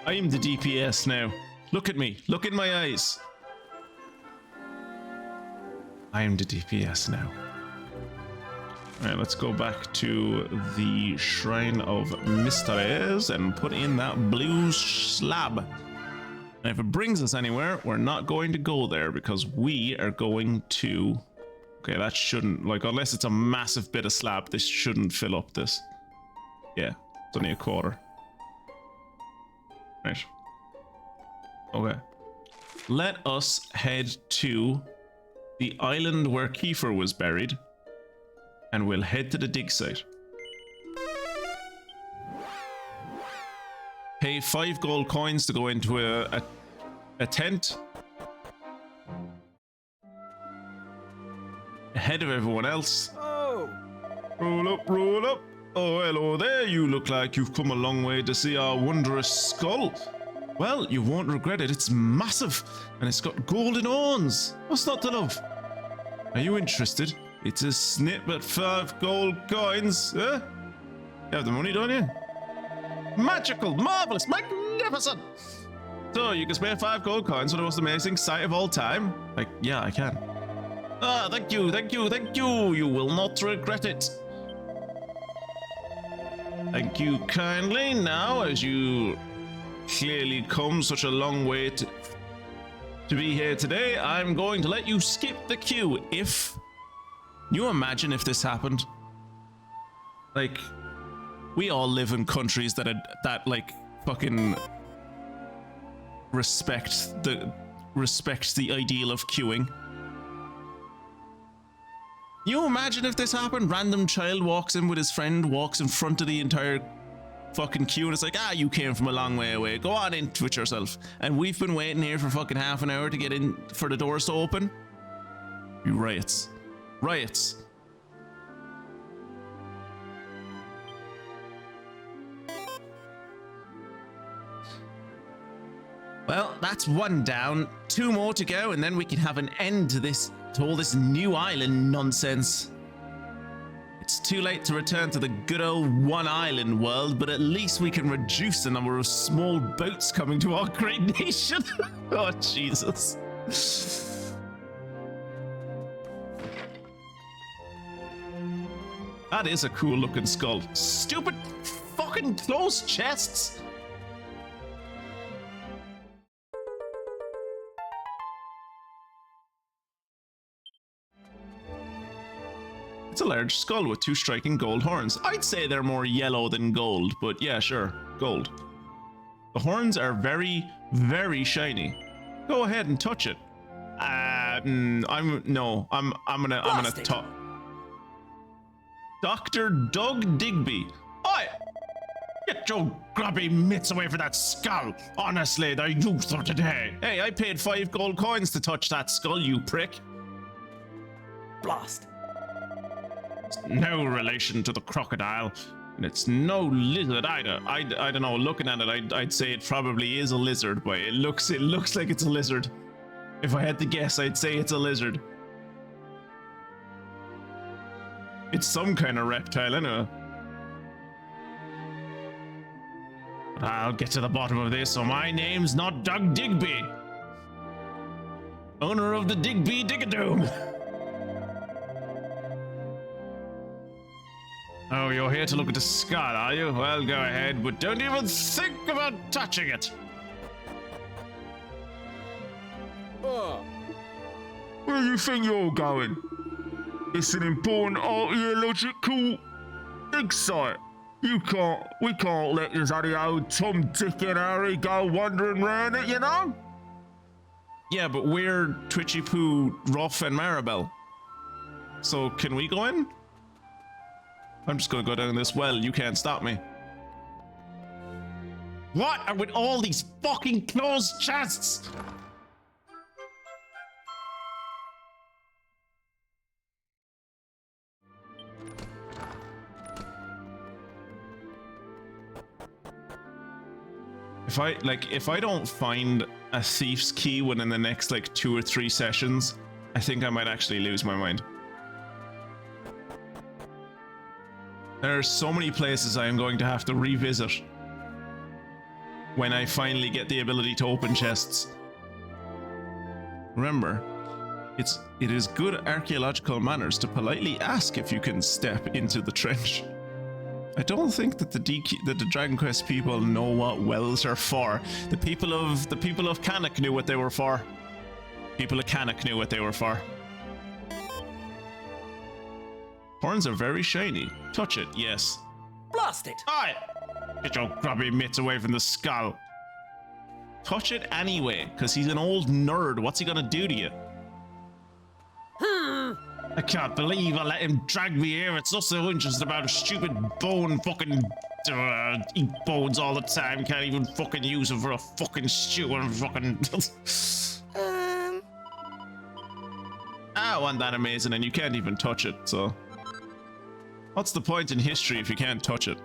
I am the DPS now. Look at me. Look in my eyes. I am the DPS now. Alright, let's go back to the Shrine of Mysteries and put in that blue slab. And if it brings us anywhere, we're not going to go there because we are going to... Okay, that shouldn't... Like, unless it's a massive bit of slab, this shouldn't fill up this. Yeah, it's only a quarter. Right. Okay. Let us head to the island where Kiefer was buried, and we'll head to the dig site. Pay 5 gold coins to go into a tent. Ahead of everyone else. Oh! Roll up, roll up. Oh, hello there. You look like you've come a long way to see our wondrous skull. Well, you won't regret it. It's massive, and it's got golden horns. What's not to love? Are you interested? It's a snip at 5 gold coins. You have the money, don't you? Magical, marvelous, magnificent. So you can spare 5 gold coins for the most amazing sight of all time? Like, yeah, I can. Ah, thank you, thank you, thank you. You will not regret it. Thank you kindly. Now, as you clearly come such a long way to be here today, I'm going to let you skip the queue. If you imagine if this happened, like, we all live in countries that like fucking respect the ideal of queuing. You imagine if this happened? Random child walks in with his friend, walks in front of the entire fucking queue, and it's like, ah, you came from a long way away. Go on into it yourself. And we've been waiting here for fucking half an hour to get in for the doors to open. You riots. Riots. Well, that's one down. 2 more to go, and then we can have an end to all this new island nonsense. It's too late to return to the good old one island world, but at least we can reduce the number of small boats coming to our great nation. Oh, Jesus. That is a cool looking skull. Stupid fucking closed chests. It's a large skull with 2 striking gold horns. I'd say they're more yellow than gold, but yeah, sure, gold. The horns are very, very shiny. Go ahead and touch it. I'm gonna talk. Dr. Doug Digby. Oi! Get your grubby mitts away from that skull. Honestly, the youth of today. Hey, I paid 5 gold coins to touch that skull, you prick. Blast. It's no relation to the crocodile, and it's no lizard either. I don't know, looking at it, I'd say it probably is a lizard, but it looks like it's a lizard. If I had to guess, I'd say it's a lizard. It's some kind of reptile anyway. But I'll get to the bottom of this, so my name's not Doug Digby. Owner of the Digby Digadoom. Oh, you're here to look at the skull, are you? Well, go ahead, but don't even think about touching it. Where do you think you're going? It's an important archaeological dig site. We can't let this bloody old Tom, Dick and Harry go wandering around it, you know? Yeah, but we're Twitchy Poo, Ruff and Maribel. So can we go in? I'm just gonna go down this well, you can't stop me. What are with all these fucking closed chests? If I don't find a thief's key within the next like 2 or 3 sessions, I think I might actually lose my mind. There are so many places I am going to have to revisit when I finally get the ability to open chests. Remember, it is good archaeological manners to politely ask if you can step into the trench. I don't think that the Dragon Quest people know what wells are for. The people of Cannock knew what they were for. People of Cannock knew what they were for. Horns are very shiny. Touch it, yes. Blast it! Aye! Get your grubby mitts away from the skull. Touch it anyway, because he's an old nerd. What's he gonna do to you? I can't believe I let him drag me here. It's not so interested about a stupid bone fucking... eat bones all the time. Can't even fucking use them for a fucking stew and fucking... I want that amazing and you can't even touch it, so... What's the point in history if you can't touch it?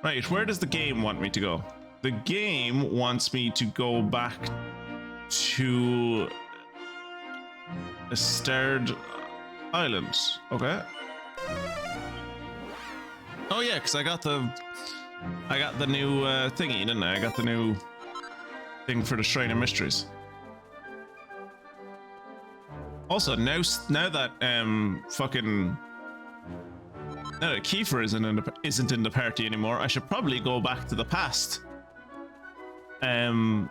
Right, where does the game want me to go? The game wants me to go back to a starred island. Okay. Oh yeah, because I got the new thingy, didn't I? I got the new thing for the Shrine of Mysteries. Also, now that Kiefer isn't in the party anymore, I should probably go back to the past. To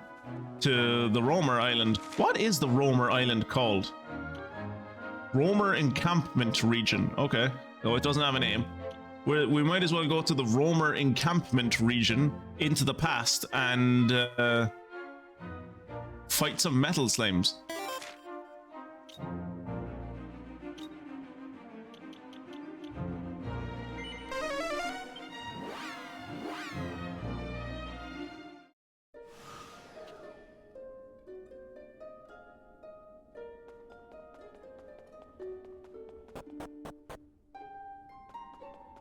the Romer Island. What is the Romer Island called? Romer Encampment Region. Okay. No, it doesn't have a name. We might as well go to the Romer Encampment Region into the past and fight some metal slimes.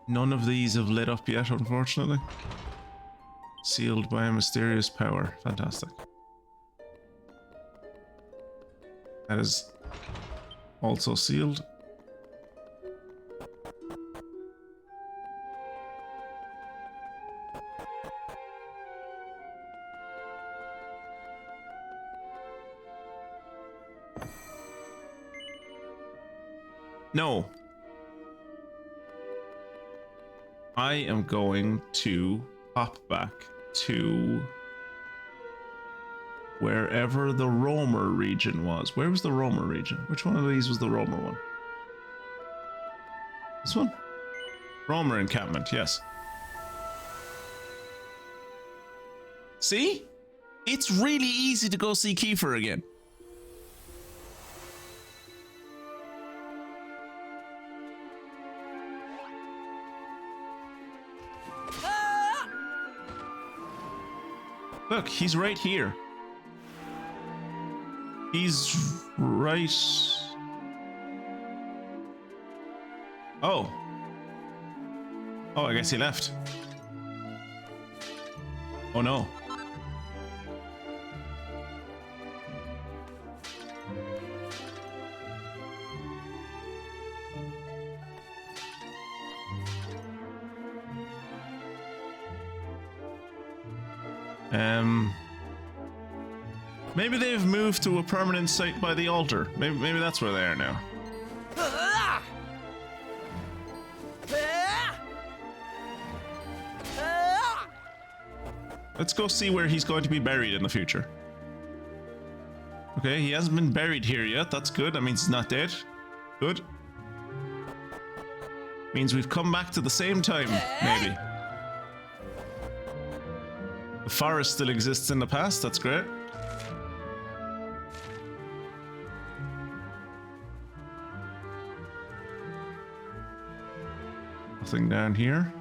None of these have lit up yet, unfortunately. Sealed by a mysterious power. Fantastic. That is also sealed. No. I am going to hop back to wherever the roamer region was. Where was the roamer region? Which one of these was the roamer one? This one? Roamer encampment, yes. See? It's really easy to go see Kiefer again. Look, he's right here. He's right... Oh. Oh, I guess he left. Oh no. Maybe they've moved to a permanent site by the altar. Maybe that's where they are now. Let's go see where he's going to be buried in the future. Okay, he hasn't been buried here yet. That's good. That means he's not dead. Good. Means we've come back to the same time, maybe. The forest still exists in the past. That's great. Nothing down here.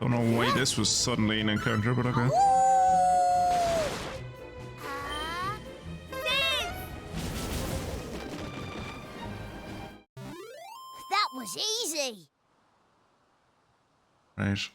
Don't know why this was suddenly an encounter, but okay. That was easy. Right.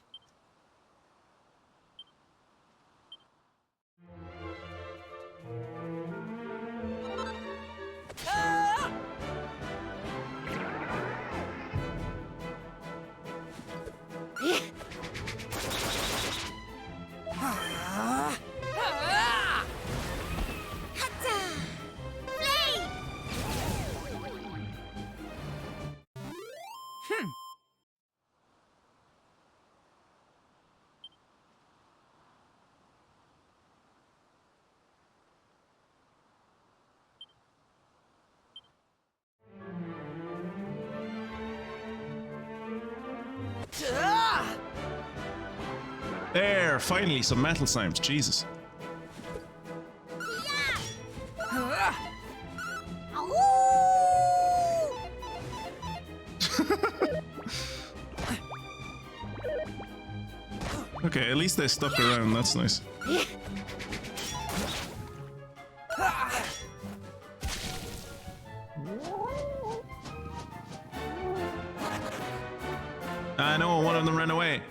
There, finally some metal sounds. Jesus. Okay, at least they stuck around. That's nice. I know, one of them ran away.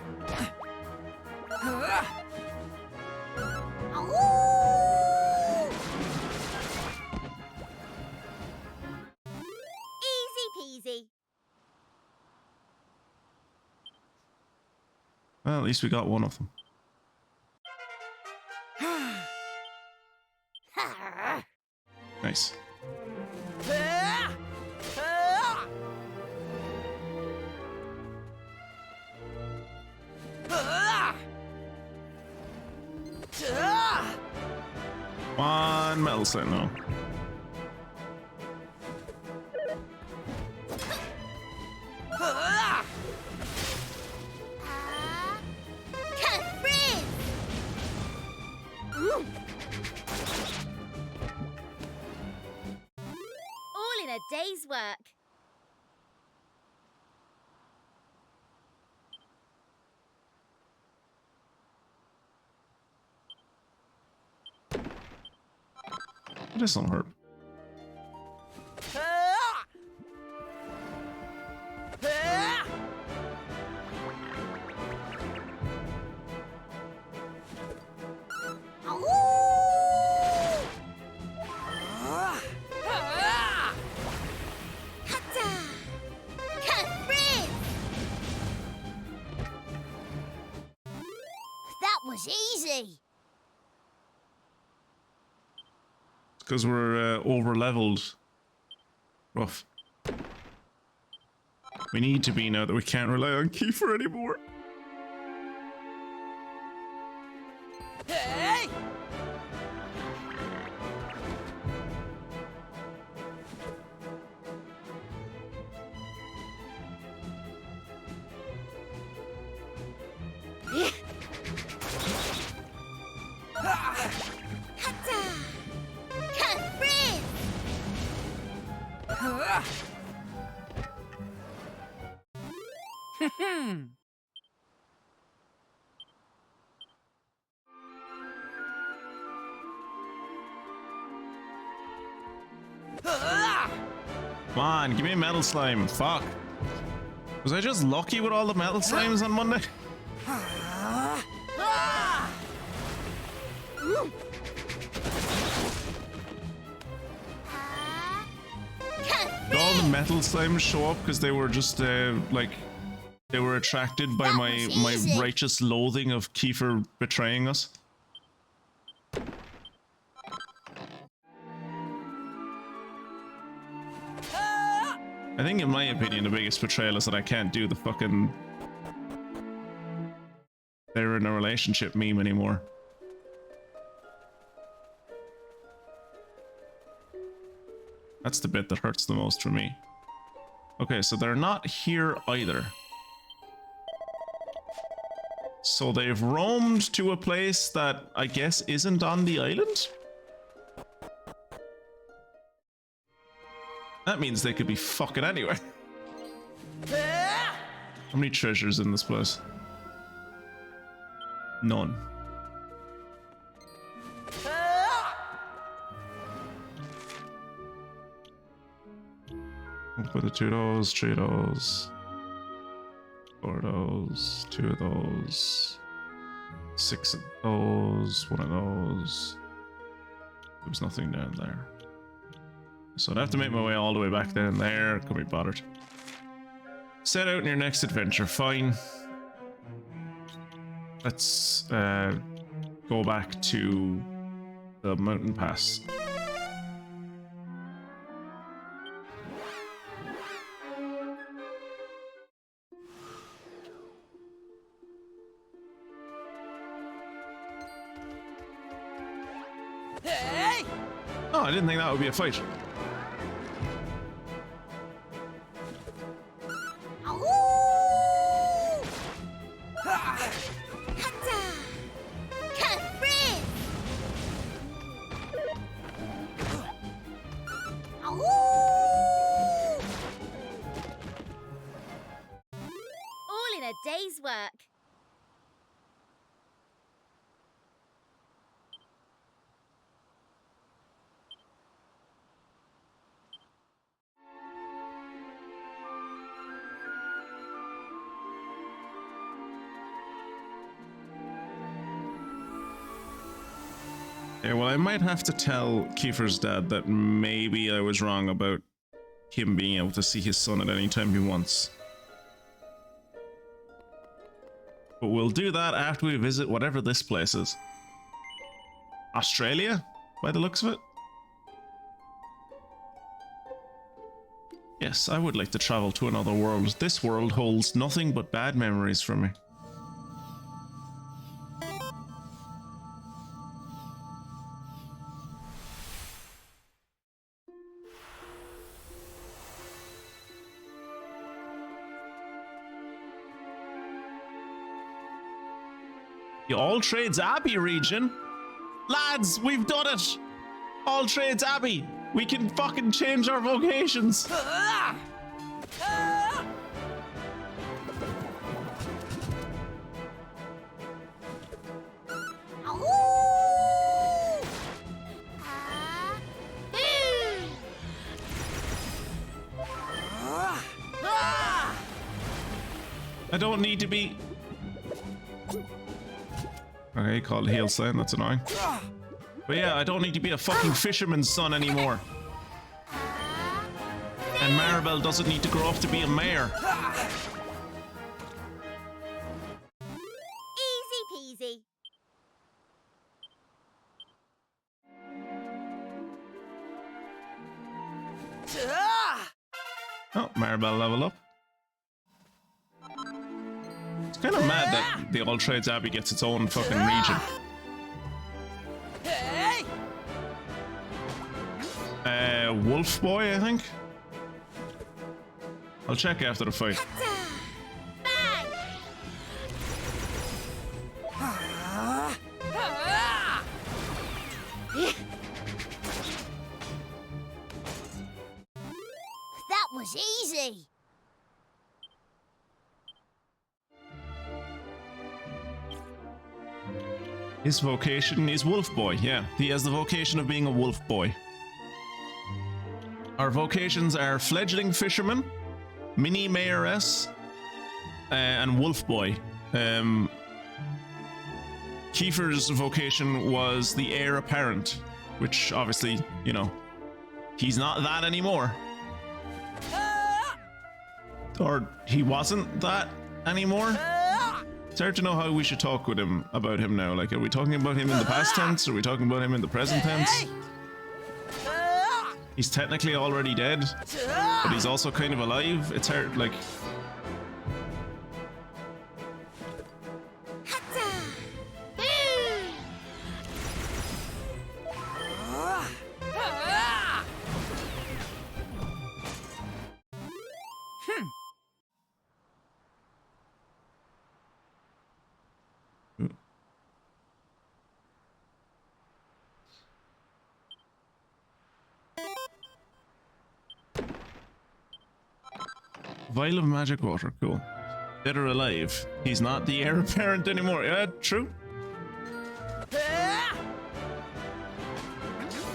Easy peasy. Well, at least we got one of them. Nice. One metal slate now. All in a day's work. This don't hurt. That was easy. Because we're over leveled. Rough. We need to be now that we can't rely on Kiefer anymore. Hey! Come on, give me a metal slime. Fuck. Was I just lucky with all the metal slimes on Monday? Did all the metal slimes show up because they were just like they were attracted by my righteous loathing of Kiefer betraying us? I think in my opinion the biggest betrayal is that I can't do the fucking they're in a relationship meme anymore. That's the bit that hurts the most for me. Okay, so they're not here either. So they've roamed to a place that I guess isn't on the island? That means they could be fucking anywhere. How many treasures in this place? None. I'll put the 2 of those, 3 of those, 4 of those, 2 of those, 6 of those, 1 of those. There's nothing down there. So I'd have to make my way all the way back down there. Couldn't be bothered. Set out in your next adventure. Fine. Let's go back to the mountain pass. Hey! Oh, I didn't think that would be a fight. All in a day's work. Yeah, well, I might have to tell Kiefer's dad that maybe I was wrong about him being able to see his son at any time he wants. But we'll do that after we visit whatever this place is. Australia, by the looks of it? Yes, I would like to travel to another world. This world holds nothing but bad memories for me. The All Trades Abbey region? Lads, we've done it! All Trades Abbey! We can fucking change our vocations! I don't need to be... Okay, called hail sign, that's annoying. But yeah, I don't need to be a fucking fisherman's son anymore. And Maribel doesn't need to grow up to be a mayor. Easy peasy. Oh, Maribel level up. It's kind of mad that the All Trades Abbey gets its own fucking region. Wolf Boy, I think? I'll check after the fight. That was easy. His vocation is Wolf Boy, yeah. He has the vocation of being a Wolf Boy. Our vocations are Fledgling Fisherman, Mini Mayoress, and Wolf Boy. Kiefer's vocation was the Heir Apparent, which obviously, you know, he's not that anymore. Or he wasn't that anymore. It's hard to know how we should talk with him about him now. Like, are we talking about him in the past tense? Are we talking about him in the present tense? He's technically already dead, but he's also kind of alive. It's hard, like... Vial of magic water, cool. Dead or alive, he's not the heir apparent anymore. Yeah, true.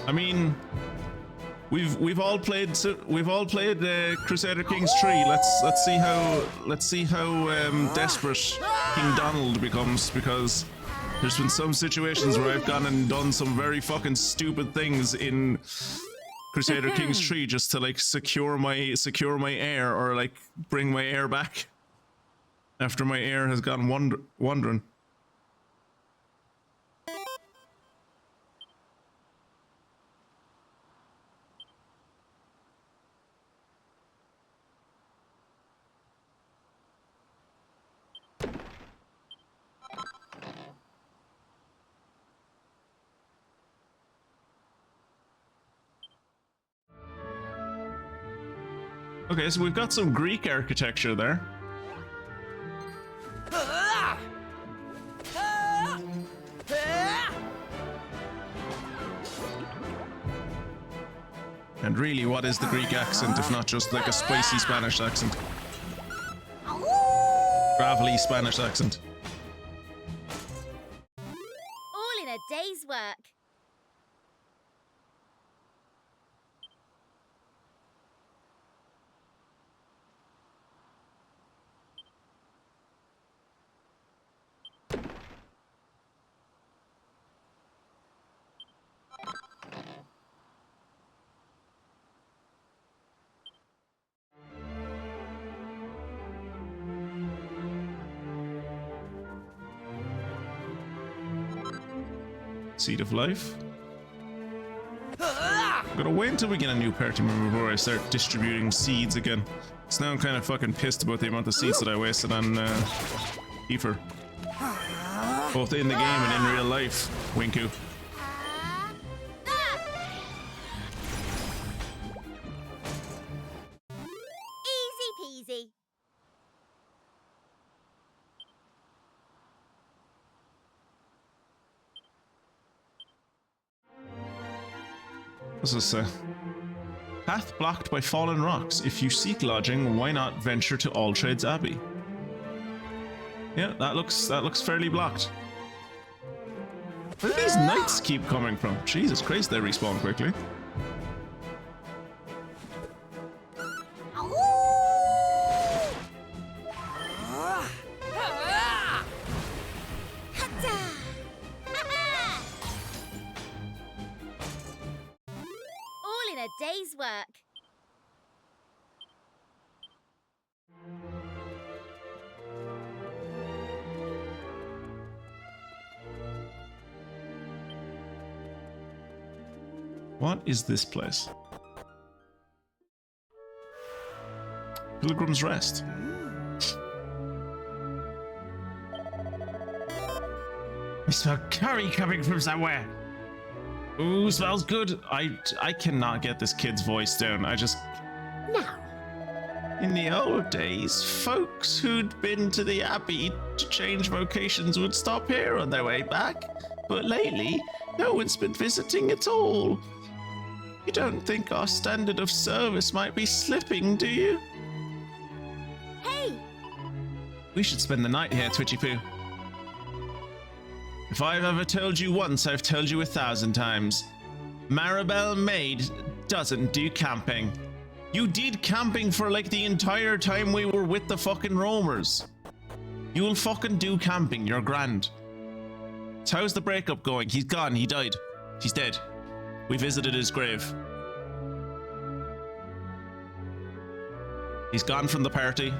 I mean, we've all played Crusader Kings 3. Let's see how desperate King Donald becomes, because there's been some situations where I've gone and done some very fucking stupid things in Crusader Kings 3 just to like secure my heir, or like bring my heir back after my heir has gone wandering. Okay, so we've got some Greek architecture there. And really, what is the Greek accent if not just like a spicy Spanish accent? Gravelly Spanish accent. All in a day's work. Seed of Life. I'm gonna wait until we get a new party member before I start distributing seeds again. So now I'm kind of fucking pissed about the amount of seeds that I wasted on Kiefer. Both in the game and in real life. Winku. Easy peasy. What's this say? Path blocked by fallen rocks. If you seek lodging, why not venture to All Trades Abbey? Yeah, that looks fairly blocked. Where do these knights keep coming from? Jesus Christ, they respawn quickly. day's work. What is this place? Pilgrim's Rest. I smell curry coming from somewhere. Ooh, smells good. I cannot get this kid's voice down. Now, In the old days, folks who'd been to the Abbey to change vocations would stop here on their way back. But lately, no one's been visiting at all. You don't think our standard of service might be slipping, do you? hey, We should spend the night here, Twitchy Poo. If I've ever told you once, I've told you 1,000 times. Maribel Maid doesn't do camping. You did camping for like the entire time we were with the fucking roamers. You'll fucking do camping, you're grand. So how's the breakup going? He's gone, he died. He's dead. We visited his grave. He's gone from the party.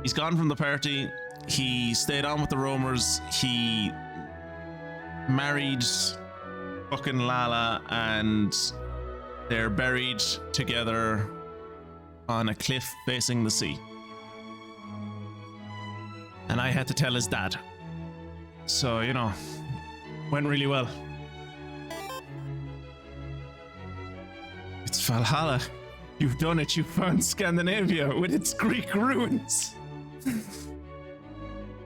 He's gone from the party. He stayed on with the roamers. He married fucking Lala and they're buried together on a cliff facing the sea. And I had to tell his dad. So, you know, went really well. It's Valhalla. You've done it. You found Scandinavia with its Greek ruins.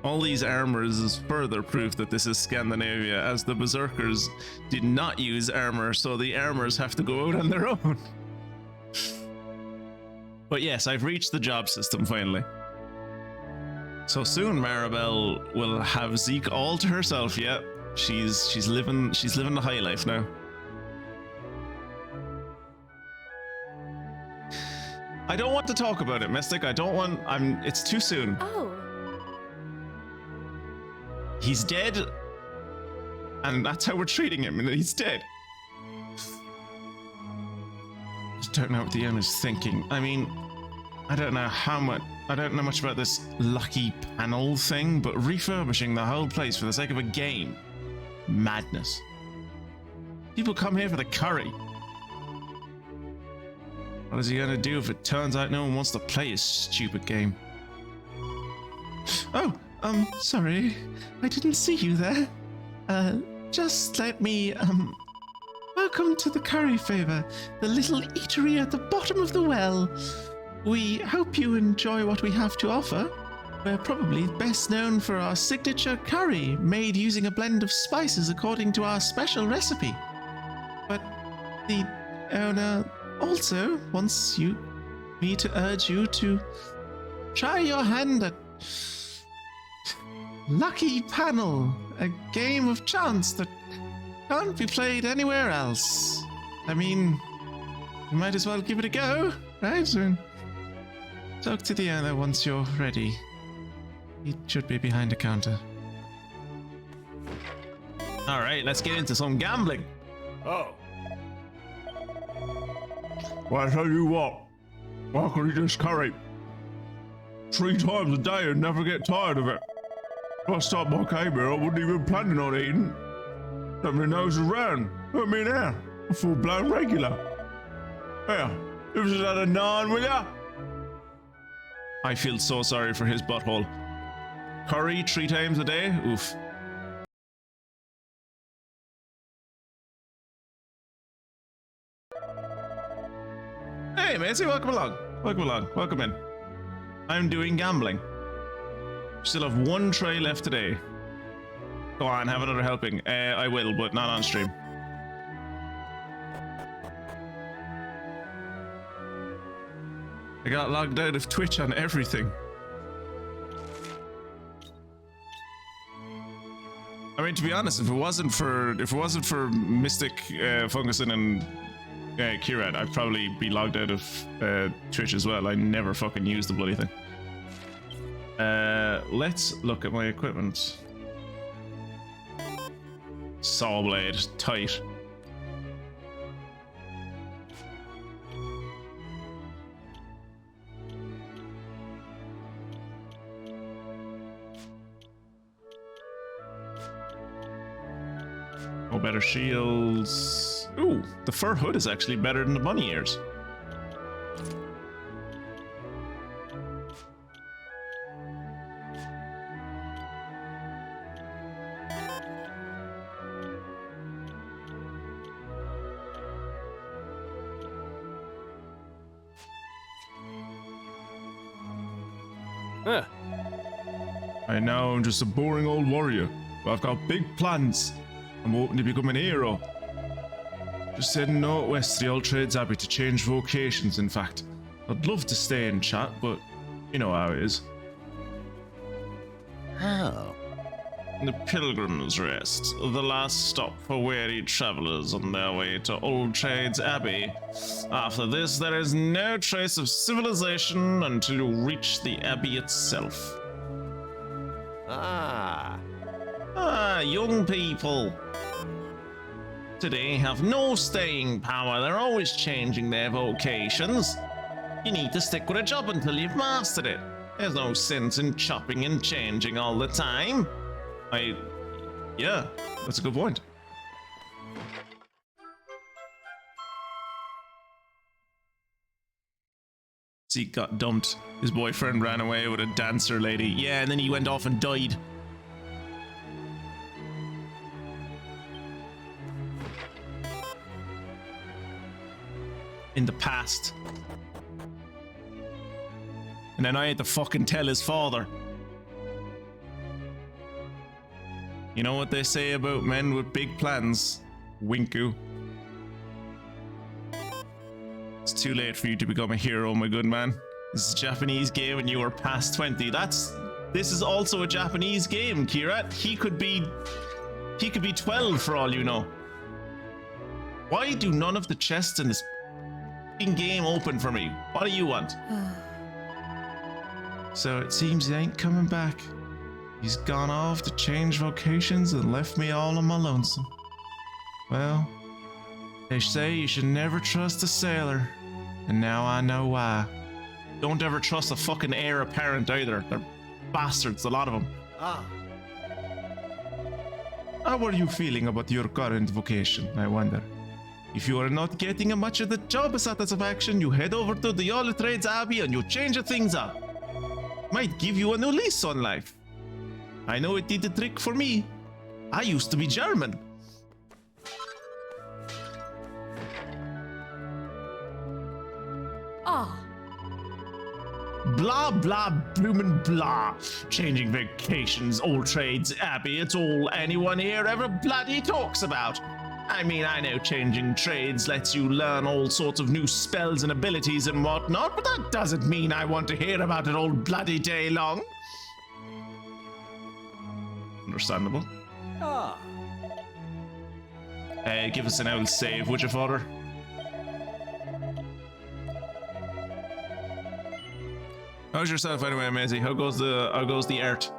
All these armors is further proof that this is Scandinavia, as the berserkers did not use armor, so the armors have to go out on their own. But yes, I've reached the job system finally. So soon Maribel will have Zeke all to herself. Yeah, she's living the high life now. I don't want to talk about it, Mystic. It's too soon. Oh. He's dead, and that's how we're treating him. He's dead. Just don't know what the owner's thinking. I mean, I don't know much about this lucky panel thing, but refurbishing the whole place for the sake of a game. Madness. People come here for the curry. What is he gonna do if it turns out no one wants to play his stupid game? Oh, sorry. I didn't see you there. Just let me, welcome to the Curry Favor, the little eatery at the bottom of the well. We hope you enjoy what we have to offer. We're probably best known for our signature curry, made using a blend of spices according to our special recipe. But the owner also wants me to urge you to try your hand at Lucky Panel, a game of chance that can't be played anywhere else. I mean, you might as well give it a go, right? And talk to the owner once you're ready. He should be behind a counter. Alright, let's get into some gambling. Oh. Well, I tell you what, why could you just curry 3 times a day and never get tired of it? If I stopped my came here, I wouldn't even planning on eating. Let me nose around. Let me there. A full-blown regular. Yeah, it was that a naan, will ya? I feel so sorry for his butthole. Curry 3 times a day? Oof. Hey, matey, welcome along. Welcome in. I'm doing gambling. Still have 1 tray left today. Go on, have another helping. I will, but not on stream. I got logged out of Twitch on everything. I mean, to be honest, if it wasn't for Mystic, Fungusin, and Kirat, I'd probably be logged out of Twitch as well. I never fucking use the bloody thing. Let's look at my equipment. Saw blade, tight. No better shields. Ooh, the fur hood is actually better than the bunny ears. Huh. Right now, I'm just a boring old warrior, but I've got big plans. I'm hoping to become an hero. Just heading northwest to the Old Trades Abbey to change vocations, in fact. I'd love to stay and chat, but you know how it is. Oh. The Pilgrim's Rest, the last stop for weary travelers on their way to Old Trades Abbey. After this, there is no trace of civilization until you reach the Abbey itself. Ah, Young people. Today have no staying power. They're always changing their vocations. You need to stick with a job until you've mastered it. There's no sense in chopping and changing all the time. Yeah, that's a good point. Zeke got dumped. His boyfriend ran away with a dancer lady. Yeah, and then he went off and died. In the past. And then I had to fucking tell his father. You know what they say about men with big plans? Winku. It's too late for you to become a hero, my good man. This is a Japanese game and you are past 20. This is also a Japanese game, Kira. He could be 12 for all you know. Why do none of the chests in this game open for me? What do you want? So it seems he ain't coming back. He's gone off to change vocations and left me all on my lonesome. Well, they say you should never trust a sailor, and now I know why. Don't ever trust a fucking heir apparent either. They're bastards, a lot of them. How are you feeling about your current vocation, I wonder? If you are not getting much of the job satisfaction, you head over to the Old Trades Abbey and you change things up. Might give you a new lease on life. I know it did the trick for me. I used to be German. Blah, blah, bloomin' blah. Changing vacations, Old Trades Abbey, it's all anyone here ever bloody talks about. I mean, I know changing trades lets you learn all sorts of new spells and abilities and whatnot, but that doesn't mean I want to hear about it all bloody day long. Understandable. Give us an old save, would you, father? How's yourself anyway, Maisie? How goes the art?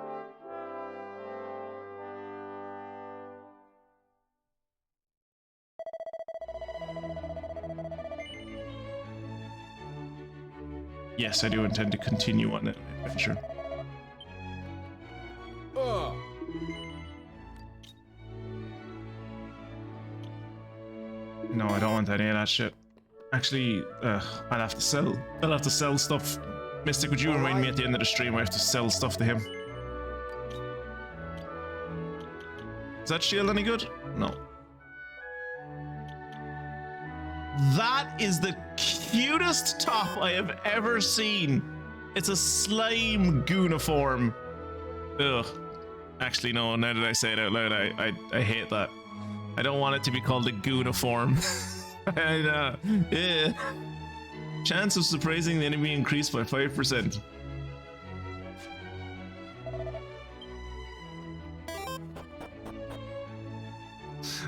Yes, I do intend to continue on that adventure. No, I don't want any of that shit. Actually, I'll have to sell. I'll have to sell stuff. Mystic, would you remind me at the end of the stream I have to sell stuff to him? Is that shield any good? No. That is the cutest top I have ever seen. It's a slime gooniform. Ugh. Actually, no, now that I say it out loud, I hate that. I don't want it to be called a gooniform. Yeah. Chance of surprising the enemy increased by 5%.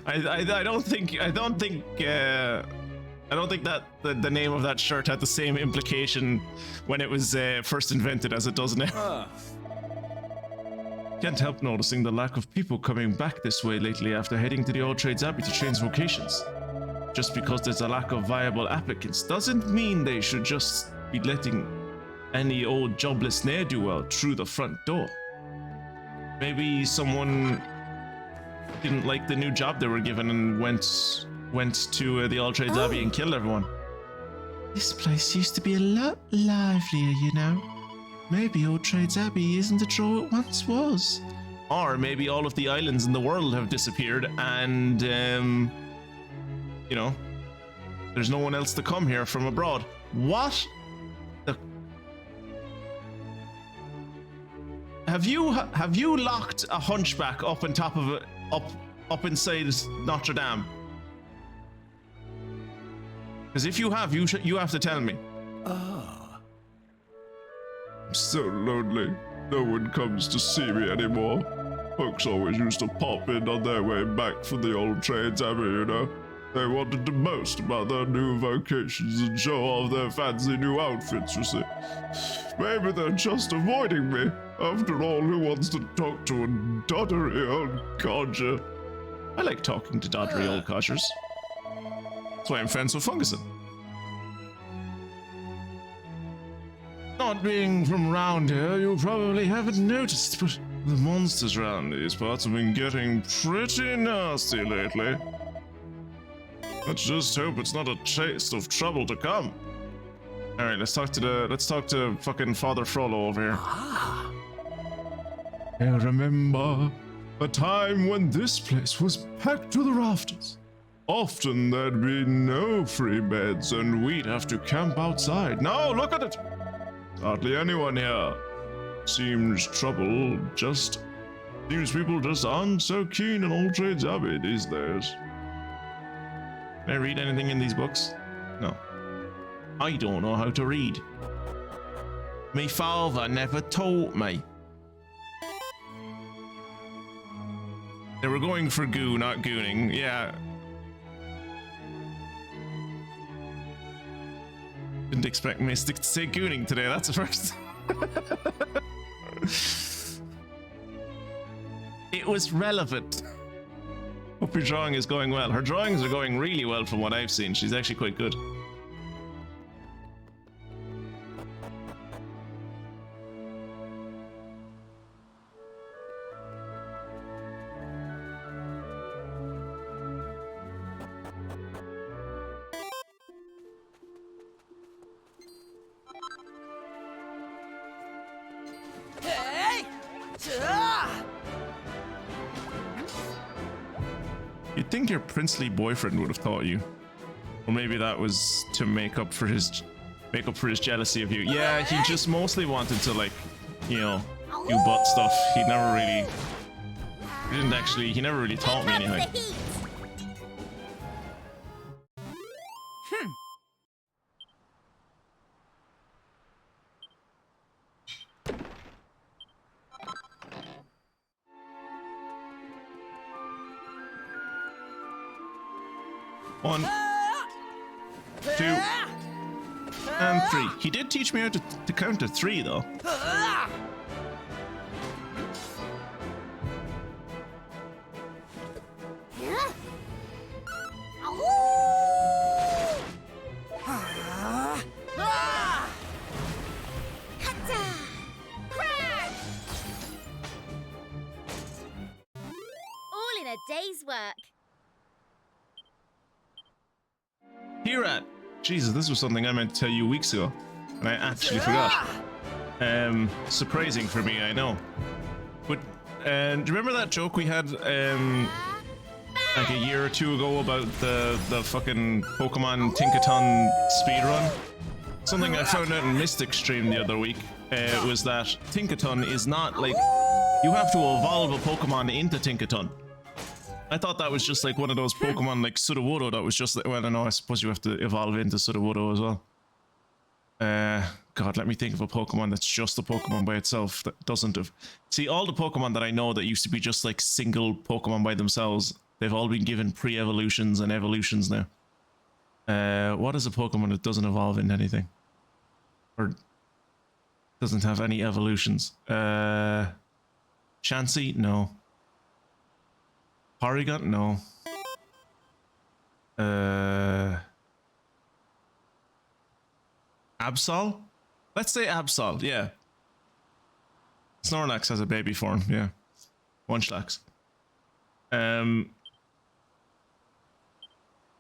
I don't think that the name of that shirt had the same implication when it was first invented as it does now. Can't help noticing the lack of people coming back this way lately after heading to the Old Trades Abbey to change vocations. Just because there's a lack of viable applicants doesn't mean they should just be letting any old jobless ne'er-do-well through the front door. Maybe someone didn't like the new job they were given and went to the All Trades Abbey and killed everyone. This place used to be a lot livelier, you know. Maybe All Trades Abbey isn't the draw it once was. Or maybe all of the islands in the world have disappeared and, you know, there's no one else to come here from abroad. What? Have you locked a hunchback up on top of it, up inside Notre Dame? Because if you have, you have to tell me. Ah. I'm so lonely. No one comes to see me anymore. Folks always used to pop in on their way back from the Old Trades Abbey, you know. They wanted to boast about their new vocations and show off their fancy new outfits, you see. Maybe they're just avoiding me. After all, who wants to talk to a doddery old codger? I like talking to doddery old codgers. That's why I'm friends with Funguson. Not being from round here, you probably haven't noticed, but the monsters around these parts have been getting pretty nasty lately. Let's just hope it's not a taste of trouble to come. All right, let's talk to fucking Father Frollo over here. I remember a time when this place was packed to the rafters. Often there'd be no free beds and we'd have to camp outside. Now look at it. Hardly anyone here. Seems people just aren't so keen on Old Trades Abbey these days. Can I read anything in these books? No. I don't know how to read. Me father never taught me. They were going for goo, not gooning. Yeah. Didn't expect Mystic to say gooning today, that's the first. It was relevant. Hope your drawing is going well. Her drawings are going really well from what I've seen. She's actually quite good. You'd think your princely boyfriend would have taught you, or maybe that was to make up for his jealousy of you. Yeah, he just mostly wanted to, like, you know, do butt stuff. He never really taught me anything. One, 2, and 3. He did teach me how to count to 3, though. All in a day's work. Here Jesus, this was something I meant to tell you weeks ago, and I actually forgot. Surprising for me, I know. But do you remember that joke we had like a year or two ago about the fucking Pokemon Tinkaton speedrun? Something I found out in Mystic stream the other week was that Tinkaton is not like, you have to evolve a Pokemon into Tinkaton. I thought that was just like one of those Pokemon like Sudowoodo that was just like, well, I know, I suppose you have to evolve into Sudowoodo as well. God, let me think of a Pokemon that's just a Pokemon by itself that doesn't have... See, all the Pokemon that I know that used to be just like single Pokemon by themselves, they've all been given pre-evolutions and evolutions now. What is a Pokemon that doesn't evolve into anything? Or doesn't have any evolutions? Chansey? No. Porygon? No. Absol? Let's say Absol, yeah. Snorlax has a baby form, yeah. Munchlax.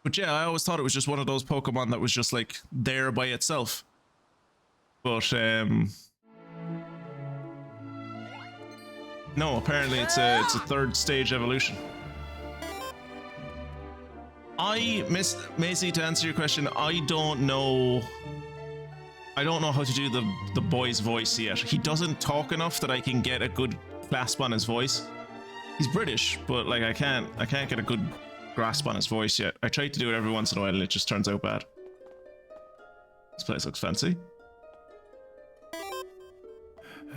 But yeah, I always thought it was just one of those Pokemon that was just like there by itself. But no, apparently it's a third stage evolution. Miss Macy, to answer your question, I don't know how to do the boy's voice yet. He doesn't talk enough that I can get a good grasp on his voice. He's British, but like I can't get a good grasp on his voice yet. I tried to do it every once in a while and it just turns out bad. This place looks fancy.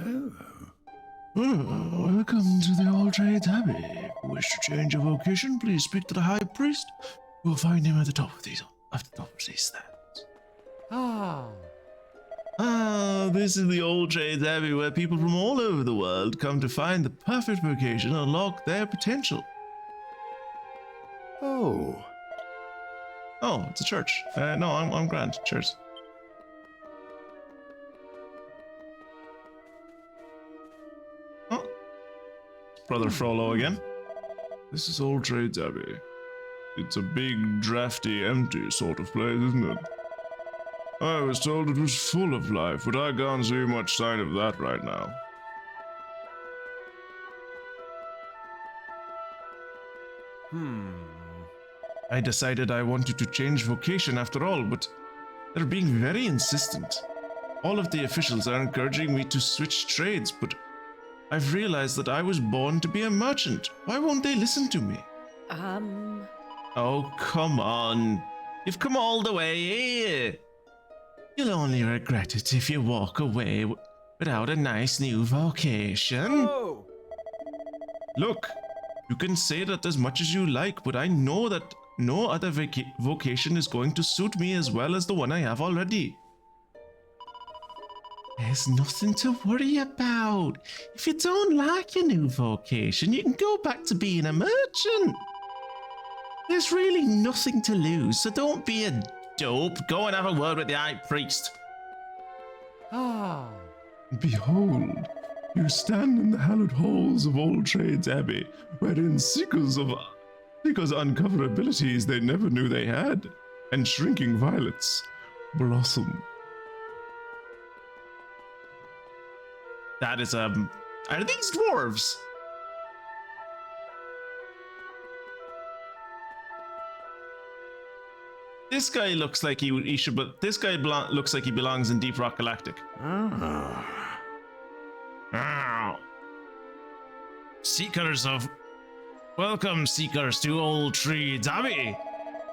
Oh, welcome to the All Trades Abbey. If you wish to change your vocation, please speak to the High Priest. You will find him at the top of these steps. This is the Old Trades Abbey, where people from all over the world come to find the perfect vocation and unlock their potential. Oh, it's a church. No, I'm grand. Cheers. Oh, Brother Frollo again. this is Old Trades Abbey. It's a big, drafty, empty sort of place, isn't it? I was told it was full of life, but I can't see much sign of that right now. I decided I wanted to change vocation after all, but they're being very insistent. All of the officials are encouraging me to switch trades, but I've realized that I was born to be a merchant. Why won't they listen to me? Oh, come on. You've come all the way here. You'll only regret it if you walk away without a nice new vocation. Oh! Look, you can say that as much as you like, but I know that no other vocation is going to suit me as well as the one I have already. There's nothing to worry about. If you don't like your new vocation, you can go back to being a merchant. There's really nothing to lose, so don't be a dope. Go and have a word with the High Priest. Behold, you stand in the hallowed halls of Old Trades Abbey, wherein seekers uncover abilities they never knew they had, and shrinking violets blossom. That is, are these dwarves? This guy looks like he should, but this guy looks like he belongs in Deep Rock Galactic. Welcome, seekers to Old Trades Abbey.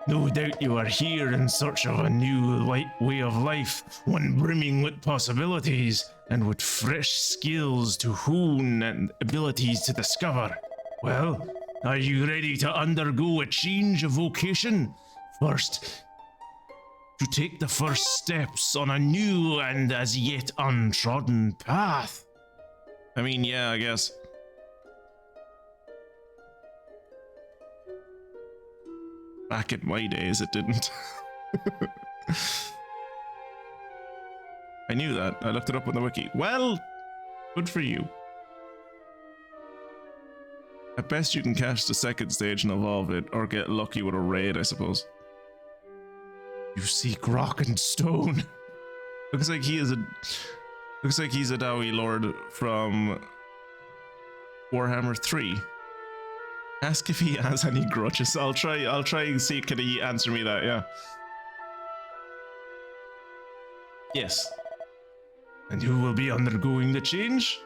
No doubt you are here in search of a new way of life, one brimming with possibilities and with fresh skills to hone and abilities to discover. Well, are you ready to undergo a change of vocation? First, to take the first steps on a new and as yet untrodden path. I mean, yeah, I guess. Back in my days, it didn't. I knew that. I looked it up on the wiki. Well, good for you. At best, you can catch the second stage and evolve it, or get lucky with a raid, I suppose. You seek rock and stone. Looks like he's a Dowie Lord from Warhammer 3. Ask if he has any grudges. I'll try and see, can he answer me that, yeah. Yes. And you will be undergoing the change?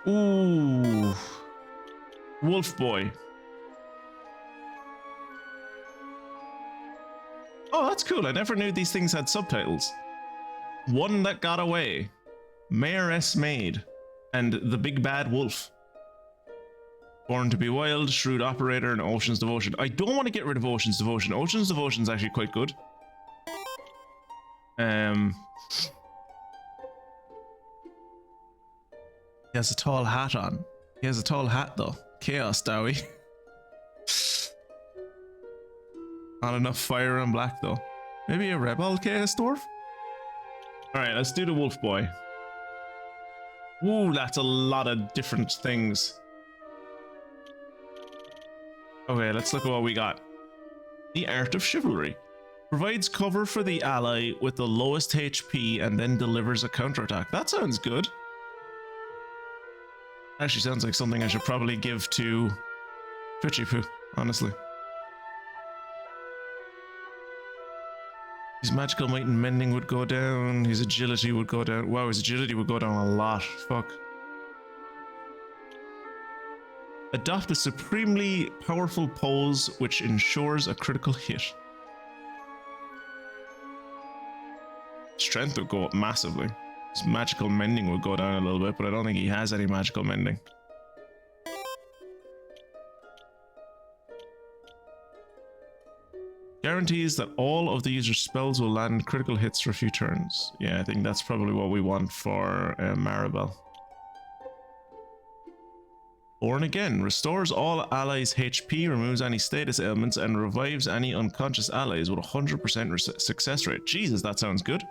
Ooh. Wolf Boy. Oh, that's cool. I never knew these things had subtitles. One That Got Away, Mayoress Maid, and The Big Bad Wolf. Born to be Wild, Shrewd Operator, and Ocean's Devotion. I don't want to get rid of Ocean's Devotion. Ocean's Devotion is actually quite good. He has a tall hat on. He has a tall hat though. Chaos Dowie. Not enough fire and black though. Maybe a rebel Chaos Dwarf? Alright, let's do the Wolf Boy. Ooh, that's a lot of different things. Okay, let's look at what we got. The Art of Chivalry. Provides cover for the ally with the lowest HP and then delivers a counterattack. That sounds good. Actually sounds like something I should probably give to Twitchy Poo, honestly. His magical might and mending would go down. His agility would go down. Wow, his agility would go down a lot. Fuck. Adopt a supremely powerful pose which ensures a critical hit. Strength would go up massively. His magical mending would go down a little bit, but I don't think he has any magical mending. Guarantees that all of the user's spells will land critical hits for a few turns. Yeah, I think that's probably what we want for Maribel. Born Again. Restores all allies' HP, removes any status ailments, and revives any unconscious allies with a 100% success rate. Jesus, that sounds good.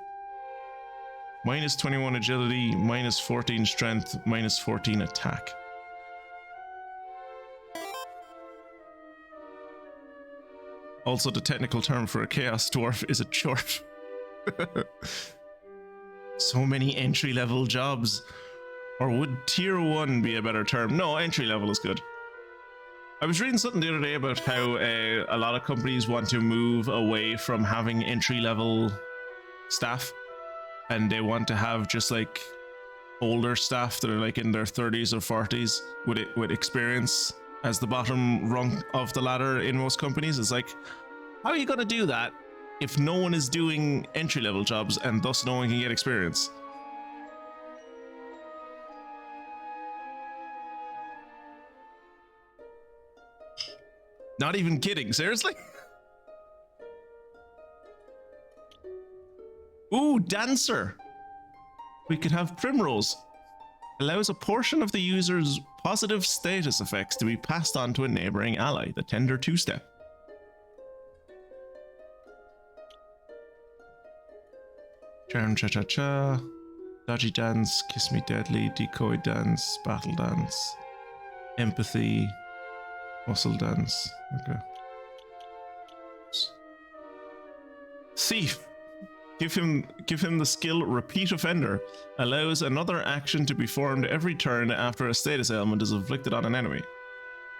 Minus 21 agility, minus 14 strength, minus 14 attack. Also, the technical term for a Chaos Dwarf is a chorf. So many entry-level jobs. Or would tier 1 be a better term? No, entry-level is good. I was reading something the other day about how a lot of companies want to move away from having entry-level staff. And they want to have just like older staff that are like in their 30s or 40s with experience as the bottom rung of the ladder in most companies. It's like, how are you going to do that if no one is doing entry-level jobs and thus no one can get experience? Not even kidding, seriously? Ooh, Dancer. We could have Primrose. Allows a portion of the user's positive status effects to be passed on to a neighboring ally, the Tender Two-Step. Charm Cha-Cha-Cha. Dodgy Dance, Kiss Me Deadly, Decoy Dance, Battle Dance, Empathy, Muscle Dance. Okay. Thief. Give him the skill Repeat Offender. Allows another action to be performed every turn after a status ailment is inflicted on an enemy.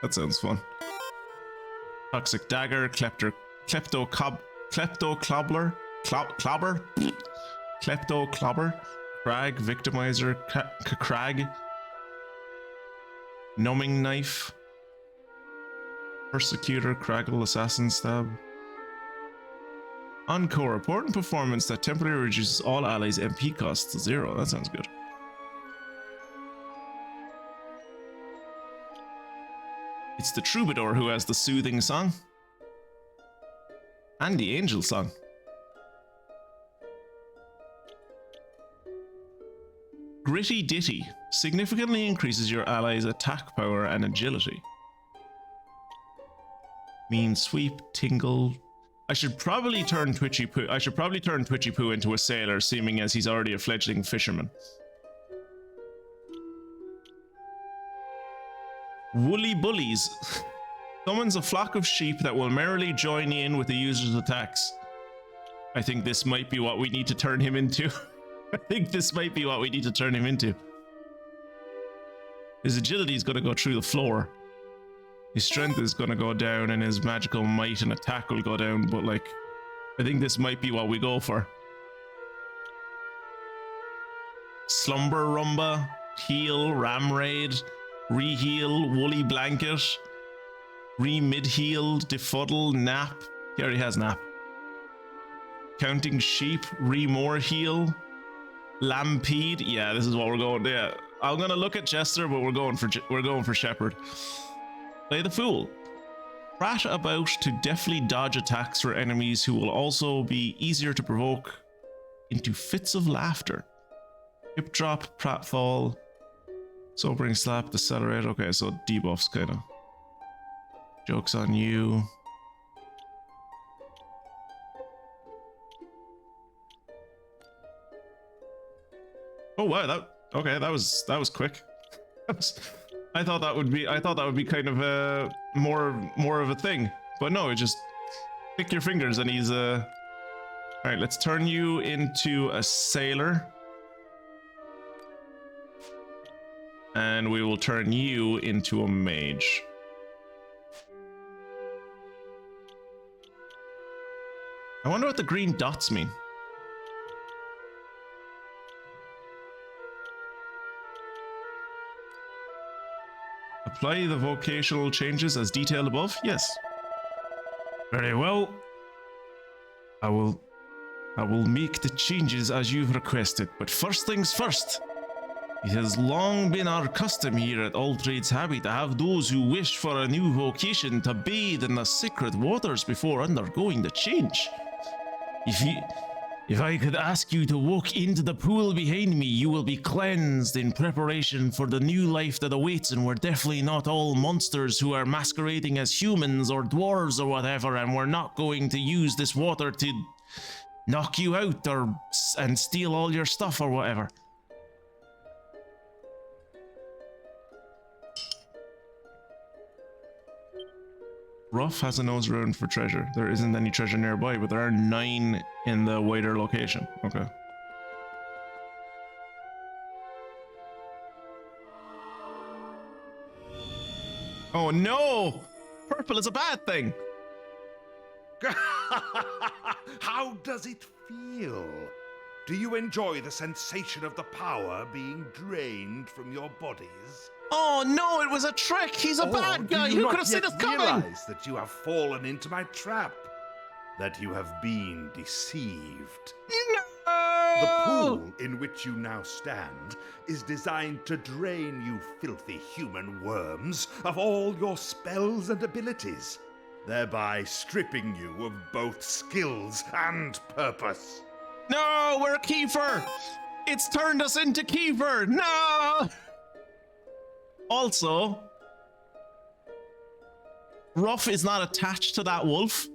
That sounds fun. Toxic Dagger, Clobber, Crag, Victimizer, Crag, Numbing Knife, Persecutor, Craggle, Assassin Stab. Encore, important performance that temporarily reduces all allies' MP costs to 0. That sounds good. It's the Troubadour who has the soothing song. And the angel song. Gritty Ditty significantly increases your allies' attack power and agility. Mean Sweep, Tingle. I should probably turn Twitchy Poo into a sailor, seeming as he's already a fledgling fisherman. Woolly Bullies. Summons a flock of sheep that will merrily join in with the user's attacks. I think this might be what we need to turn him into. His agility is going to go through the floor. His strength is going to go down and his magical might and attack will go down, but like, I think this might be what we go for. Slumber Rumba, Heal, Ram Raid, Reheal, Woolly Blanket, Re-Mid-Heal, Defuddle, Nap. He already has Nap. Counting Sheep, Re-More Heal, Lampede. Yeah, this is what we're going. Yeah, I'm gonna look at Jester, but we're going for Shepherd. Play the Fool. Prat about to deftly dodge attacks for enemies who will also be easier to provoke into fits of laughter. Hip Drop, Pratfall, Sobering Slap, Decelerate. Okay, so debuffs kind of. Joke's on you. Oh wow, that was quick. I thought that would be kind of a more of a thing, but no, just click your fingers and he's all right. Let's turn you into a sailor, and we will turn you into a mage. I wonder what the green dots mean. Apply the vocational changes as detailed above? Yes. Very well. I will make the changes as you've requested, but first things first. It has long been our custom here at All Trades Happy to have those who wish for a new vocation to bathe in the sacred waters before undergoing the change. If I could ask you to walk into the pool behind me, you will be cleansed in preparation for the new life that awaits, and we're definitely not all monsters who are masquerading as humans or dwarves or whatever, and we're not going to use this water to knock you out and steal all your stuff or whatever. Ruff has a nose around for treasure. There isn't any treasure nearby, but there are 9 in the wider location. Okay. Oh no! Purple is a bad thing! How does it feel? Do you enjoy the sensation of the power being drained from your bodies? Oh no, it was a trick! He's a bad guy! Who could have seen us coming? Realize that you have fallen into my trap? That you have been deceived? No! The pool in which you now stand is designed to drain you filthy human worms of all your spells and abilities, thereby stripping you of both skills and purpose. No, we're Kiefer! It's turned us into Kiefer! No! Also, Ruff is not attached to that wolf,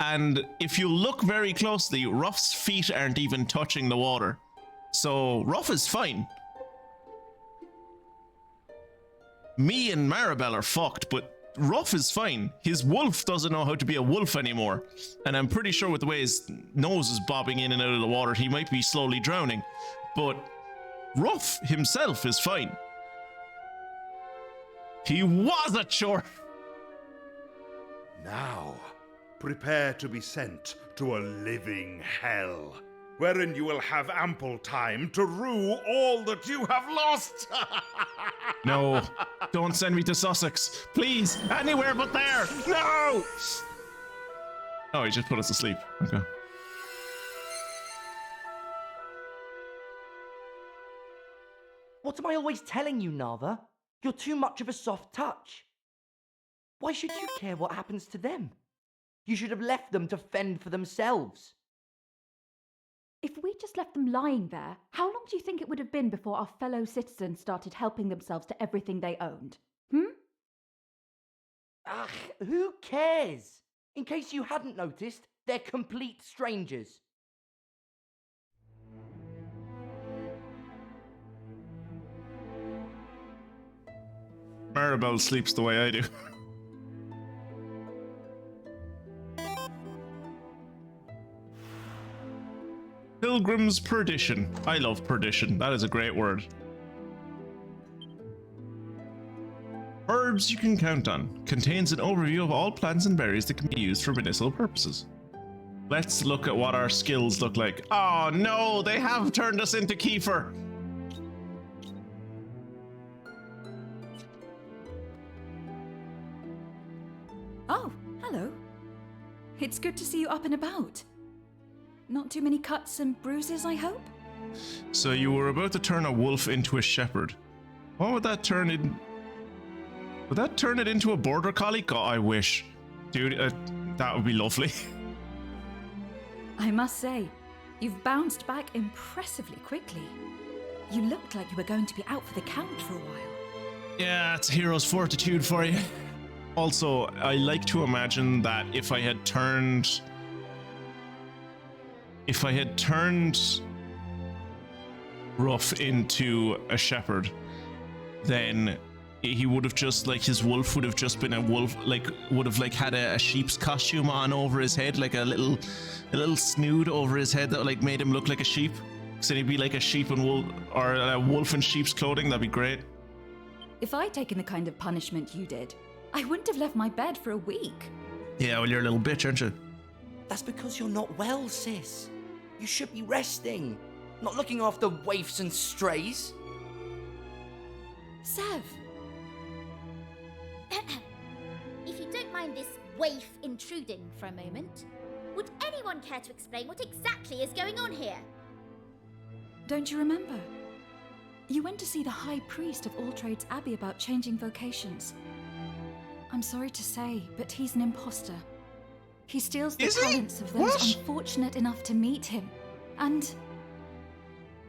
and if you look very closely, Ruff's feet aren't even touching the water. So Ruff is fine. Me and Maribel are fucked, but Ruff is fine. His wolf doesn't know how to be a wolf anymore, and I'm pretty sure with the way his nose is bobbing in and out of the water, he might be slowly drowning. But Ruff himself is fine. He was a chore. Now, prepare to be sent to a living hell, wherein you will have ample time to rue all that you have lost. No, don't send me to Sussex. Please, anywhere but there. No! Oh, he just put us to sleep. Okay. What am I always telling you, Nava? You're too much of a soft touch. Why should you care what happens to them? You should have left them to fend for themselves. If we just left them lying there, how long do you think it would have been before our fellow citizens started helping themselves to everything they owned? Ugh, who cares? In case you hadn't noticed, they're complete strangers. Maribel sleeps the way I do. Pilgrim's Perdition. I love perdition. That is a great word. Herbs you can count on. Contains an overview of all plants and berries that can be used for medicinal purposes. Let's look at what our skills look like. Oh no, they have turned us into Kiefer. Oh, hello. It's good to see you up and about. Not too many cuts and bruises, I hope? So you were about to turn a wolf into a shepherd. What would that turn in? Would that turn it into a border collie? God, I wish. Dude, that would be lovely. I must say, you've bounced back impressively quickly. You looked like you were going to be out for the count for a while. Yeah, it's hero's fortitude for you. Also, I like to imagine that if I had turned Ruff into a shepherd, then he would have just, like, his wolf would have just been a wolf, like, would have, like, had a sheep's costume on over his head, like a little snood over his head that, like, made him look like a sheep. So he'd be like a sheep and wolf, or a wolf in sheep's clothing. That'd be great. If I'd taken the kind of punishment you did, I wouldn't have left my bed for a week. Yeah, well, you're a little bitch, aren't you? That's because you're not well, sis. You should be resting, not looking after waifs and strays. Sev. If you don't mind this waif intruding for a moment, would anyone care to explain what exactly is going on here? Don't you remember? You went to see the High Priest of All Trades Abbey about changing vocations. I'm sorry to say, but he's an imposter. He steals the talents of those unfortunate enough to meet him. And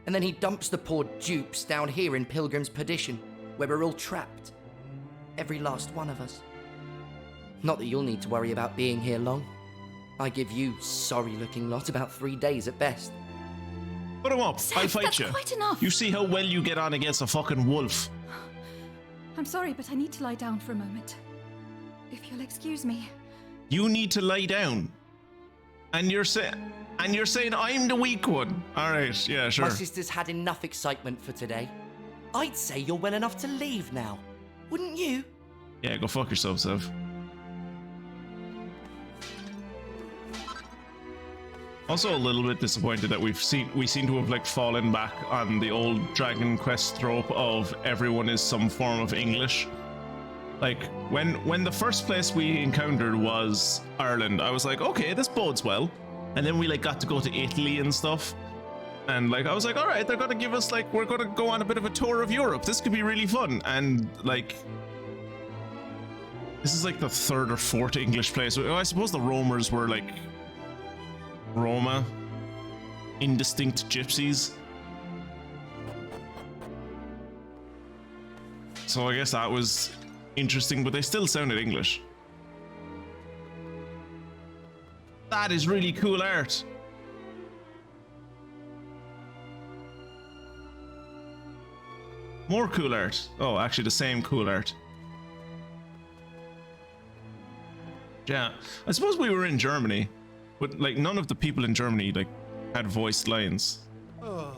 then he dumps the poor dupes down here in Pilgrim's Perdition, where we're all trapped. Every last one of us. Not that you'll need to worry about being here long. I give you, sorry-looking lot, about 3 days at best. Put him up. I'll fight that's you. Quite enough. You see how well you get on against a fucking wolf. I'm sorry, but I need to lie down for a moment. If you'll excuse me. You need to lie down. And you're saying I'm the weak one. All right, yeah, sure. My sister's had enough excitement for today. I'd say you're well enough to leave now. Wouldn't you? Yeah, go fuck yourself, Sev. Also a little bit disappointed that we seem to have, like, fallen back on the old Dragon Quest trope of everyone is some form of English. Like, when the first place we encountered was Ireland, I was like, okay, this bodes well. And then we, like, got to go to Italy and stuff. And, like, I was like, all right, they're gonna give us, like, we're gonna go on a bit of a tour of Europe. This could be really fun. And, like, this is, like, the third or fourth English place. I suppose the Roamers were, like, Roma, indistinct gypsies. So I guess that was interesting, but they still sounded English. That is really cool art. More cool art. Oh, actually the same cool art. Yeah, I suppose we were in Germany. But, like, none of the people in Germany, like, had voiced lines. Oh,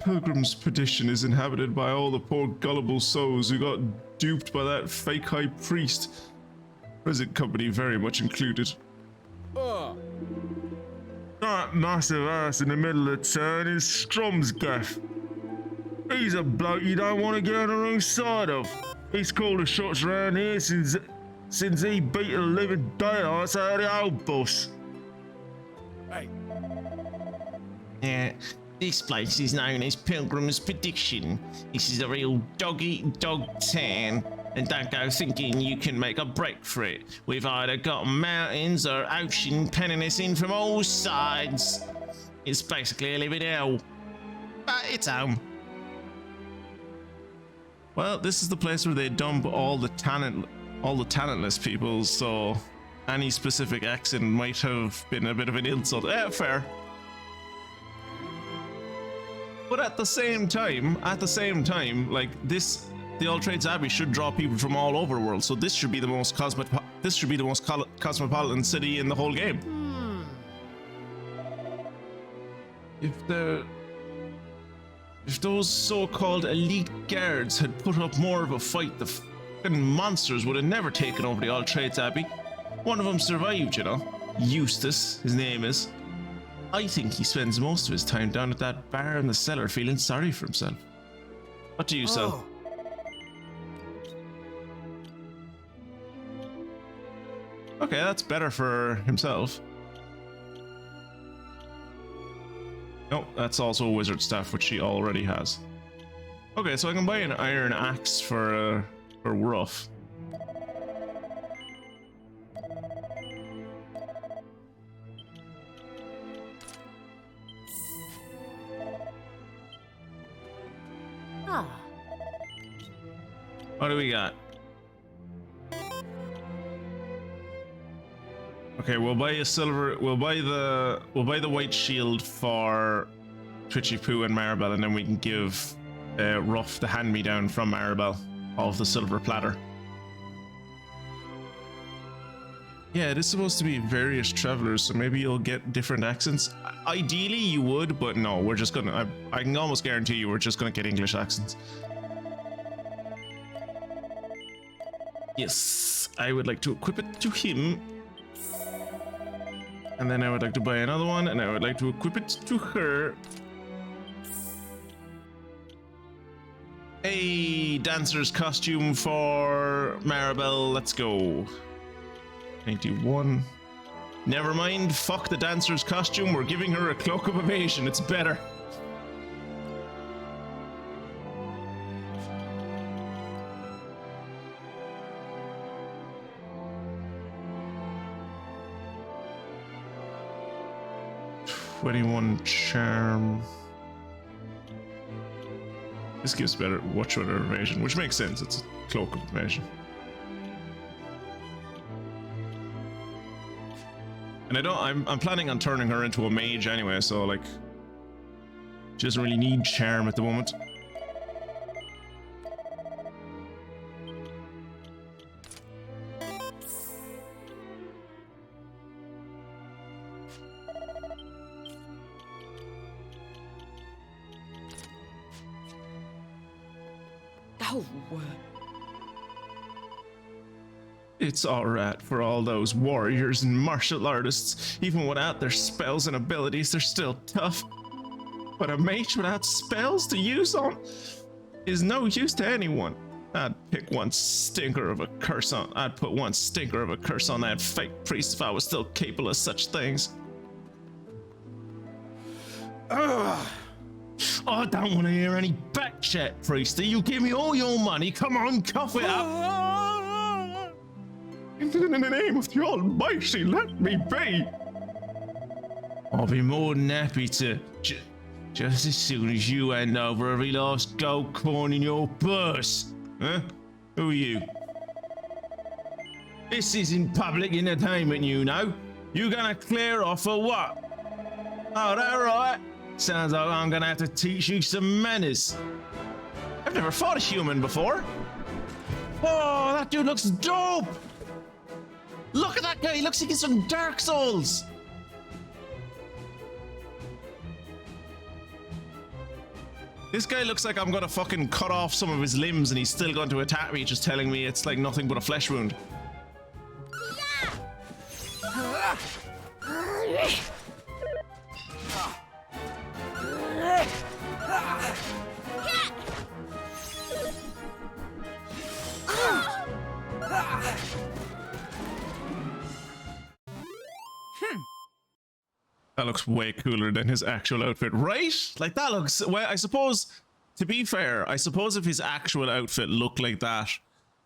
Pilgrim's Perdition is inhabited by all the poor gullible souls who got duped by that fake high priest. Present company very much included. That massive ass in the middle of town is Stromsgaff. He's a bloke you don't want to get on the wrong side of. He's called the shots around here since he beat the living daylights out of the old boss. Hey. Yeah, this place is known as Pilgrim's Perdition. This is a real dog-eat-dog town, and don't go thinking you can make a break for it. We've either got mountains or ocean penning us in from all sides. It's basically a living hell, but it's home. Well, this is the place where they dump all the talentless people, so any specific accent might have been a bit of an insult. Fair. But at the same time, like, the All Trades Abbey should draw people from all over the world, so this should be the most cosmopolitan city in the whole game. If those so-called elite guards had put up more of a fight, the fucking monsters would have never taken over the All Trades Abbey. One of them survived, you know. Eustace, his name is. I think he spends most of his time down at that bar in the cellar feeling sorry for himself. What do you sell? Okay, that's better for himself. Nope, that's also a wizard staff, which she already has. Okay, so I can buy an iron axe for Ruff. What do we got? Okay, we'll buy a silver. We'll buy the white shield for Twitchy Poo and Maribel, and then we can give rough, the hand-me-down from Maribel of the silver platter. Yeah, it is supposed to be various travelers, so maybe you'll get different accents. Ideally, you would, but no, we're just gonna... I can almost guarantee you we're just gonna get English accents. Yes, I would like to equip it to him. And then I would like to buy another one, and I would like to equip it to her. A dancer's costume for Maribel, let's go. 91. Never mind, fuck the dancer's costume, we're giving her a cloak of evasion, it's better. Charm. This gives better much better evasion, which makes sense. It's a cloak of evasion. And I'm planning on turning her into a mage anyway, so like she doesn't really need charm at the moment. It's alright for all those warriors and martial artists. Even without their spells and abilities, they're still tough. But a mage without spells to use on is no use to anyone. I'd put one stinker of a curse on that fake priest if I was still capable of such things. Ugh. I don't want to hear any back chat, priesty. You give me all your money. Come on, cough it up. In the name of the Almighty, let me be. I'll be more than happy to, just as soon as you hand over every last gold coin in your purse. Huh? Who are you? This isn't public entertainment, you know. You gonna clear off or what? Oh, that right? Sounds like I'm gonna have to teach you some manners. I've never fought a human before. Oh, that dude looks dope! Look at that guy, he looks like he's from Dark Souls! This guy looks like I'm gonna fucking cut off some of his limbs and he's still going to attack me, just telling me it's like nothing but a flesh wound. That looks way cooler than his actual outfit, right? Like that looks, well, I suppose, to be fair, I suppose if his actual outfit looked like that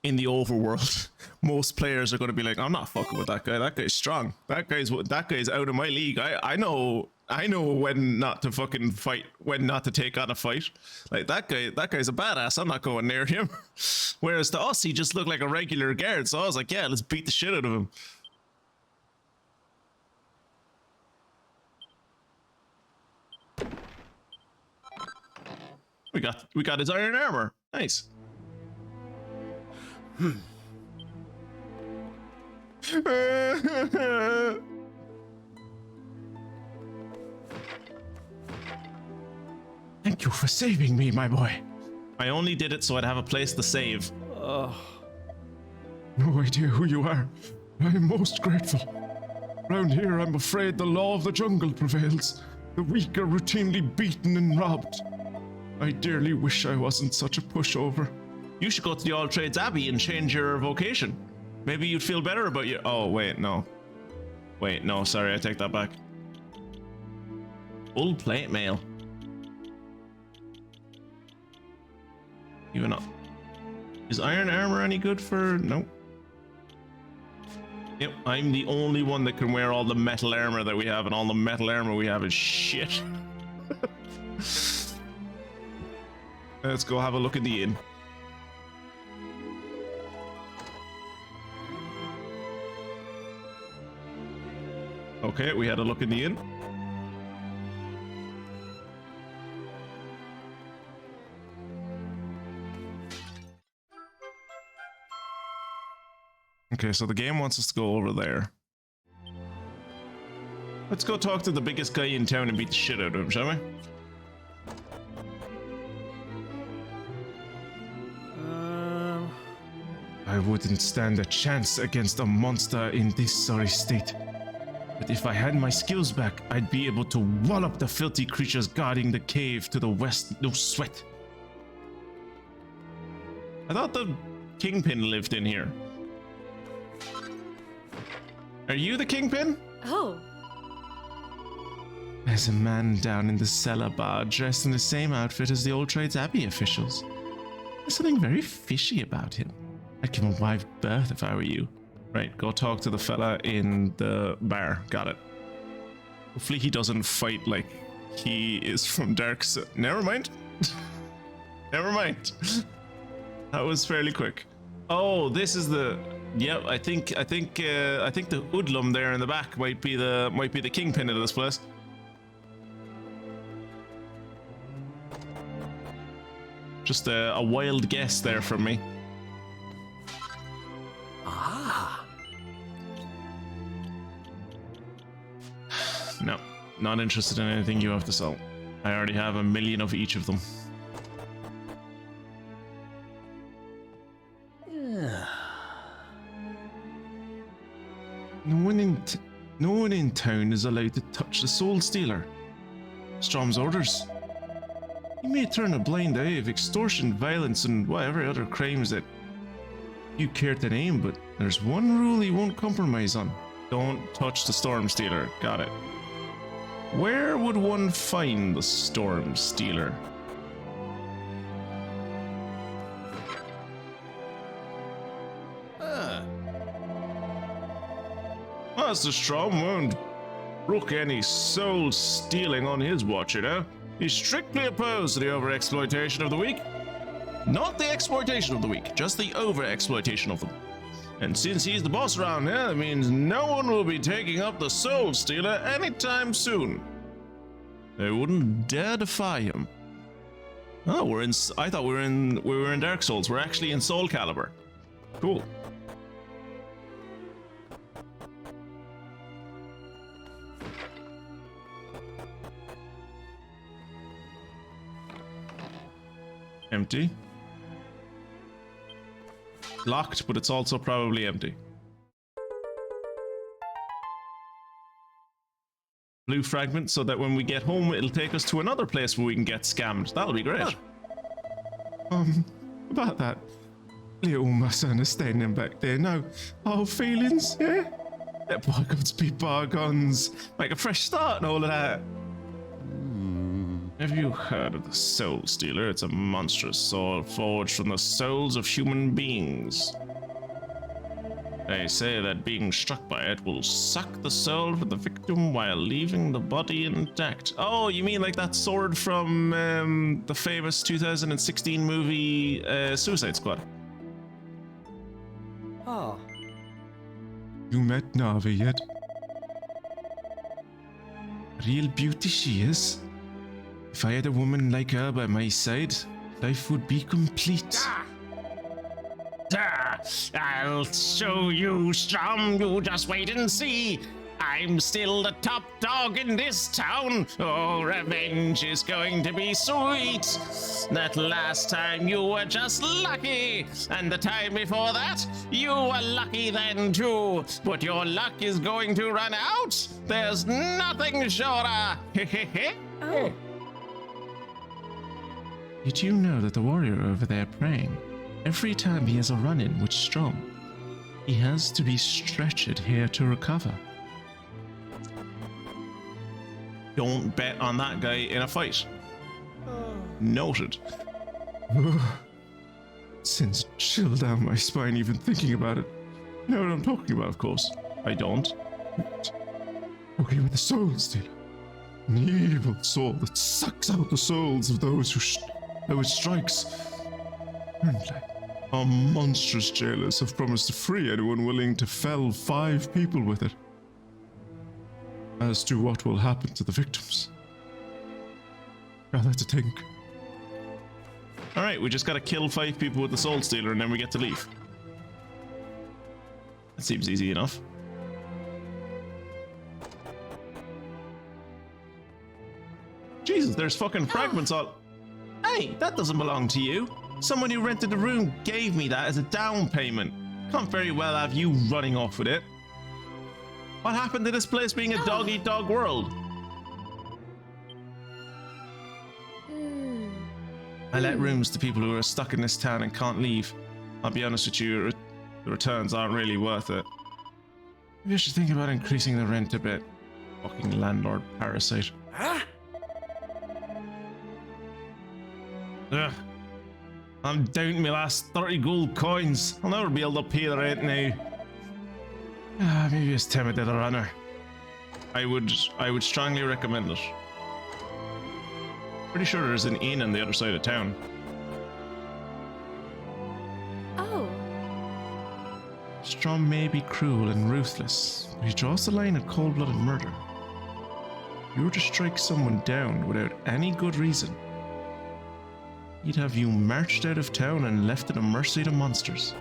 in the overworld, most players are going to be like, I'm not fucking with that guy. That guy's strong. That guy's out of my league. I know when not to fucking fight, when not to take on a fight. Like that guy's a badass. I'm not going near him. Whereas to us, he just looked like a regular guard. So I was like, yeah, let's beat the shit out of him. We got his iron armor. Nice. Thank you for saving me, my boy. I only did it so I'd have a place to save. Oh. No idea who you are. I am most grateful. Round here, I'm afraid the law of the jungle prevails. The weak are routinely beaten and robbed. I dearly wish I wasn't such a pushover. You should go to the All Trades Abbey and change your vocation. Maybe you'd feel better about your... Oh, wait, no. Wait, no, sorry, I take that back. Full plate mail. Even up. Is iron armor any good for... No. Yep, I'm the only one that can wear all the metal armor that we have, and all the metal armor we have is shit. Let's go have a look at the inn. Okay, we had a look in the inn. Okay, so the game wants us to go over there. Let's go talk to the biggest guy in town and beat the shit out of him, shall we? I wouldn't stand a chance against a monster in this sorry state. But if I had my skills back, I'd be able to wallop the filthy creatures guarding the cave to the west, no sweat. I thought the Kingpin lived in here. Are you the Kingpin? Oh. There's a man down in the cellar bar dressed in the same outfit as the Old Trades Abbey officials. There's something very fishy about him. I'd give him a wide berth if I were you. Right, go talk to the fella in the bar. Got it. Hopefully he doesn't fight like he is from Dark Souls. Never mind. Never mind. That was fairly quick. Oh, this is the. Yep, I think the hoodlum there in the back might be the kingpin of this place. Just a wild guess there from me. Ah. No, not interested in anything you have to sell. I already have 1 million of each of them. No one in town is allowed to touch the Soul Stealer. Strom's orders. You may turn a blind eye of extortion, violence, and whatever other crimes that you care to name, but there's one rule he won't compromise on. Don't touch the Storm Stealer. Got it. Where would one find the Storm Stealer? Master Strom won't brook any soul stealing on his watch, you know. He's strictly opposed to the overexploitation of the weak. Not the exploitation of the weak, just the overexploitation of them. And since he's the boss around here, that means no one will be taking up the Soul Stealer anytime soon. They wouldn't dare defy him. Oh, I thought we were in Dark Souls. We're actually in Soul Calibur. Cool. Empty. Locked, but it's also probably empty. Blue fragment, so that when we get home, it'll take us to another place where we can get scammed. That'll be great. About that. Little my son is standing back there. No hard feelings, yeah? Let bygones be bygones. Make a fresh start and all of that. Have you heard of the Soul Stealer? It's a monstrous sword forged from the souls of human beings. They say that being struck by it will suck the soul from the victim while leaving the body intact. Oh, you mean like that sword from the famous 2016 movie Suicide Squad? Ah. You met Navi yet? Real beauty she is. If I had a woman like her by my side, life would be complete. I'll show you, Strom. You just wait and see. I'm still the top dog in this town. Oh, revenge is going to be sweet. That last time you were just lucky, and the time before that, you were lucky then too. But your luck is going to run out. There's nothing surer. Oh. Did you know that the warrior over there praying, every time he has a run-in with Strom, he has to be stretchered here to recover? Don't bet on that guy in a fight. Noted. Sends a chill down my spine even thinking about it. You know what I'm talking about, of course. I don't. Okay, with the Soul Stealer. An evil soul that sucks out the souls of those who it strikes. Apparently, our monstrous jailers have promised to free anyone willing to fell 5 people with it. As to what will happen to the victims, rather to think. Alright, we just gotta kill 5 people with the Soul Stealer and then we get to leave. That seems easy enough. Jesus, there's fucking fragments all... Hey, that doesn't belong to you. Someone who rented the room gave me that as a down payment. Can't very well have you running off with it. What happened to this place being a dog-eat-dog world? I let rooms to people who are stuck in this town and can't leave. I'll be honest with you, the returns aren't really worth it. Maybe I should think about increasing the rent a bit. Fucking landlord parasite. Huh? Ugh. I'm down to my last 30 gold coins. I'll never be able to pay the rent now. Maybe it's time I did a runner. I would strongly recommend it. Pretty sure there's an inn on the other side of town. Oh. Strom may be cruel and ruthless, but he draws the line at cold-blooded murder. If you were to strike someone down without any good reason, he'd have you marched out of town and left to the mercy of the monsters.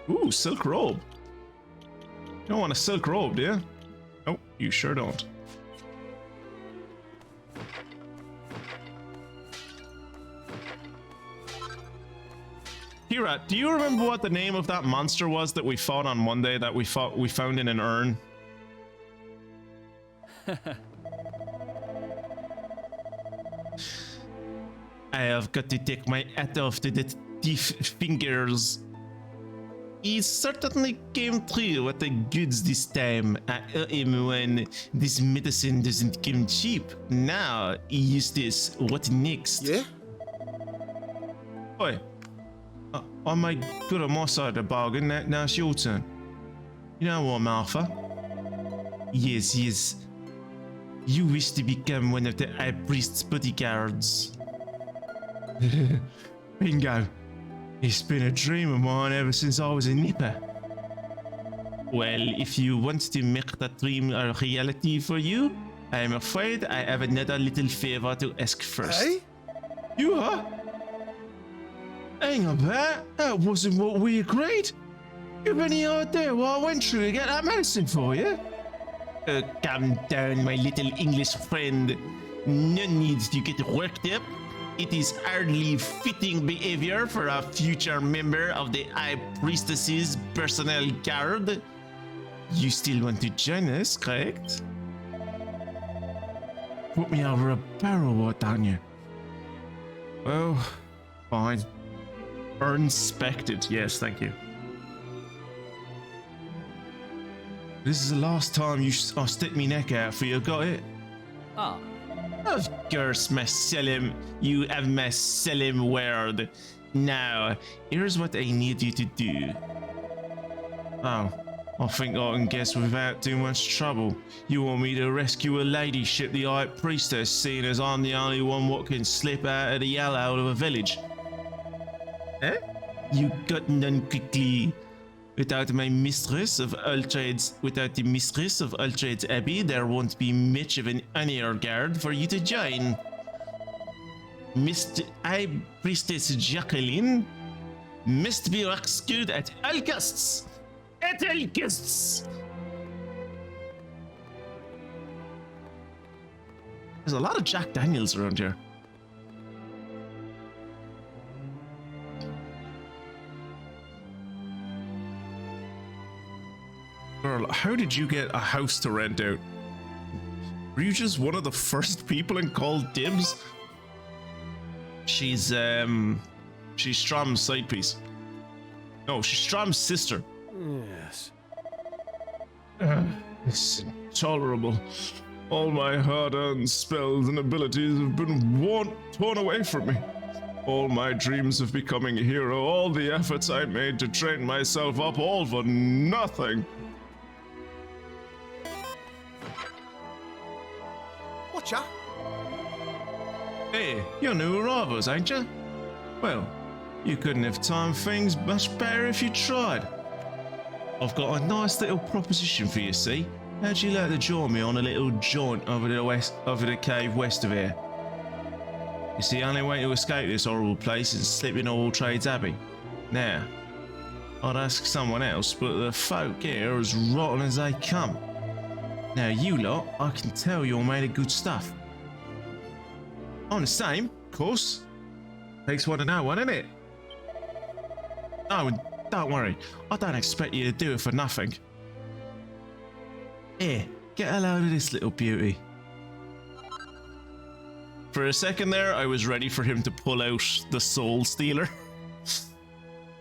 Ooh, silk robe. You don't want a silk robe, do you? Oh, you sure don't. Kira, do you remember what the name of that monster was that we fought on Monday that we found in an urn? I have got to take my hat off to the thief fingers. He certainly came through with the goods this time. I owe him when this medicine doesn't come cheap. Now, Eustace, what next? Yeah? Oi. I made good on my side of the bargain. Now it's your turn. You know what, Martha? Yes. You wish to become one of the High Priest's bodyguards. Bingo. It's been a dream of mine ever since I was a nipper. Well, if you want to make that dream a reality for you, I'm afraid I have another little favor to ask first. Hey? You are? Hang on, that wasn't what we agreed. You've any idea what I went through to get that medicine for you? Calm down, my little English friend. No need to get worked up. It is hardly fitting behavior for a future member of the High Priestess's personnel guard. You still want to join us, correct? Put me over a barrel, why don't you? Well, fine. Inspected, yes, thank you. This is the last time I'll stick me neck out for you, got it? Ah. Of course, my Selim. You have my Selim word. Now, here's what I need you to do. Oh, I think I can guess without too much trouble. You want me to rescue a ladyship, the High Priestess, seeing as I'm the only one what can slip out of the yell out of a village. Eh? You got none quickly. Without my mistress of all trades, without the mistress of all trades Abbey, there won't be much of an honor guard for you to join. Mr. High Priestess Jacqueline must be rescued at all costs. At all costs. There's a lot of Jack Daniels around here. Girl, how did you get a house to rent out? Were you just one of the first people in called dibs? She's Strom's side piece. No, she's Strom's sister. Yes. It's intolerable. All my hard-earned spells and abilities have been torn away from me. All my dreams of becoming a hero, all the efforts I made to train myself up, all for nothing. Watcha? Hey, you're new arrivals, ain't you? Well, you couldn't have timed things much better if you tried. I've got a nice little proposition for you, see? How'd you like to join me on a little jaunt over the cave west of here? It's the only way to escape this horrible place is to slip into All Trades Abbey. Now, I'd ask someone else, but the folk here are as rotten as they come. Now you lot, I can tell you're made of good stuff. I'm the same, of course. Takes one to know one, innit? Oh, and don't worry, I don't expect you to do it for nothing. Here, get a load of this little beauty. For a second there, I was ready for him to pull out the Soul Stealer.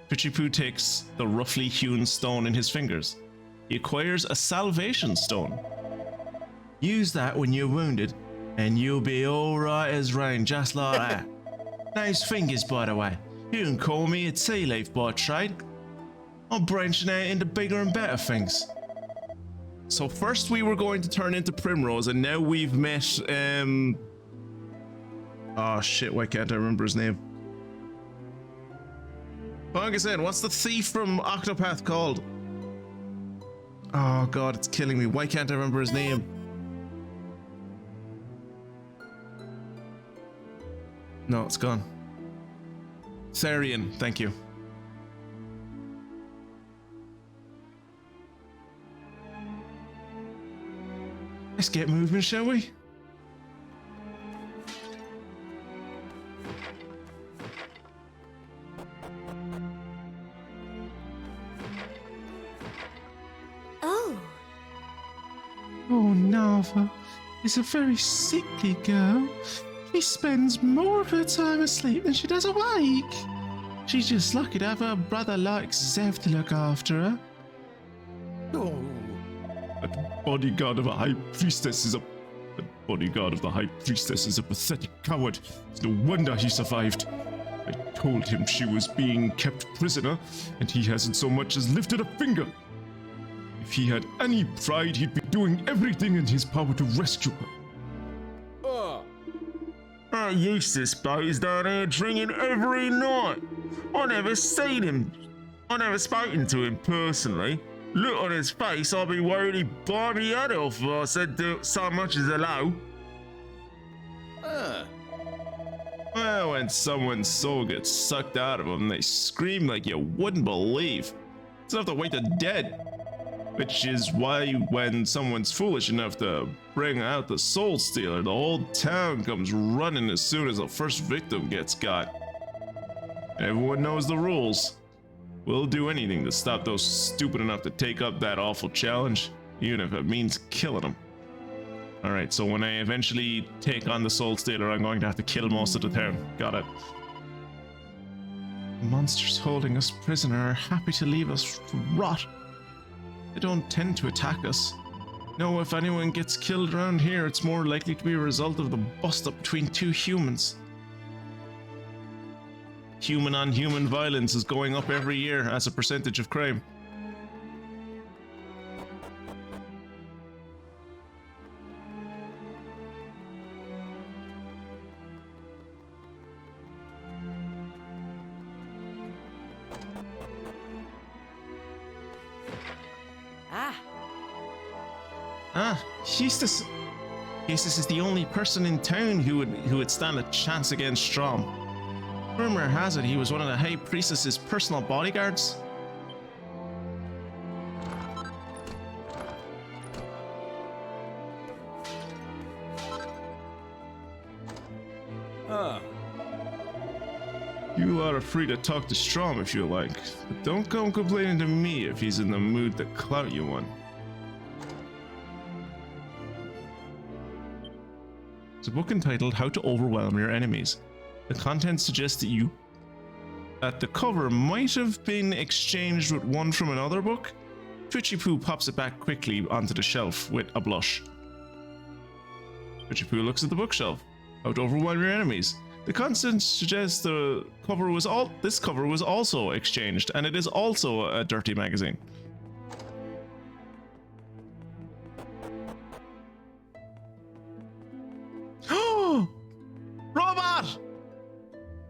Pichipu takes the roughly hewn stone in his fingers. He acquires a Salvation Stone. Use that when you're wounded, and you'll be alright as rain, just like that. Nice fingers, by the way. You can call me a tea leaf by trade. I'm branching out into bigger and better things. So first we were going to turn into Primrose, and now we've met, oh shit, why can't I remember his name? Like I said, what's the thief from Octopath called? Oh god, it's killing me. Why can't I remember his name? No, it's gone. Therian, thank you. Let's get moving, shall we? Oh. Oh, Nava is a very sickly girl. She spends more of her time asleep than she does awake. She's just lucky to have her brother like Zev to look after her. Oh. The bodyguard of a high priestess is a... The bodyguard of the high priestess is a pathetic coward. It's no wonder he survived. I told him she was being kept prisoner, and he hasn't so much as lifted a finger. If he had any pride, he'd be doing everything in his power to rescue her. Eustace boys down here drinking every night. I never seen him. I never spoken to him personally. Look on his face, I'd be worried he'd buy me head off if I said so much as hello. Well, when someone's soul gets sucked out of them, they scream like you wouldn't believe. It's enough to wake the dead. Which is why when someone's foolish enough to bring out the Soul Stealer, the whole town comes running as soon as the first victim gets got. Everyone knows the rules. We'll do anything to stop those stupid enough to take up that awful challenge, even if it means killing them. Alright, so when I eventually take on the Soul Stealer, I'm going to have to kill most of the town. Got it. The monsters holding us prisoner are happy to leave us to rot. They don't tend to attack us. No, if anyone gets killed around here, it's more likely to be a result of the bust-up between two humans. Human-on-human violence is going up every year as a percentage of crime. Eustace is the only person in town who would stand a chance against Strom. Rumor has it he was one of the High Priestess's personal bodyguards. You are free to talk to Strom if you like, but don't come complaining to me if he's in the mood to clout you one. It's a book entitled How to Overwhelm Your Enemies. The content suggests that the cover might have been exchanged with one from another book. Twitchy Poo pops it back quickly onto the shelf with a blush. Twitchy Poo looks at the bookshelf. How to Overwhelm Your Enemies. The content suggests this cover was also exchanged, and it is also a dirty magazine. Robot!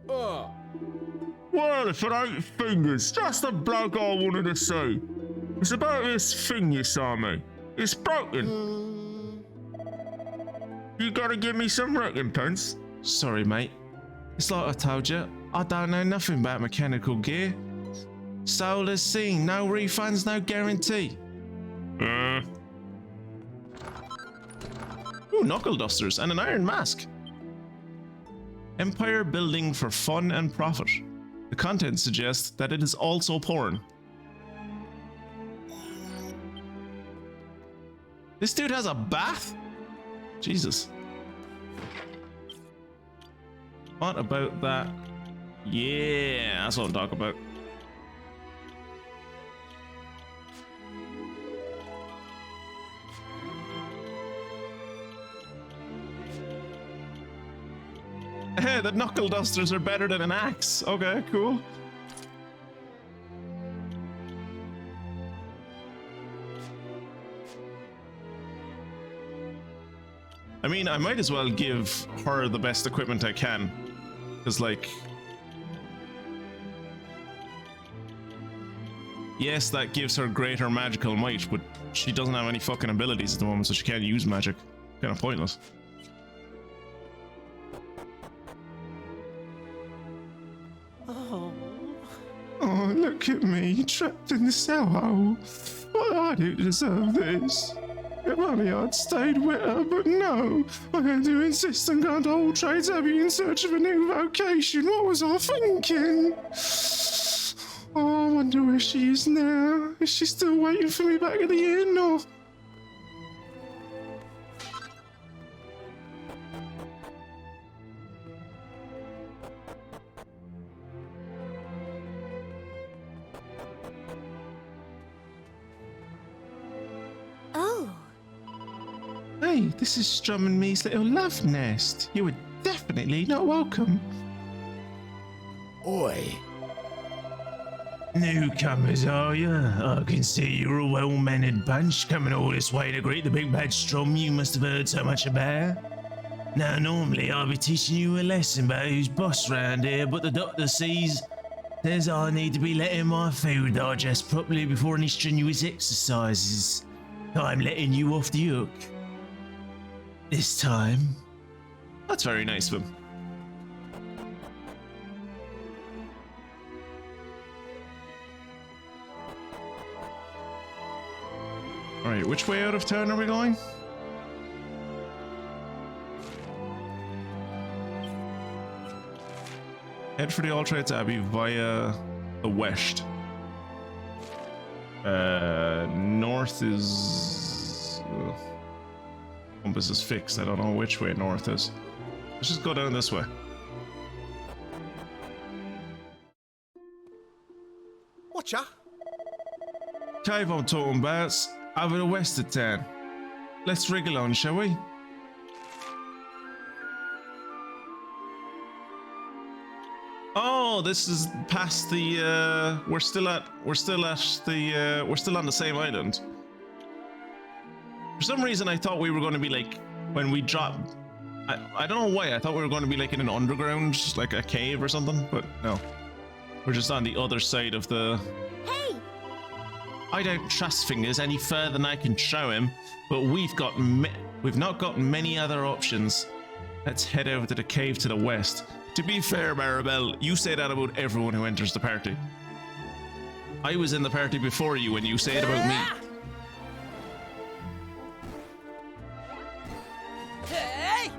Well, if it ain't Fingers, just the bloke I wanted to see. It's about this thing you saw me. It's broken. You gotta give me some recompense. Sorry, mate. It's like I told you, I don't know nothing about mechanical gear. Soulless scene, no refunds, no guarantee. Ooh, knuckle dusters and an iron mask. Empire building for fun and profit. The content suggests that it is also porn. This dude has a bath? Jesus. What about that? Yeah, that's what I'm talking about. Hey, the knuckle dusters are better than an axe. Okay, cool. I mean, I might as well give her the best equipment I can. Because, like... yes, that gives her greater magical might, but she doesn't have any fucking abilities at the moment, so she can't use magic. Kind of pointless. Oh, look at me, trapped in the cell hole. Well, I don't deserve this. If only I'd stayed with her, but no. I had to insist on going to Old Trades Abbey in search of a new vocation. What was I thinking? Oh, I wonder where she is now. Is she still waiting for me back at the inn, or... Hey, this is Strum and me's little love nest. You were definitely not welcome. Oi. Newcomers, are you? I can see you're a well-mannered bunch coming all this way to greet the big bad Strum you must have heard so much about. Now, normally I'll be teaching you a lesson about who's boss round here, but the doctor says I need to be letting my food digest properly before any strenuous exercises. I'm letting you off the hook. This time. That's very nice of him. Alright, which way out of town are we going? Head for the All Trades Abbey via the west. North is... compass is fixed. I don't know which way north is. Let's just go down this way. Watcha? Cave I'm talking about, over the west of town. Let's wriggle on, shall we? Oh, this is past the. We're still on the same island. For some reason, I thought we were going to be like when we drop. I don't know why. I thought we were going to be like in an underground, like a cave or something. But no, we're just on the other side of the. Hey! I don't trust Fingers any further than I can show him, but we've not got many other options. Let's head over to the cave to the west. To be fair, Maribel, you say that about everyone who enters the party. I was in the party before you when you say it about me. Hey!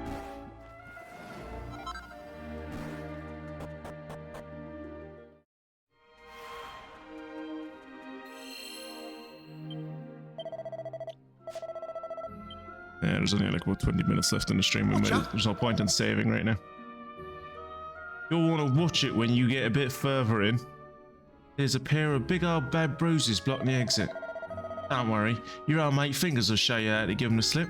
Yeah, there's only like about 20 minutes left in the stream. There's no point in saving right now. You'll want to watch it when you get a bit further in. There's a pair of big old bad bruises blocking the exit. Don't worry, your old mate Fingers will show you how to give them the slip.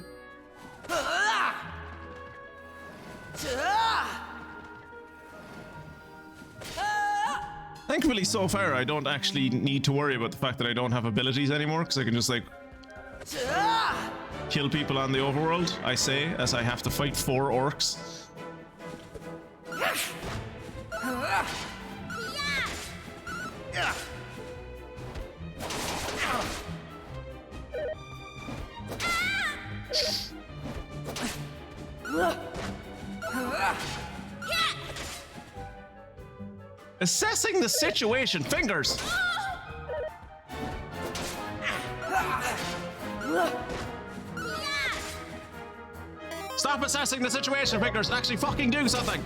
Thankfully, so far, I don't actually need to worry about the fact that I don't have abilities anymore, because I can just, like, kill people on the overworld, I say, as I have to fight 4 orcs. Assessing the situation, fingers! Stop assessing the situation, fingers, and actually fucking do something!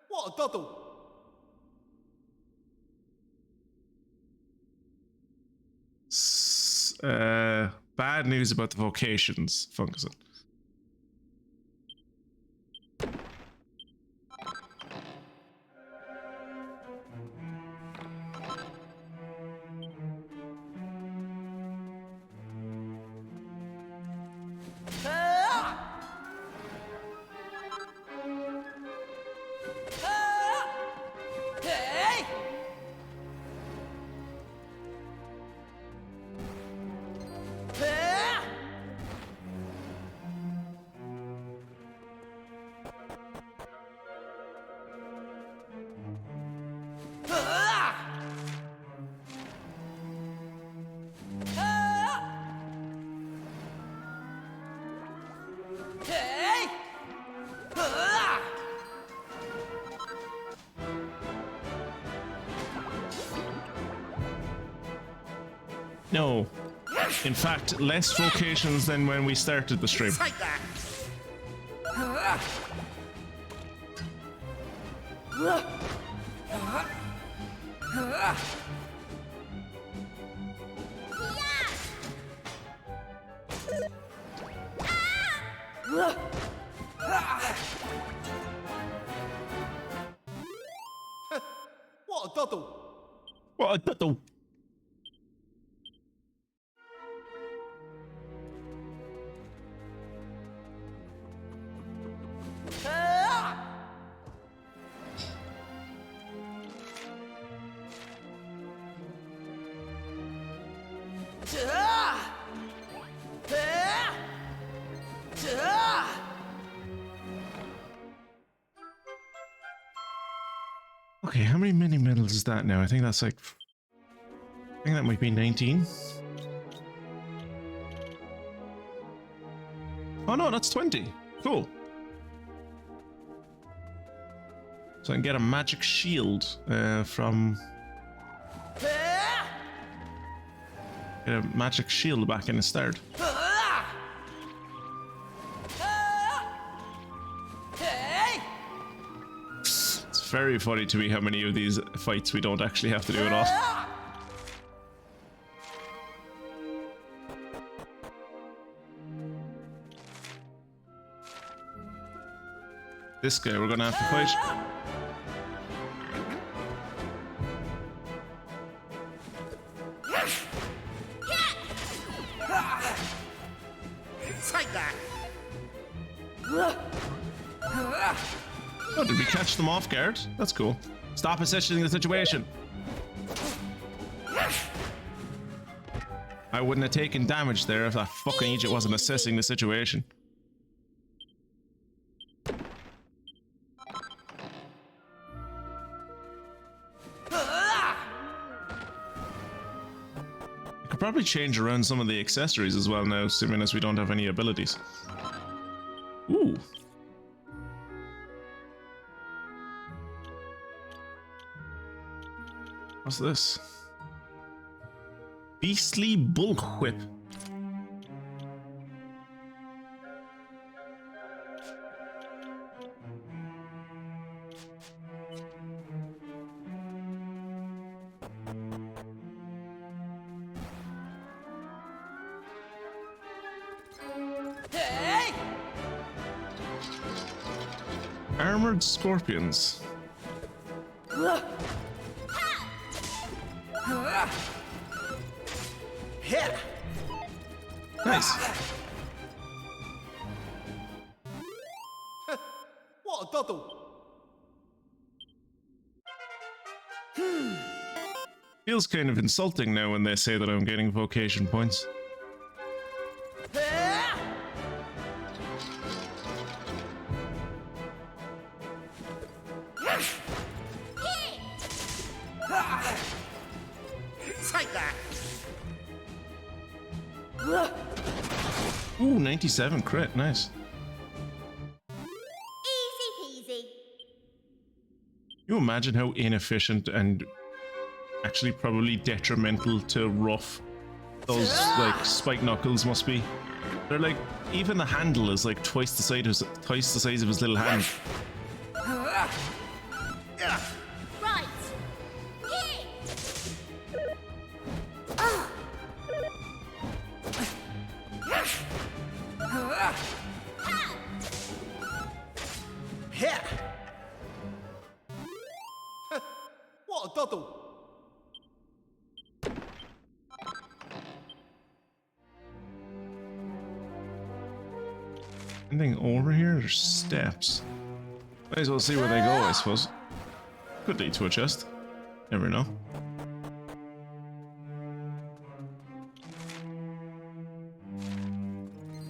What a doddle! Bad news about the vocations, Funguson. No. In fact, less vocations than when we started the stream. Take that! What a doddle! What a doddle! Okay, how many mini medals is that now? I think that's like... I think that might be 19. Oh no, that's 20. Cool. So I can get a magic shield from... Get a magic shield back in instead. It's very funny to me how many of these fights we don't actually have to do at all. This guy we're gonna have to fight. Take that! Oh, did we catch them off guard? That's cool. Stop assessing the situation. I wouldn't have taken damage there if that fucking Egypt wasn't assessing the situation. Probably change around some of the accessories as well now, assuming as we don't have any abilities. Ooh. What's this? Beastly Bullwhip. Armored scorpions. Nice. What a doddle! Feels kind of insulting now when they say that I'm getting vocation points. Take that! Ooh, 97 crit, nice. Easy peasy. You imagine how inefficient and actually probably detrimental to Ruff those like spike knuckles must be. They're like, even the handle is like twice the size of his little hand. Right. Here. Here. What a doddle. Anything over here? There's steps. Might as well see where they go, I suppose. Could lead to a chest. Never know.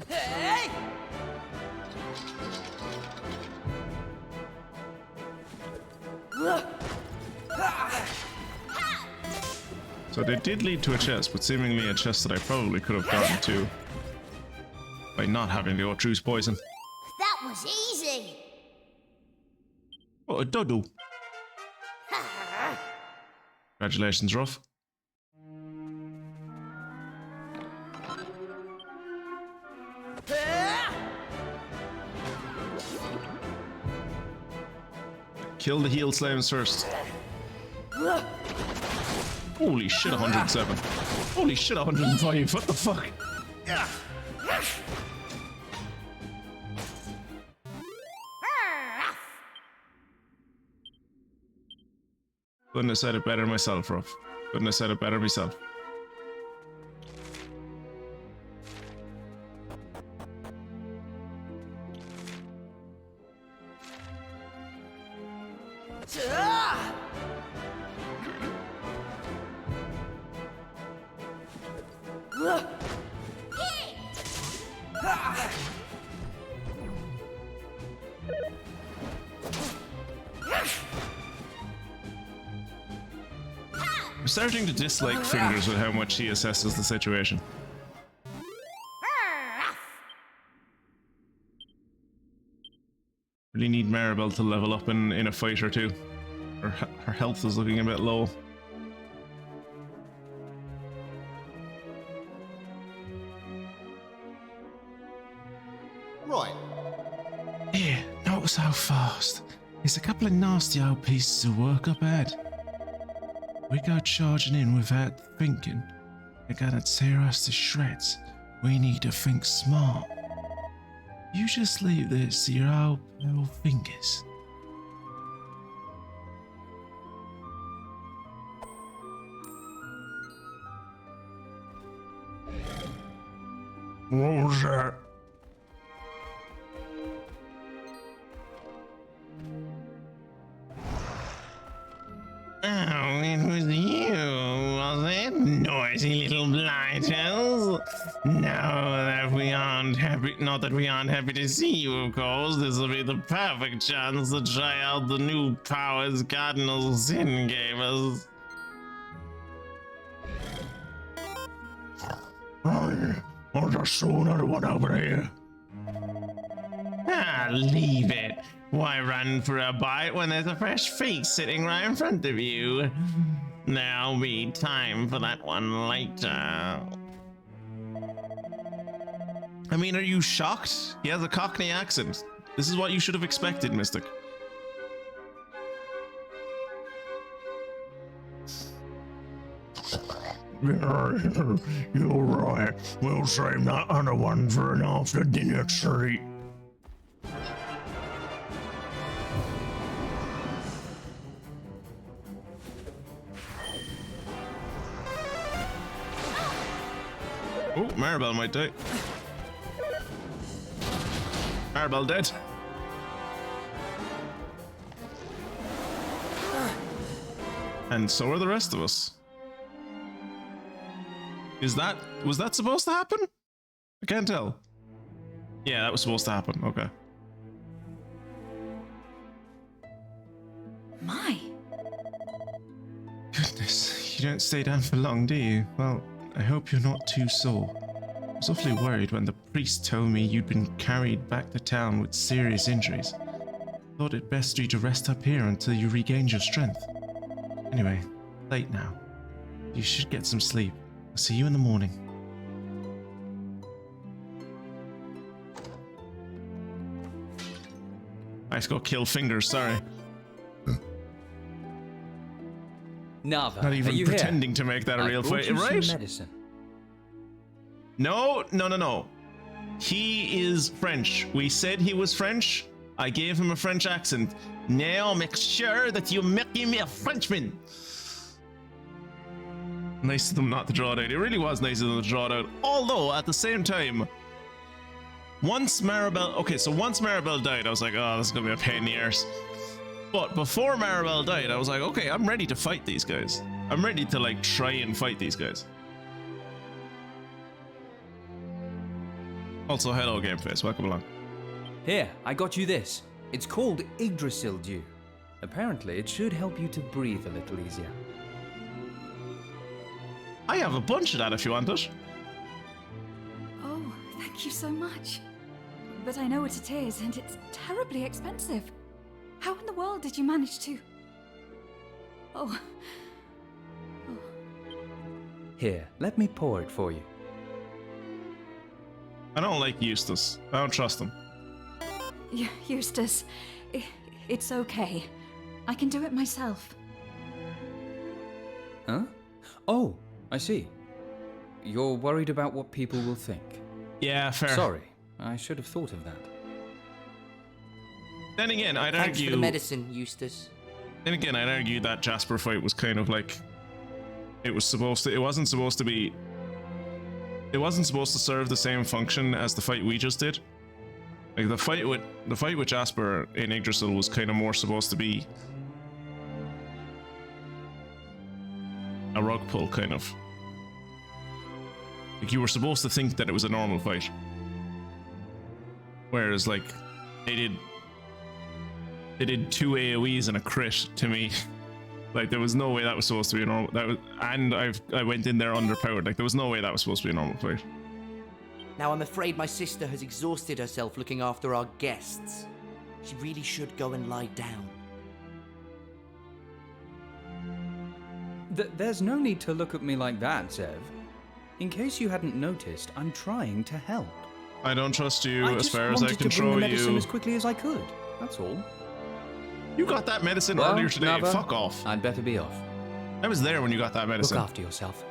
Hey! So they did lead to a chest, but seemingly a chest that I probably could have gotten to by not having to go through poison. That was easy. What a doddle. Congratulations, Ruff. Kill the heal slimes first. Holy shit, 107. Holy shit, 105. What the fuck? Couldn't have said it better myself, Ruff. Couldn't have said it better myself. I'm starting to dislike Fingers with how much he assesses the situation. Really need Maribel to level up in a fight or two. Her health is looking a bit low. Right. Yeah, not so fast. There's a couple of nasty old pieces of work up ahead. We go charging in without thinking. They're gonna tear us to shreds. We need to think smart. You just leave this to your old pale Fingers. What was that? Oh, it was you, was it? Noisy little blighters. Now that we aren't happy, not that we aren't happy to see you, of course, this will be the perfect chance to try out the new powers Cardinal Sin gave us. I'll just throw another one over here. Ah, leave it. Why run for a bite when there's a fresh feast sitting right in front of you? There'll be time for that one later. I mean, are you shocked? He has a Cockney accent. This is what you should have expected, Mystic. You're right. We'll save that other one for an after dinner treat. Oh, Maribel might die. Maribel dead. And so are the rest of us. Was that supposed to happen? I can't tell. Yeah, that was supposed to happen. Okay. My. Goodness, you don't stay down for long, do you? Well, I hope you're not too sore. was awfully worried when the priest told me you'd been carried back to town with serious injuries. Thought it best for you to rest up here until you regained your strength. Anyway, late now. You should get some sleep. I'll see you in the morning. I just got kill fingers, sorry. Nava, Not even are you pretending here? to make that a real fight, Some right? medicine. No. He is French. We said he was French. I gave him a French accent. Now make sure that you make him a Frenchman. Nice of them not to draw it out. It really was nice of them to draw it out. Although, at the same time, once Maribel died, I was like, oh, this is going to be a pain in the arse. But before Maribel died, I was like, okay, I'm ready to fight these guys. I'm ready to, like, try and fight these guys. Also, hello, Gameface. Welcome along. Here, I got you this. It's called Yggdrasil Dew. Apparently, it should help you to breathe a little easier. I have a bunch of that if you want it. Oh, thank you so much. But I know what it is, and it's terribly expensive. How in the world did you manage to... Oh. Here, let me pour it for you. I don't like Eustace. I don't trust him. Eustace, it's okay. I can do it myself. Huh? Oh, I see. You're worried about what people will think. Yeah, fair. Sorry, I should have thought of that. Then again, I'd Thanks argue... for the medicine, Eustace. Then again, I'd argue that Jasper fight was kind of like... It wasn't supposed to serve the same function as the fight we just did. Like the fight with Jasper in Yggdrasil was kind of more supposed to be a rug pull, kind of. Like you were supposed to think that it was a normal fight. Whereas like they did 2 AoEs and a crit to me. Like there was no way that was supposed to be a normal I went in there underpowered. Like there was no way that was supposed to be a normal fight. Now I'm afraid my sister has exhausted herself looking after our guests. She really should go and lie down. There's no need to look at me like that, Zev. In case you hadn't noticed, I'm trying to help. I don't trust you as far as I I just wanted to control bring the medicine you. as quickly as I could. That's all. You got that medicine Well, earlier today. Nava, Fuck off. I'd better be off. I was there when you got that medicine. Look after yourself.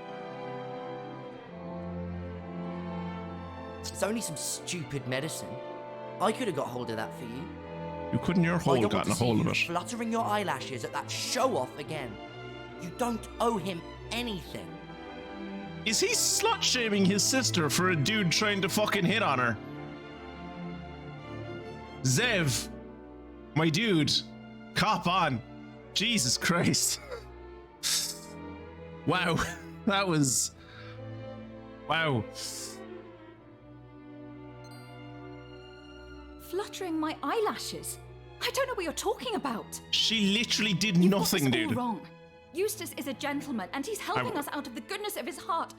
It's only some stupid medicine. I could have got hold of that for you. You couldn't your I hole don't want gotten to a hold see of you it. fluttering your eyelashes at that show-off again. You don't owe him anything. Is he slut-shaming his sister for a dude trying to fucking hit on her? Zev, my dude, cop on. Jesus Christ. Wow, that was... Wow. Fluttering my eyelashes? I don't know what you're talking about. She literally did You've nothing, got this all dude. wrong. Eustace is a gentleman, and he's helping us out of the goodness of his heart.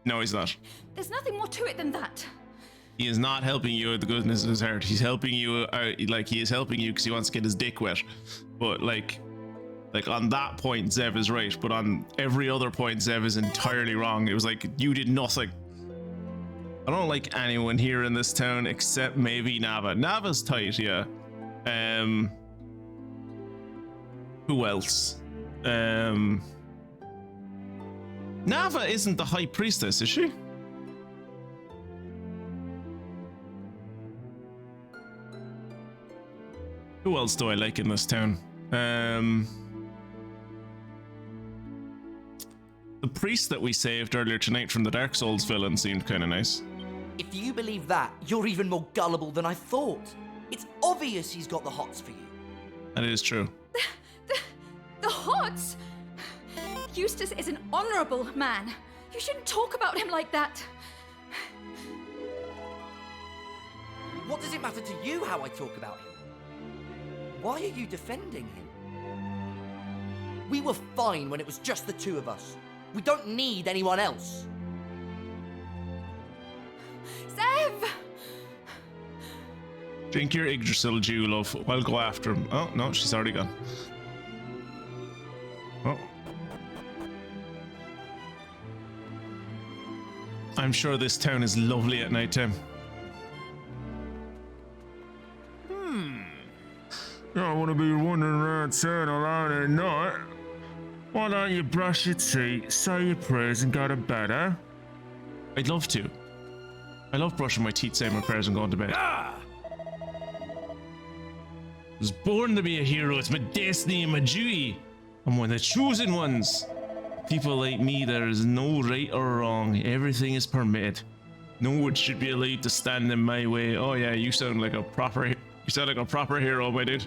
No, he's not. There's nothing more to it than that. He is not helping you with the goodness of his heart. He's helping you, he is helping you because he wants to get his dick wet. But like on that point, Zev is right. But on every other point, Zev is entirely wrong. It was like, you did nothing. I don't like anyone here in this town except maybe Nava. Nava's tight, yeah. Who else? Nava isn't the high priestess, is she? Who else do I like in this town? The priest that we saved earlier tonight from the Dark Souls villain seemed kind of nice. If you believe that, you're even more gullible than I thought. It's obvious he's got the hots for you. That is true. The hots? Eustace is an honorable man. You shouldn't talk about him like that. What does it matter to you how I talk about him? Why are you defending him? We were fine when it was just the two of us. We don't need anyone else. Zev! Drink your Yggdrasil dew, love. I'll go after him. Oh, no, she's already gone. Oh. I'm sure this town is lovely at night time. You don't want to be wandering around saying alone at night. Why don't you brush your teeth, say your prayers, and go to bed, eh? I'd love to. I love brushing my teeth, saying my prayers, and going to bed. I was born to be a hero. It's my destiny and my duty. I'm one of the chosen ones. People like me, there is no right or wrong. Everything is permitted. No one should be allowed to stand in my way. Oh yeah, you sound like a proper hero, my dude.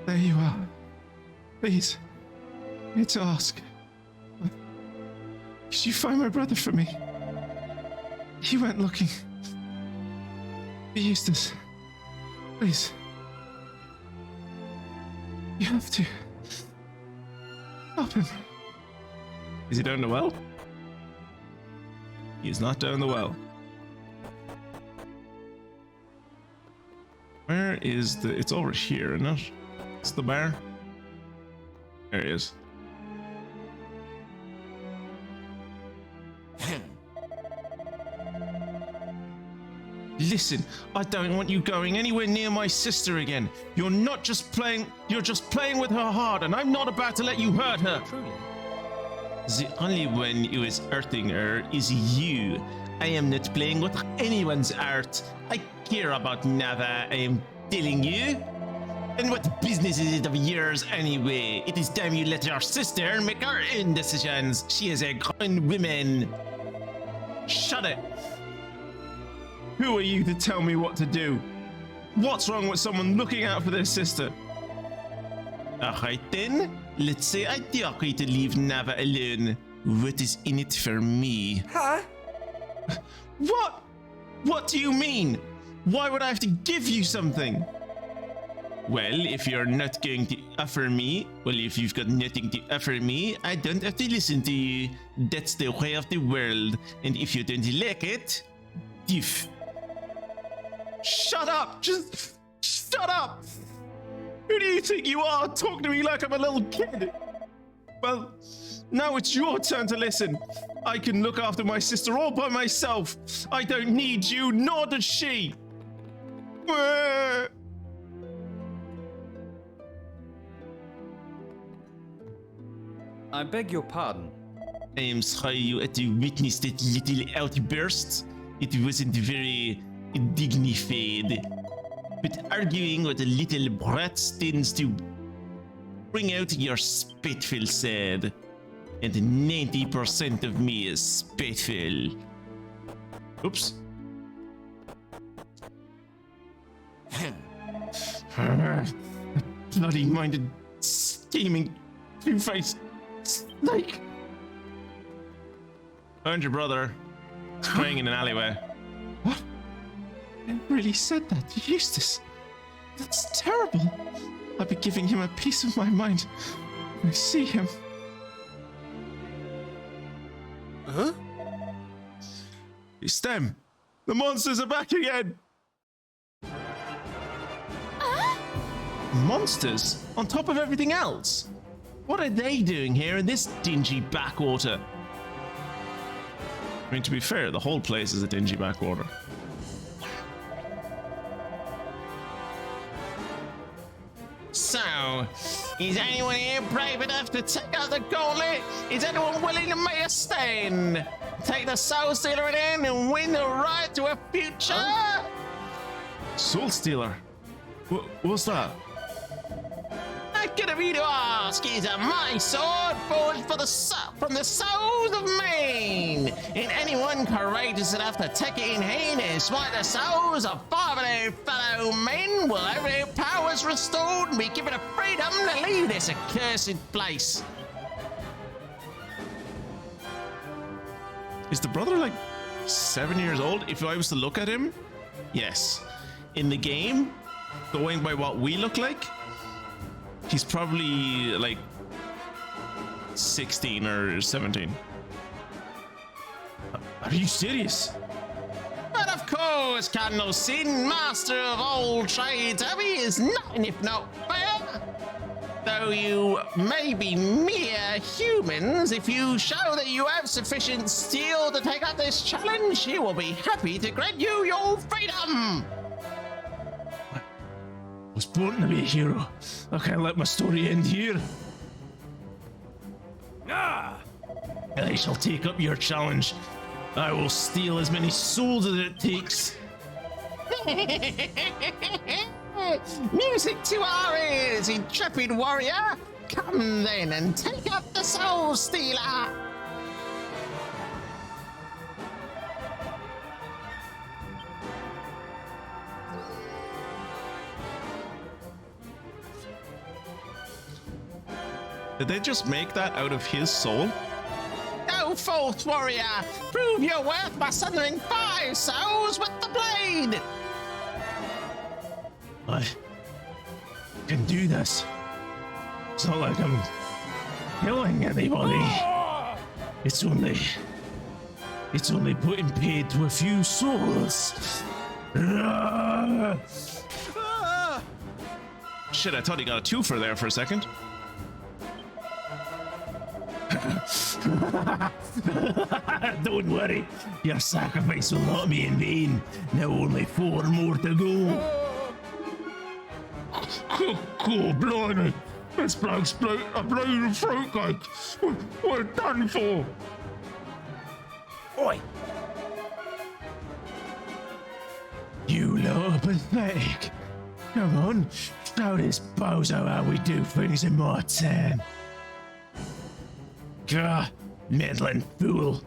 There you are. Please, I need to ask. Could you find my brother for me? He went looking for Eustace. Please. You have to. Help him. Is he down the well? He is not down the well. Where is the... It's over here, isn't it? It's the bar. There he is. Listen, I don't want you going anywhere near my sister again. You're not just playing, you're just playing with her heart, and I'm not about to let you hurt her. Truly. The only one who is hurting her is you. I am not playing with anyone's art. I care about Nava, I am telling you. And what business is it of yours anyway? It is time you let your sister make her own decisions. She is a grown woman. Shut it. Who are you to tell me what to do? What's wrong with someone looking out for their sister? Alright then, let's say I do agree to leave Nava alone. What is in it for me? Huh? What? What do you mean? Why would I have to give you something? Well, if you're not going to offer me, if you've got nothing to offer me, I don't have to listen to you. That's the way of the world. And if you don't like it, diff. Shut up! Just shut up! Who do you think you are? Talk to me like I'm a little kid. Well, now it's your turn to listen. I can look after my sister all by myself. I don't need you, nor does she. I beg your pardon. I am sorry you had to witness that little outburst. It wasn't very dignified. But arguing with a little brat tends to bring out your spiteful side. And 90% of me is spiteful. Oops. Bloody-minded, scheming, two-faced snake. Found your brother. Praying in an alleyway. What? I really said that to Eustace. That's terrible. I'll be giving him a piece of my mind when I see him. Huh? Stem! The monsters are back again! Monsters? On top of everything else? What are they doing here in this dingy backwater? I mean, to be fair, the whole place is a dingy backwater. So, is anyone here brave enough to take out the gauntlet? Is anyone willing to make a stand? Take the Soul Stealer in hand and win the right to a future? Huh? Soul Stealer? What's that? Not good of you to ask. Is my sword forged from the souls of men, and anyone courageous enough to take it in hand and smite the souls of 500 fellow men will have their powers restored and be given a freedom to leave this accursed place. Is the brother like 7 years old? If I was to look at him, yes. In the game, going by what we look like, he's probably like 16 or 17. Are you serious? But of course, Cardinal Sin, master of all trades, Abby is nothing if not fair. Though you may be mere humans, if you show that you have sufficient steel to take up this challenge, he will be happy to grant you your freedom. I was born to be a hero. I can't let my story end here. I shall take up your challenge. I will steal as many souls as it takes. Music to our ears, intrepid warrior. Come then and take up the Soul Stealer. Did they just make that out of his soul? Go forth, warrior. Prove your worth by sundering 5 souls with the blade. I can do this. It's not like I'm killing anybody. It's only putting paid to a few souls. Shit, I thought he got a twofer there for a second. Don't worry, your sacrifice will not be in vain. Now only 4 more to go. Oh, blimey. This bloke's a bloody fruitcake. We're done for. Oi! You lot are pathetic. Come on, show this bozo how we do things in my town. Gah, meddling fool.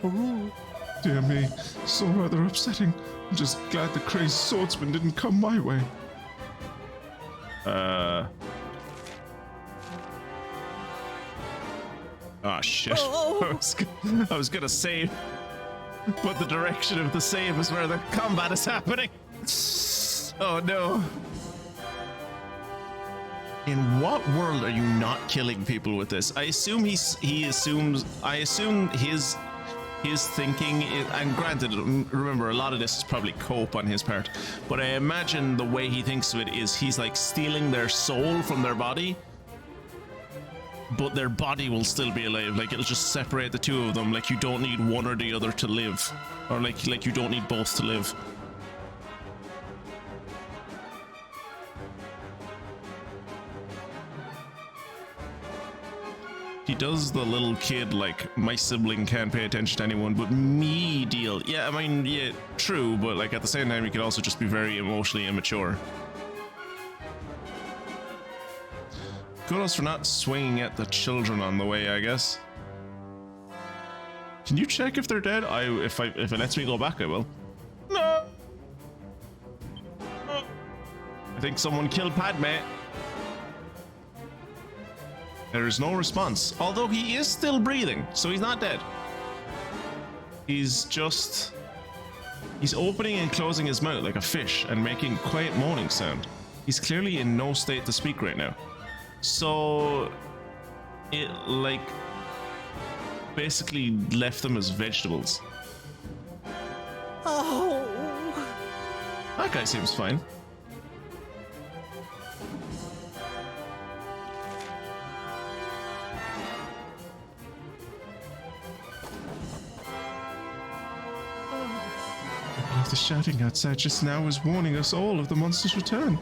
Oh, dear me, so rather upsetting. I'm just glad the crazed swordsman didn't come my way. Oh shit. I was gonna save, but the direction of the save is where the combat is happening. Oh no. In what world are you not killing people with this? I assume I assume his thinking is, and granted, remember, a lot of this is probably cope on his part, but I imagine the way he thinks of it is he's like stealing their soul from their body, but their body will still be alive. Like, it'll just separate the two of them. Like, you don't need one or the other to live, or like you don't need both to live. He does the little kid, like, my sibling can't pay attention to anyone but me deal. Yeah, I mean, yeah, true, but like at the same time, he could also just be very emotionally immature. Kudos for not swinging at the children on the way, I guess. Can you check if they're dead? If it lets me go back, I will. No! Oh. I think someone killed Padme. There is no response, although he is still breathing, so he's not dead. He's opening and closing his mouth like a fish and making quiet moaning sound. He's clearly in no state to speak right now. So it, like, basically left them as vegetables. Oh. That guy seems fine. The shouting outside just now was warning us all of the monster's return.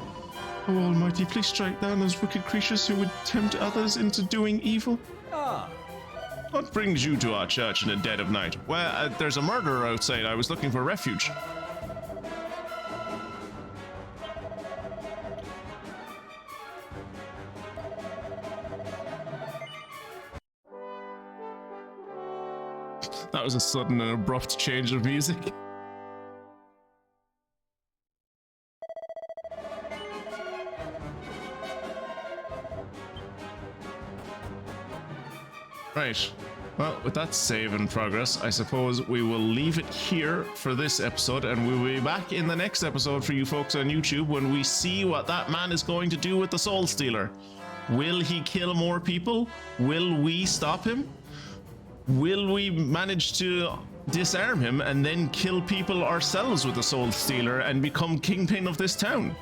Oh, Almighty, please strike down those wicked creatures who would tempt others into doing evil. What brings you to our church in the dead of night? Well, there's a murderer outside. I was looking for refuge. That was a sudden and abrupt change of music. Right. Well, with that save in progress, I suppose we will leave it here for this episode, and we'll be back in the next episode for you folks on YouTube when we see what that man is going to do with the Soul Stealer. Will he kill more people? Will we stop him? Will we manage to disarm him and then kill people ourselves with the Soul Stealer and become kingpin of this town?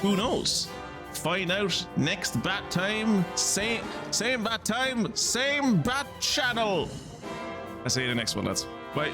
Who knows? Find out next bat time. Same bat time, same bat channel. I'll see you in the next one, lads. Bye.